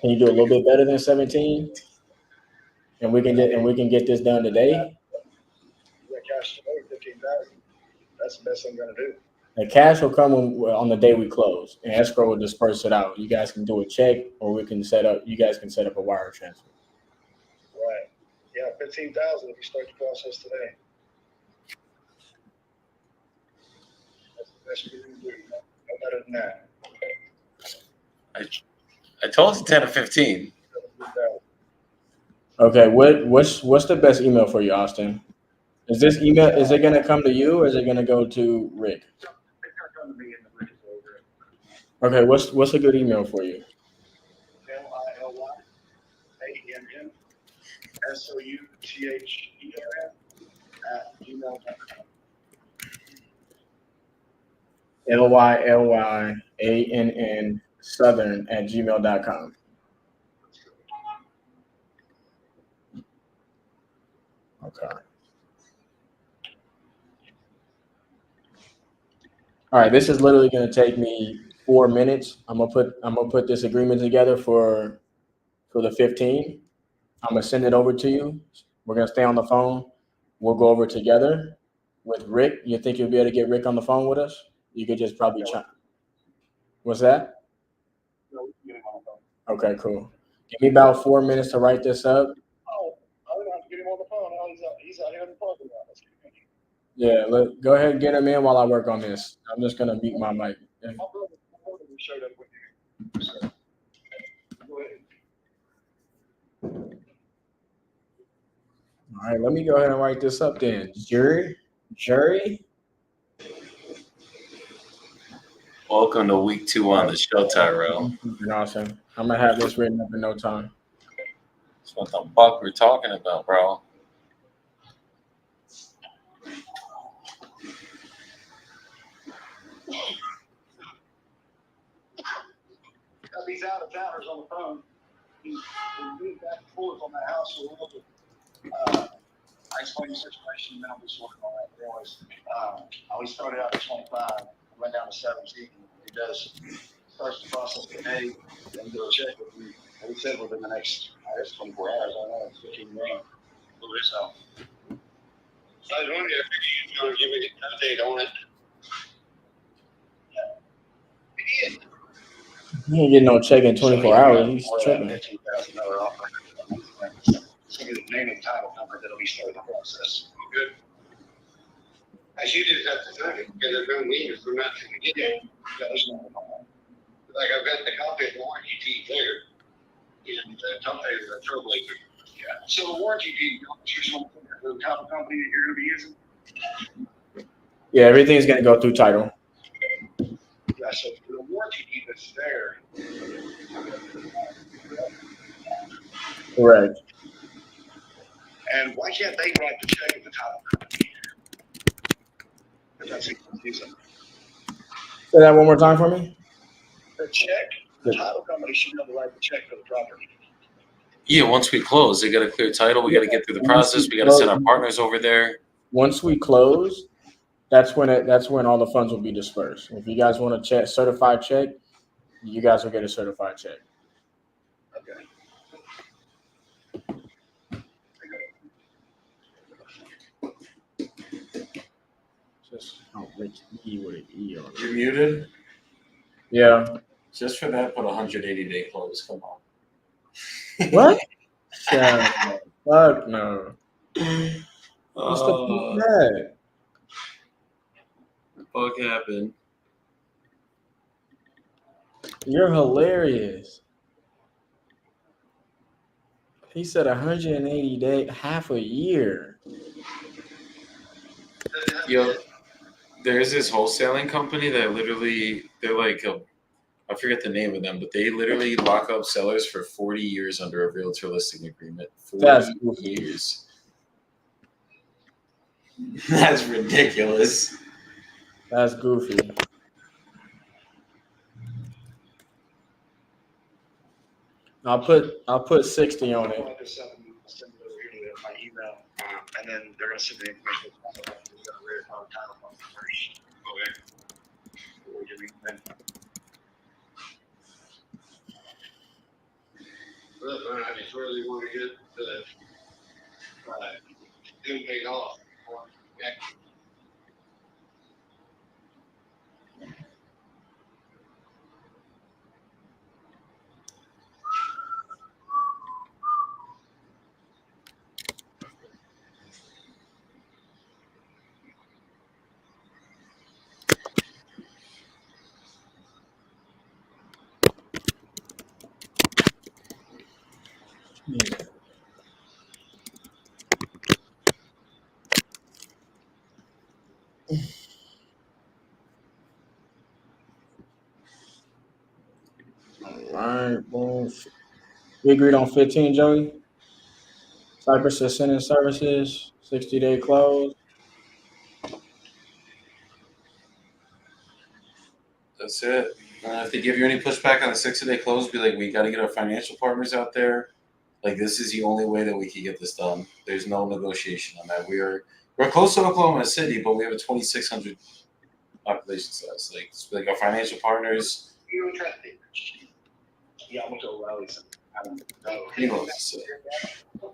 Can you do a little bit better than 17? And we can get this done today. You got cash today, 15,000. That's the best I'm gonna do. The cash will come on the day we close, and escrow will disperse it out. You guys can do a check, or you guys can set up a wire transfer. Right. Yeah, 15,000 if you start the process today. That's the best we can do. No better than that. I told you 10 to 15. 17,000. Okay, what's the best email for you, Austin? Is it gonna come to you, or is it gonna go to Rick? It's gonna come to me and the Rick is over it. Okay, what's a good email for you? LILYANNSOUTHERN@gmail.com. LYLYANN southern@gmail.com. Okay. All right, this is literally going to take me 4 minutes. I'm gonna put this agreement together for the 15. I'm gonna send it over to you. We're gonna stay on the phone. We'll go over together with Rick. You think you'll be able to get Rick on the phone with us? You could just probably try. What's that? No, get him on the phone. Okay, cool. Give me about 4 minutes to write this up. Oh, I don't have to get him on the phone. Oh, he's out here in the parking lot. Let's get him in. Yeah, go ahead and get him in while I work on this. I'm just gonna mute my mic. My brother showed up with you. So, go ahead. All right, let me go ahead and write this up then. Jury. Welcome to week 2 on the show, Tyrell. Awesome. I'm gonna have this written up in no time. That's what the fuck we're talking about, bro. Got these out of towners on the phone. We moved back and forth on that house for a little bit. I explained the situation, and then I'm just working on that. But anyways, I always started out at 25, went down to 17. He starts the process today, then do a check with me. And he said within the next, I guess 24 hours, I don't know, it's 15 grand. So. I was wondering if you were going to give me an update on it. You ain't getting no check in 24 hours. He's tripping. $15,000 offer. Send me the name and title number that'll be starting the process. Good. As you just have to say it, because there's no means for nothing to get in. Yeah, there's no problem. Like I've got the copy of the warranty deed there. And tell me the troublemaker. Yeah. So the warranty deed, choose one for the title company that you're going to be using. Yeah, everything's gonna go through title. Yeah, so for the warranty deed that's there. Correct. And why can't they write the check at the title company? Because that's confusing. Say that one more time for me. The check, the title company should be able to write the check for the property. Yeah, once we close, they got to clear title. We got to get through the process. We got to send our partners over there. Once we close, that's when all the funds will be dispersed. If you guys want a certified check, you guys will get a certified check. Okay. Just Rich E with an E on it. You're muted. Yeah. Just for that, put 180-day close. Come on. What? Yeah. Fuck no. What's the fuck that? What the fuck happened? You're hilarious. He said 180 days, half a year. Yo, there's this wholesaling company that they're like I forget the name of them, but they literally lock up sellers for 40 years under a realtor listing agreement. 40 years. That's ridiculous. That's goofy. I'll put 60 on it. I'll just send it over here to my email, and then they're going to send the information. We're going to read it on the title company first. Okay. Well, I just really want to get the thing paid off. Yeah. All right, boom. We agreed on 15, Joey. Cypress is sending services, 60-day close. That's it. If they give you any pushback on the 60-day close, be like, we got to get our financial partners out there. Like, this is the only way that we can get this done. There's no negotiation on that. We're close to Oklahoma City, but we have a 2,600 population size. Like our financial partners. You don't trust me. Yeah, I'm going to O'Reilly's. He knows. So.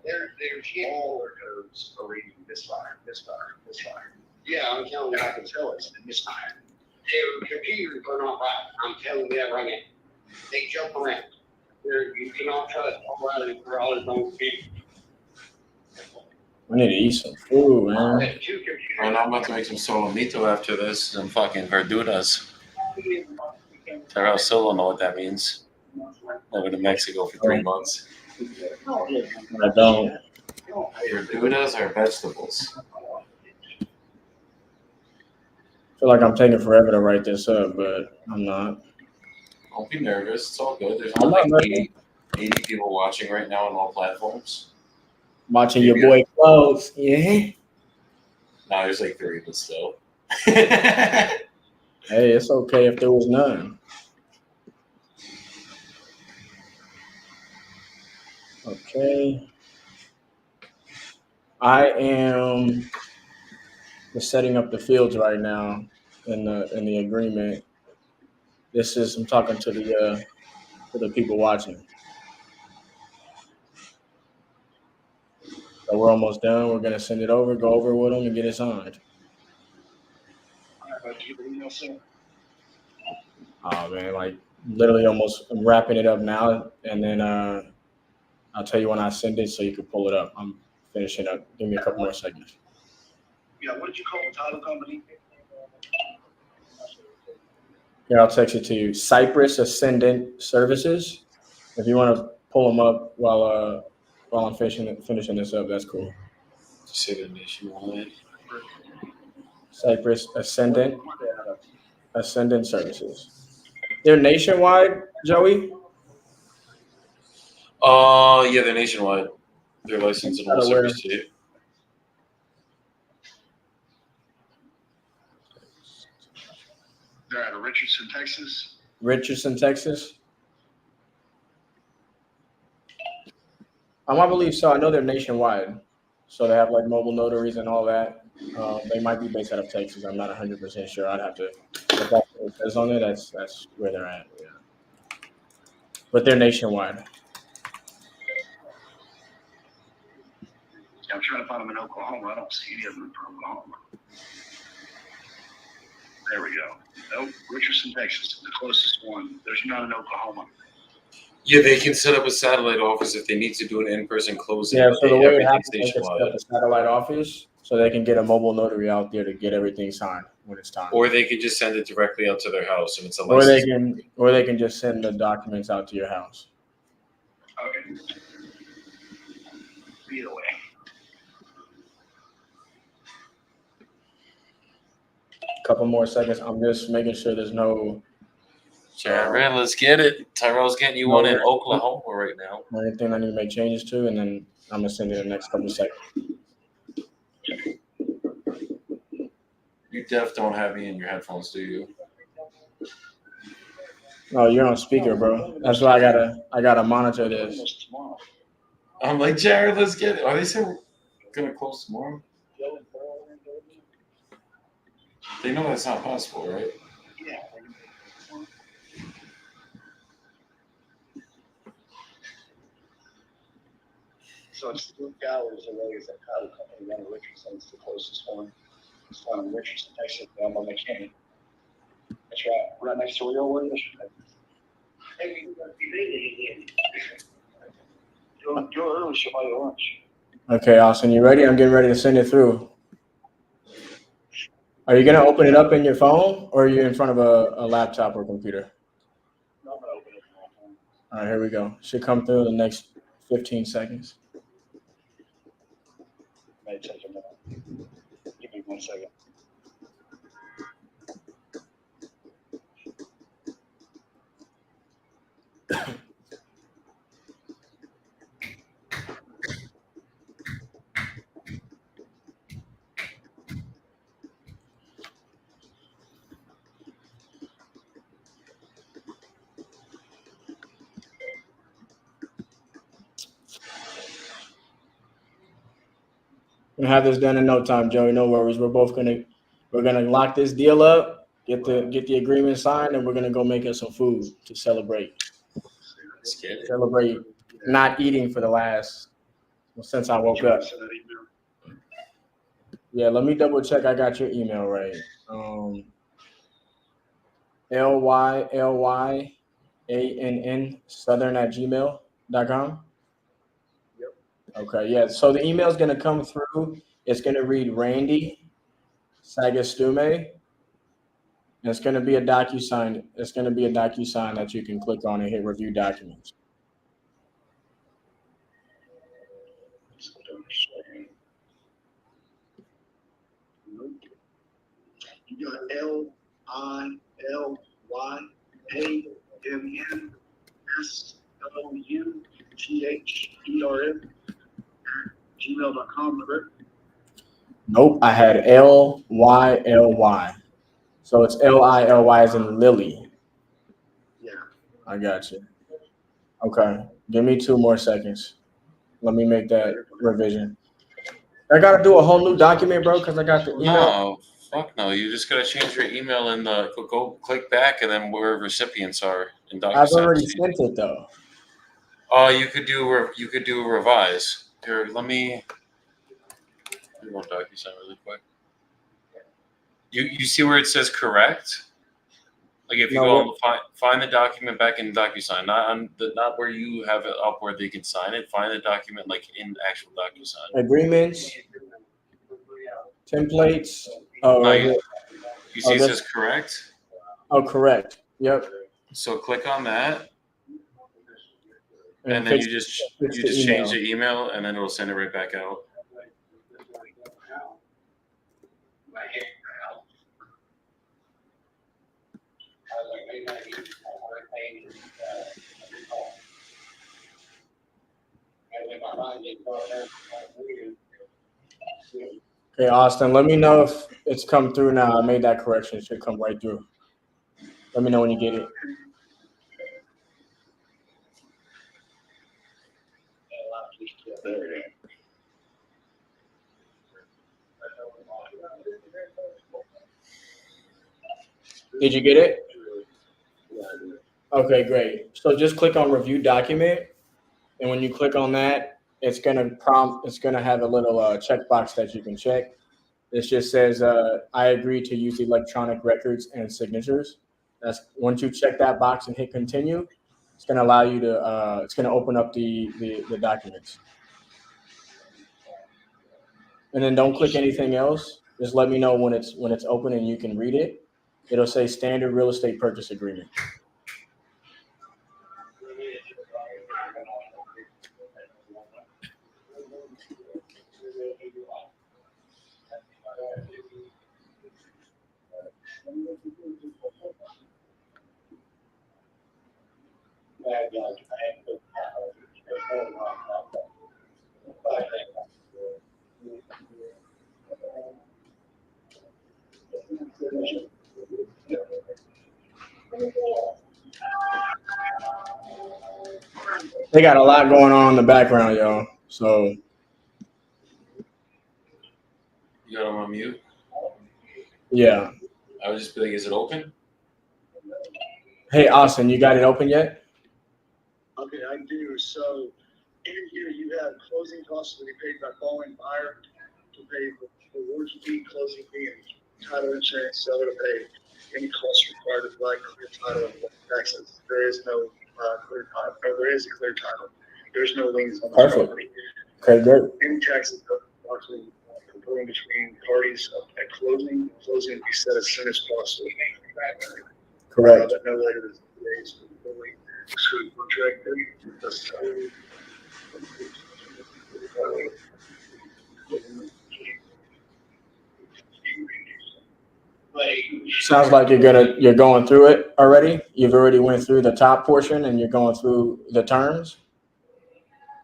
There's all their codes are reading this fire. Yeah, I'm telling you, And I can tell it's the misfire. their computers are not right. I'm telling you that right now. They jump around. You cannot trust O'Reilly for all his own people. I need to eat some food, man. There's two computers. And I'm about to make some solomito after this. Some fucking verduras. Tyrell still don't know what that means. Living in Mexico for 3 months. I don't. Your Goudas are vegetables. I feel like I'm taking forever to write this up, but I'm not. Don't be nervous. It's all good. There's I'm only not like nervous. 80 people watching right now on all platforms. Watching your boy close. Yeah. No, there's like 3, but still. Hey, it's okay if there was none. Okay. I am just setting up the fields right now in the agreement. I'm talking to the people watching. So we're almost done. We're gonna send it over, go over with them, and get it signed. Oh man, like literally almost I'm wrapping it up now, and then I'll tell you when I send it so you can pull it up. I'm finishing up. Give me a couple more seconds. Yeah, what did you call the title company? Here, I'll text it to you. Cypress Ascendant Services. If you want to pull them up while I'm finishing this up, that's cool. Say the nationwide. Cypress Ascendant Services. They're nationwide, Joey. Yeah, they're nationwide. They're licensed in almost every state. They're out of Richardson, Texas. Richardson, Texas. I believe so. I know they're nationwide, so they have like mobile notaries and all that. They might be based out of Texas. I'm not 100% sure. I'd have to. If that's what it says on there, that's where they're at. Yeah. But they're nationwide. I'm trying to find them in Oklahoma. I don't see any of them in Oklahoma. There we go. Nope, Richardson, Texas, the closest one. There's none in Oklahoma. Yeah, they can set up a satellite office if they need to do an in-person closing. Yeah, so the way it everything's happens is they set up a satellite office so they can get a mobile notary out there to get everything signed when it's time. Or they can just send it directly out to their house if it's a Or license. they can just send the documents out to your house. Okay. Either way. Couple more seconds. I'm just making sure there's no Tyrell, let's get it. Tyrell's getting you one in Oklahoma right now. anything I need to make changes to, and then I'm gonna send it in the next couple of seconds. You def don't have me in your headphones, do you? Oh, you're on speaker, bro. That's why I gotta monitor this. I'm like, Jared, let's get it. Are they still gonna close tomorrow? They know that's not possible, right? Yeah. So it's 3 hours away. Is that title company down in Richardson? It's the closest one. It's down in Richardson, Texas. I'm on McKinney. That's right. Right next to where you were yesterday. You're early. She'll buy you lunch. Okay, Austin, you ready? I'm getting ready to send it through. Are you gonna open it up in your phone, or are you in front of a laptop or computer? No, I'm gonna open it on my phone. All right, here we go. Should come through in the next 15 seconds. May take a minute. Give me 1 second. Gonna have this done in no time, Joey. No worries. We're gonna lock this deal up, get the agreement signed, and we're gonna go make us some food to celebrate. Let's get it. Celebrate not eating for the last since I woke up. Yeah, let me double check. I got your email right. LYLYANN southern@gmail.com. Okay, yeah. So the email is going to come through. It's going to read Randy Sagastume. And it's going to be a DocuSign. It's going to be a DocuSign that you can click on and hit review documents. You got LILYMNSLOUTHER@gmail.com, correct? Nope, I had LYLY. So it's LILY as in Lily. Yeah. I got you. Okay. Give me 2 more seconds. Let me make that revision. I gotta do a whole new document, bro, because I got the email. No, fuck no. You just gotta change your email in the go click back and then where recipients are in DocuSign. I've already sent it though. Oh, you could do a revise. Here, let me go on DocuSign really quick. You see where it says correct? Like if you No, go on find the document back in DocuSign, not where you have it up where they can sign it. Find the document like in actual DocuSign. Agreements, templates. Oh, No, right you here. see Oh, it this- says correct. Oh, correct. Yep. So click on that, and then fix- you just fix the change email. the email, and then it'll send it right back out. Okay, Austin, let me know if it's come through now. I made that correction. It should come right through. Let me know when you get it. There it is. Did you get it? Okay, great. So just click on review document, and when you click on that, it's gonna prompt. It's gonna have a little checkbox that you can check. It just says, "I agree to use electronic records and signatures." That's once you check that box and hit continue, it's gonna allow you to. It's gonna open up the documents, and then don't click anything else. Just let me know when it's open and you can read it. It'll say standard real estate purchase agreement. They got a lot going on in the background, y'all. So You got them on mute. yeah. I would just be like, is it open? Hey, Austin, you got it open yet? Okay, I do. So in here you have closing costs to be paid by following buyer to pay for awards fee, closing fee, and title insurance, seller to pay any costs required to provide clear title and taxes. There is no clear title, or there is a clear title. There's no liens on the Perfect. property. Okay, good. Any taxes approximately reporting between parties at closing. Closing will be set as soon as possible. Correct. But no later than 2 days before we execute contract. Sounds like you're going through it already. You've already went through the top portion and you're going through the terms.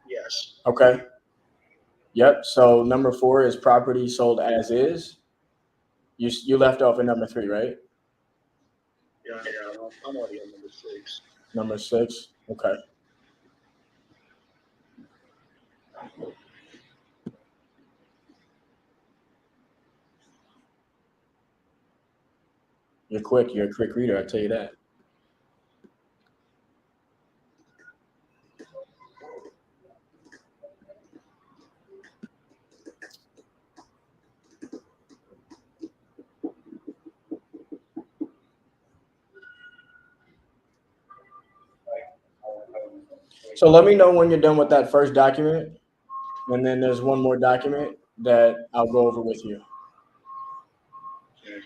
Yes. Okay. Yep. So number 4 is property sold as is. You left off at number 3, right? Yeah, I'm already on number 6. Number 6. Okay. You're quick. You're a quick reader. I tell you that. So let me know when you're done with that first document, and then there's one more document that I'll go over with you. Okay.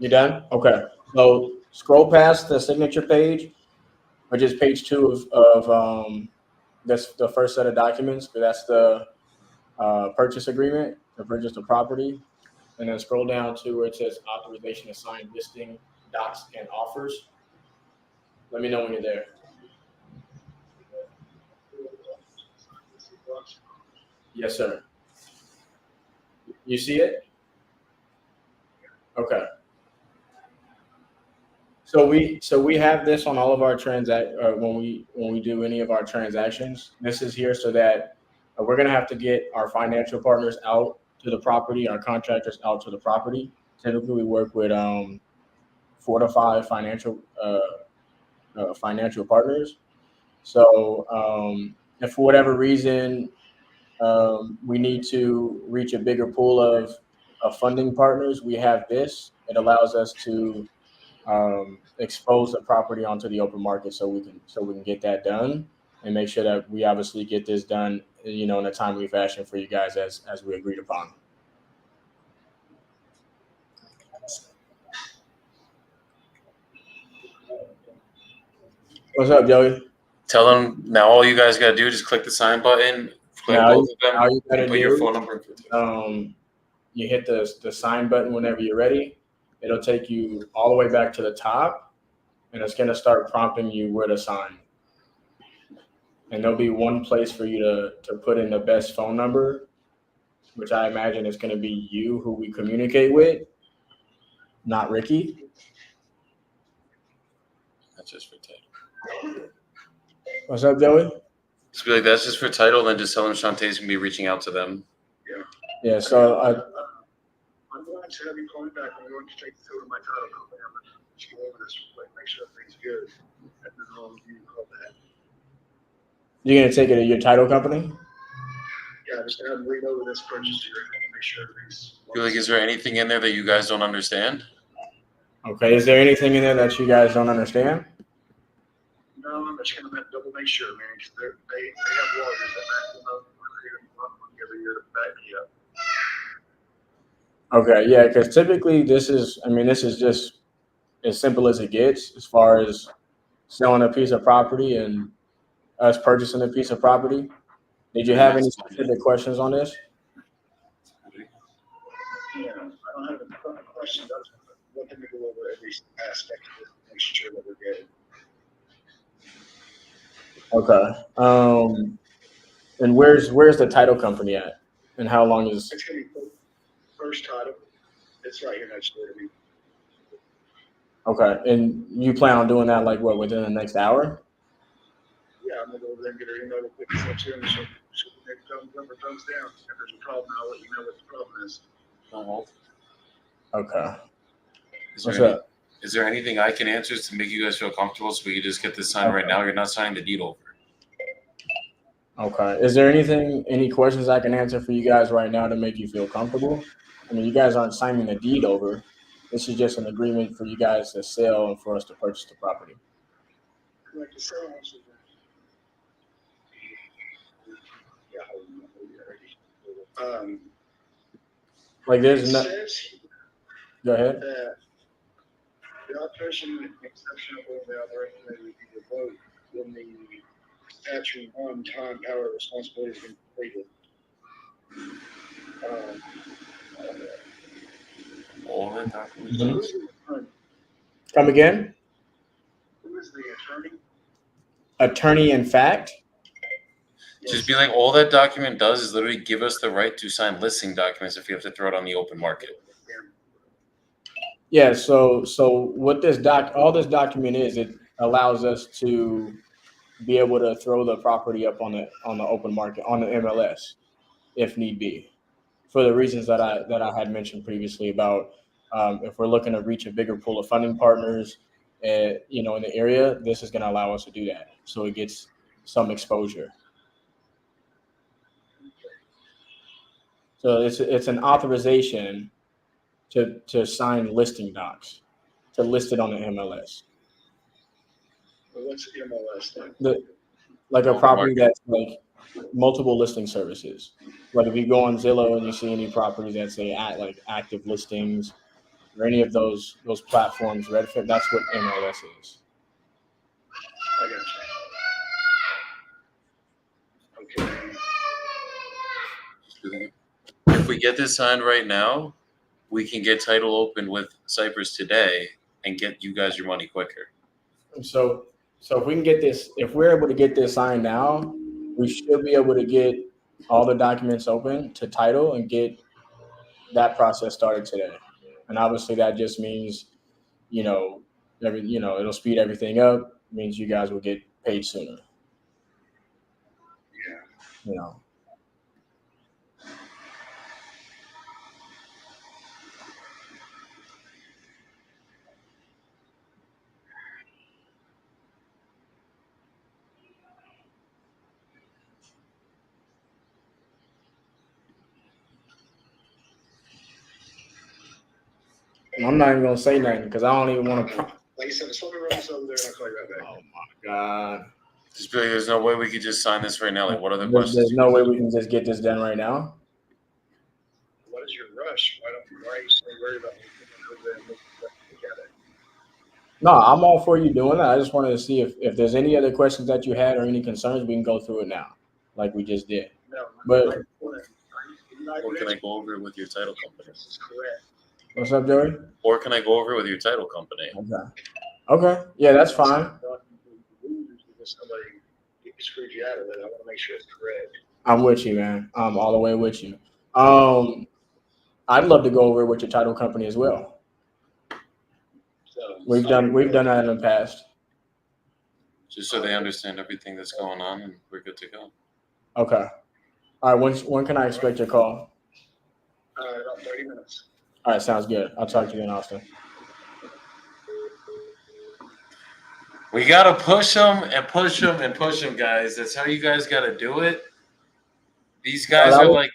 You done? Okay. So scroll past the signature page, which is page 2 of that's the first set of documents, but that's the purchase agreement to purchase the property. And then scroll down to where it says authorization to sign listing docs and offers. Let me know when you're there. Yes, sir. You see it? Okay. So we have this on all of our when we do any of our transactions. This is here so that we're gonna have to get our financial partners out to the property, our contractors out to the property. Typically, we work with 4 to 5 financial partners. So if for whatever reason we need to reach a bigger pool of funding partners, we have this. It allows us to expose the property onto the open market so we can get that done and make sure that we obviously get this done, you know, in a timely fashion for you guys as we agreed upon. What's up, Joey? Tell them now. All you guys gotta do is just click the sign button, click Now, both of them, all you gotta and put your do, phone number. you hit the sign button whenever you're ready. It'll take you all the way back to the top, and it's gonna start prompting you where to sign. And there'll be one place for you to put in the best phone number, which I imagine is going to be you, who we communicate with, not Ricky. That's just for title. What's up, Joey? Just be like, that's just for title. Then just tell them Shantae's gonna be reaching out to them. Yeah. So I'm going to have you call me back. I'm going to take the tour of my title company. I'm going to just go over this real quick, make sure everything's good, and then I'll give you a call back. you're gonna take it to your title company? Yeah, just have them read over this purchase agreement and make sure everything's. Be like, is there anything in there that you guys don't understand? Okay. Is there anything in there that you guys don't understand? No, I'm just going to double make sure, man, because they have lawyers that back them up every year to back me up. Okay. Yeah. Because typically this is just as simple as it gets as far as selling a piece of property and us purchasing a piece of property. Did you have any specific questions on this? Yeah, I don't have a question. I was looking to go over every aspect of it, make sure that we're good. Okay. And where's the title company at? And how long is? It's going to be first title. It's right here next door to me. Okay. And you plan on doing that like what, within the next hour? Yeah, I'm going to go over there and get her email real quick. It's here and she'll make a thumbs up or thumbs down. If there's a problem, I'll let you know what the problem is. Okay. What's up? Is there anything I can answer to make you guys feel comfortable so we can just get this signed right now? You're not signing the deed over. Okay. Is there any questions I can answer for you guys right now to make you feel comfortable? I mean, you guys aren't signing the deed over. This is just an agreement for you guys to sell and for us to purchase the property. Like the sale house. Like there's no. Go ahead. The operation exceptional the operation that would be revoked when the statute on time power responsibility has been completed. All the documents. Come again? Who is the attorney? Attorney in fact? Just be like, all that document does is literally give us the right to sign listing documents if we have to throw it on the open market. Yeah, so what all this document is, it allows us to be able to throw the property up on the open market, on the MLS, if need be, for the reasons that I had mentioned previously about if we're looking to reach a bigger pool of funding partners, you know, in the area, this is going to allow us to do that, so it gets some exposure. So it's an authorization to sign listing docs, to list it on the MLS. Well, what's the MLS? Like a property that's like multiple listing services. Like if you go on Zillow and you see any properties that say like active listings, or any of those platforms. Redfin, that's what MLS is. I got you. Okay. If we get this signed right now, we can get title open with Cypress today and get you guys your money quicker. So if we can get this, if we're able to get this signed now, we should be able to get all the documents open to title and get that process started today. And obviously that just means, it'll speed everything up. It means you guys will get paid sooner. Yeah. I'm not even gonna say nothing because I don't even want to. Like you said, the swimming room is over there, and I'll call you right back. Oh my god! Just be like, there's no way we could just sign this right now. Like, what other questions? There's no way we can just get this done right now. What is your rush? Why are you so worried about over there and looking at it? No, I'm all for you doing that. I just wanted to see if there's any other questions that you had or any concerns, we can go through it now, like we just did. No, But Or can I go over it with your title company? This is correct. what's up, Joey? Or can I go over it with your title company? Okay. Yeah, that's fine. Somebody screwed you out of it. I want to make sure it's correct. I'm with you, man. I'm all the way with you. I'd love to go over it with your title company as well. So We've done that in the past. Just so they understand everything that's going on and we're good to go. Okay. All right. When can I expect your call? About 30 minutes. All right. Sounds good. I'll talk to you then, Austin. We gotta push them and push them and push them, guys. That's how you guys gotta do it. These guys are like,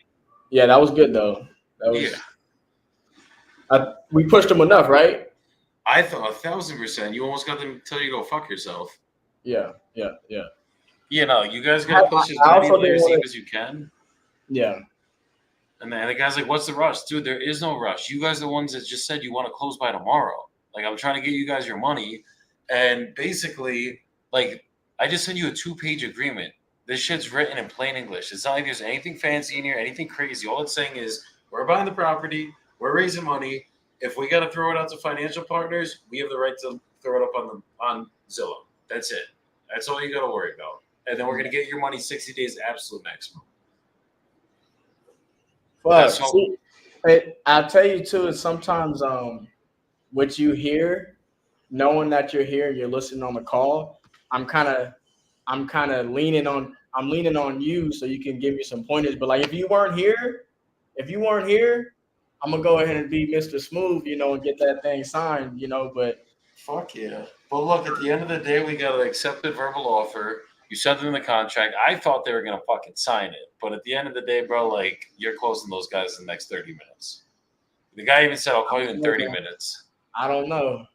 yeah, that was good though. That was, yeah. We pushed them enough, right? I thought 1,000%. You almost got them to tell you to go fuck yourself. Yeah. You know, you guys gotta push as many layers deep as you can. Yeah. And then the guy's like, "What's the rush, dude? There is no rush. You guys are the ones that just said you want to close by tomorrow. Like, I'm trying to get you guys your money." And basically, like, I just sent you a 2-page agreement. This shit's written in plain English. It's not like there's anything fancy in here, anything crazy. All it's saying is, we're buying the property, we're raising money. If we got to throw it out to financial partners, we have the right to throw it up on Zillow. That's it. That's all you got to worry about. And then we're going to get your money 60 days absolute maximum. Well, see, I'll tell you too, is sometimes what you hear, knowing that you're here, you're listening on the call, I'm kind of leaning on you so you can give me some pointers. But like if you weren't here, I'm gonna go ahead and be Mr. Smooth, and get that thing signed, but fuck yeah. But look, at the end of the day, we got an accepted verbal offer. You sent them the contract. I thought they were gonna fucking sign it, but at the end of the day, bro, like you're closing those guys in the next 30 minutes. The guy even said, "I'll call you in 30 minutes." I don't know.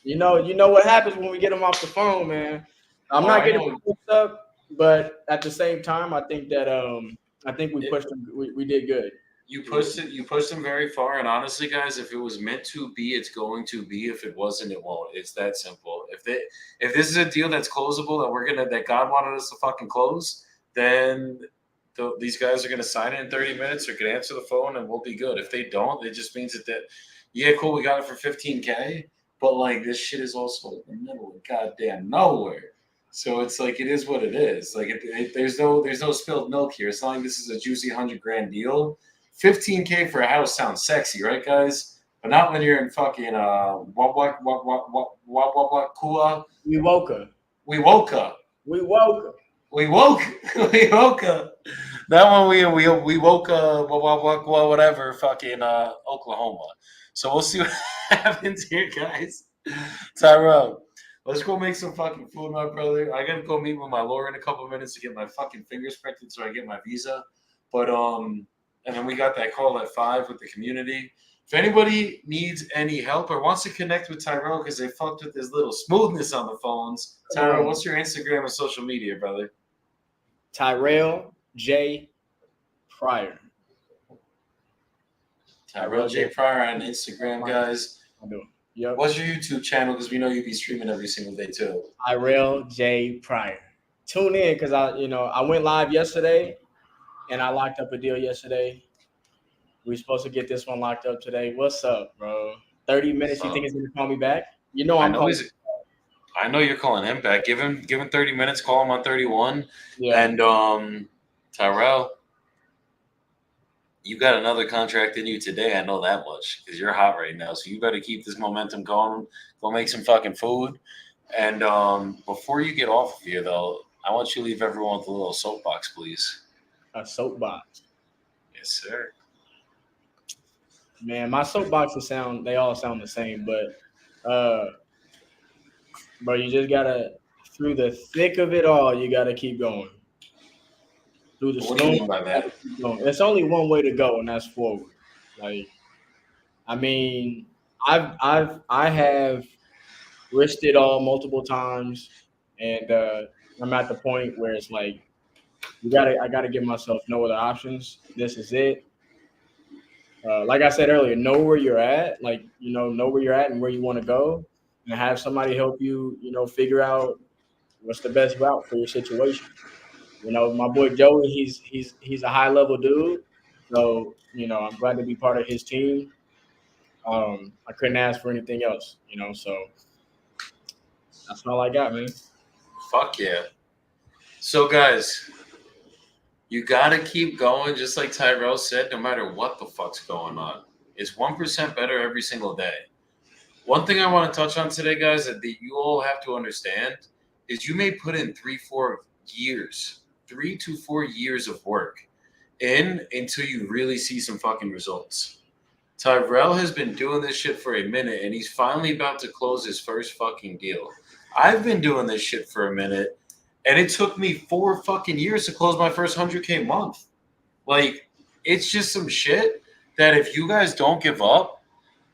You know what happens when we get them off the phone, man. I'm not getting hooked up, but at the same time, I think that we pushed them. We did good. You pushed them very far, and honestly, guys, if it was meant to be, it's going to be. If it wasn't, it won't. It's that simple. If this is a deal that's closable that God wanted us to fucking close, then these guys are gonna sign it in 30 minutes or can answer the phone, and we'll be good. If they don't, it just means that yeah, cool, we got it for $15K, but like this shit is also in the middle of goddamn nowhere. So it's like it is what it is. Like there's no spilled milk here. It's not like this is a juicy $100,000 deal. $15K for a house sounds sexy, right, guys? But not when you're in fucking Kua. We woke up. We woke up. We woke up. We woke. We woke up. That one we woke up. Whatever. Fucking Oklahoma. So we'll see what happens here, guys. Tyrell, let's go make some fucking food, my brother. I gotta go meet with my lawyer in a couple of minutes to get my fucking fingers printed so I get my visa. But and then we got that call at 5 with the community. If anybody needs any help or wants to connect with Tyrell because they fucked with his little smoothness on the phones, Tyrell, what's your Instagram and social media, brother? Tyrell J. Pryor. Tyrell J. Pryor on Instagram, guys. I do. Yep. What's your YouTube channel? Because we know you be streaming every single day too. Tyrell J. Pryor. Tune in because I went live yesterday and I locked up a deal yesterday. We're supposed to get this one locked up today. What's up, bro? 30 minutes. You think he's gonna call me back? You know I I'm know calling. I know you're calling him back. Give him 30 minutes. Call him on 31. Yeah. And Tyrell, you got another contract in you today. I know that much because you're hot right now. So you better keep this momentum going. Go make some fucking food. And before you get off of here, though, I want you to leave everyone with a little soapbox, please. A soapbox. Yes, sir. Man, my soapboxes they all sound the same, but bro, you just gotta, through the thick of it all, you gotta keep going. Through the What do you storm, mean by you that? gotta keep going. There's only one way to go, and that's forward. Like, I mean, I have risked it all multiple times, and I'm at the point where it's like I gotta give myself no other options. This is it. Like I said earlier, know where you're at. Like, know where you're at and where you want to go, and have somebody help you. Figure out what's the best route for your situation. My boy Joey, he's a high level dude, so I'm glad to be part of his team. I couldn't ask for anything else. So that's all I got, man. Fuck yeah. So, guys, you got to keep going, just like Tyrell said, no matter what the fuck's going on. It's 1% better every single day. One thing I want to touch on today, guys, that you all have to understand is you may put in 3 to 4 years of work until you really see some fucking results. Tyrell has been doing this shit for a minute, and he's finally about to close his first fucking deal. I've been doing this shit for a minute, and it took me 4 fucking years to close my first 100K month. Like, it's just some shit that if you guys don't give up,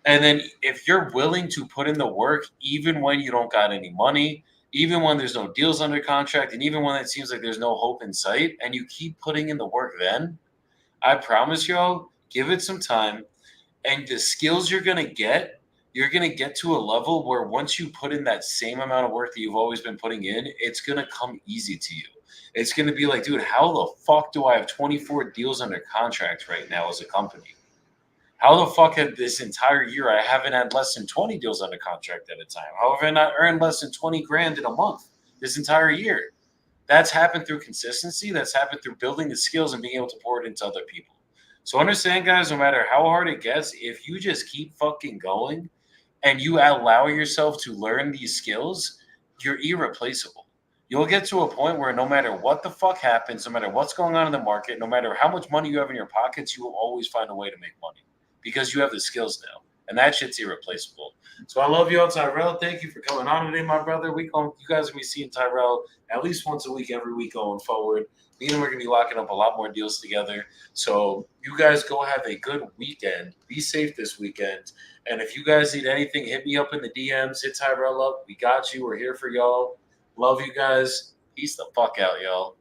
and then if you're willing to put in the work, even when you don't got any money, even when there's no deals under contract, and even when it seems like there's no hope in sight, and you keep putting in the work then, I promise y'all, give it some time. And the skills you're going to get to a level where once you put in that same amount of work that you've always been putting in, it's going to come easy to you. It's going to be like, dude, how the fuck do I have 24 deals under contract right now as a company? How the fuck had this entire year I haven't had less than 20 deals under contract at a time? How have I not earned less than 20 grand in a month this entire year? That's happened through consistency. That's happened through building the skills and being able to pour it into other people. So understand, guys, no matter how hard it gets, if you just keep fucking going and you allow yourself to learn these skills, you're irreplaceable. You'll get to a point where no matter what the fuck happens, no matter what's going on in the market, no matter how much money you have in your pockets, you will always find a way to make money because you have the skills now. And that shit's irreplaceable. So I love you all, Tyrell. Thank you for coming on today, my brother. You guys will be seeing Tyrell at least once a week, every week going forward. Me and him are going to be locking up a lot more deals together. So you guys go have a good weekend. Be safe this weekend. And if you guys need anything, hit me up in the DMs. Hit Tyrell up. We got you. We're here for y'all. Love you guys. Peace the fuck out, y'all.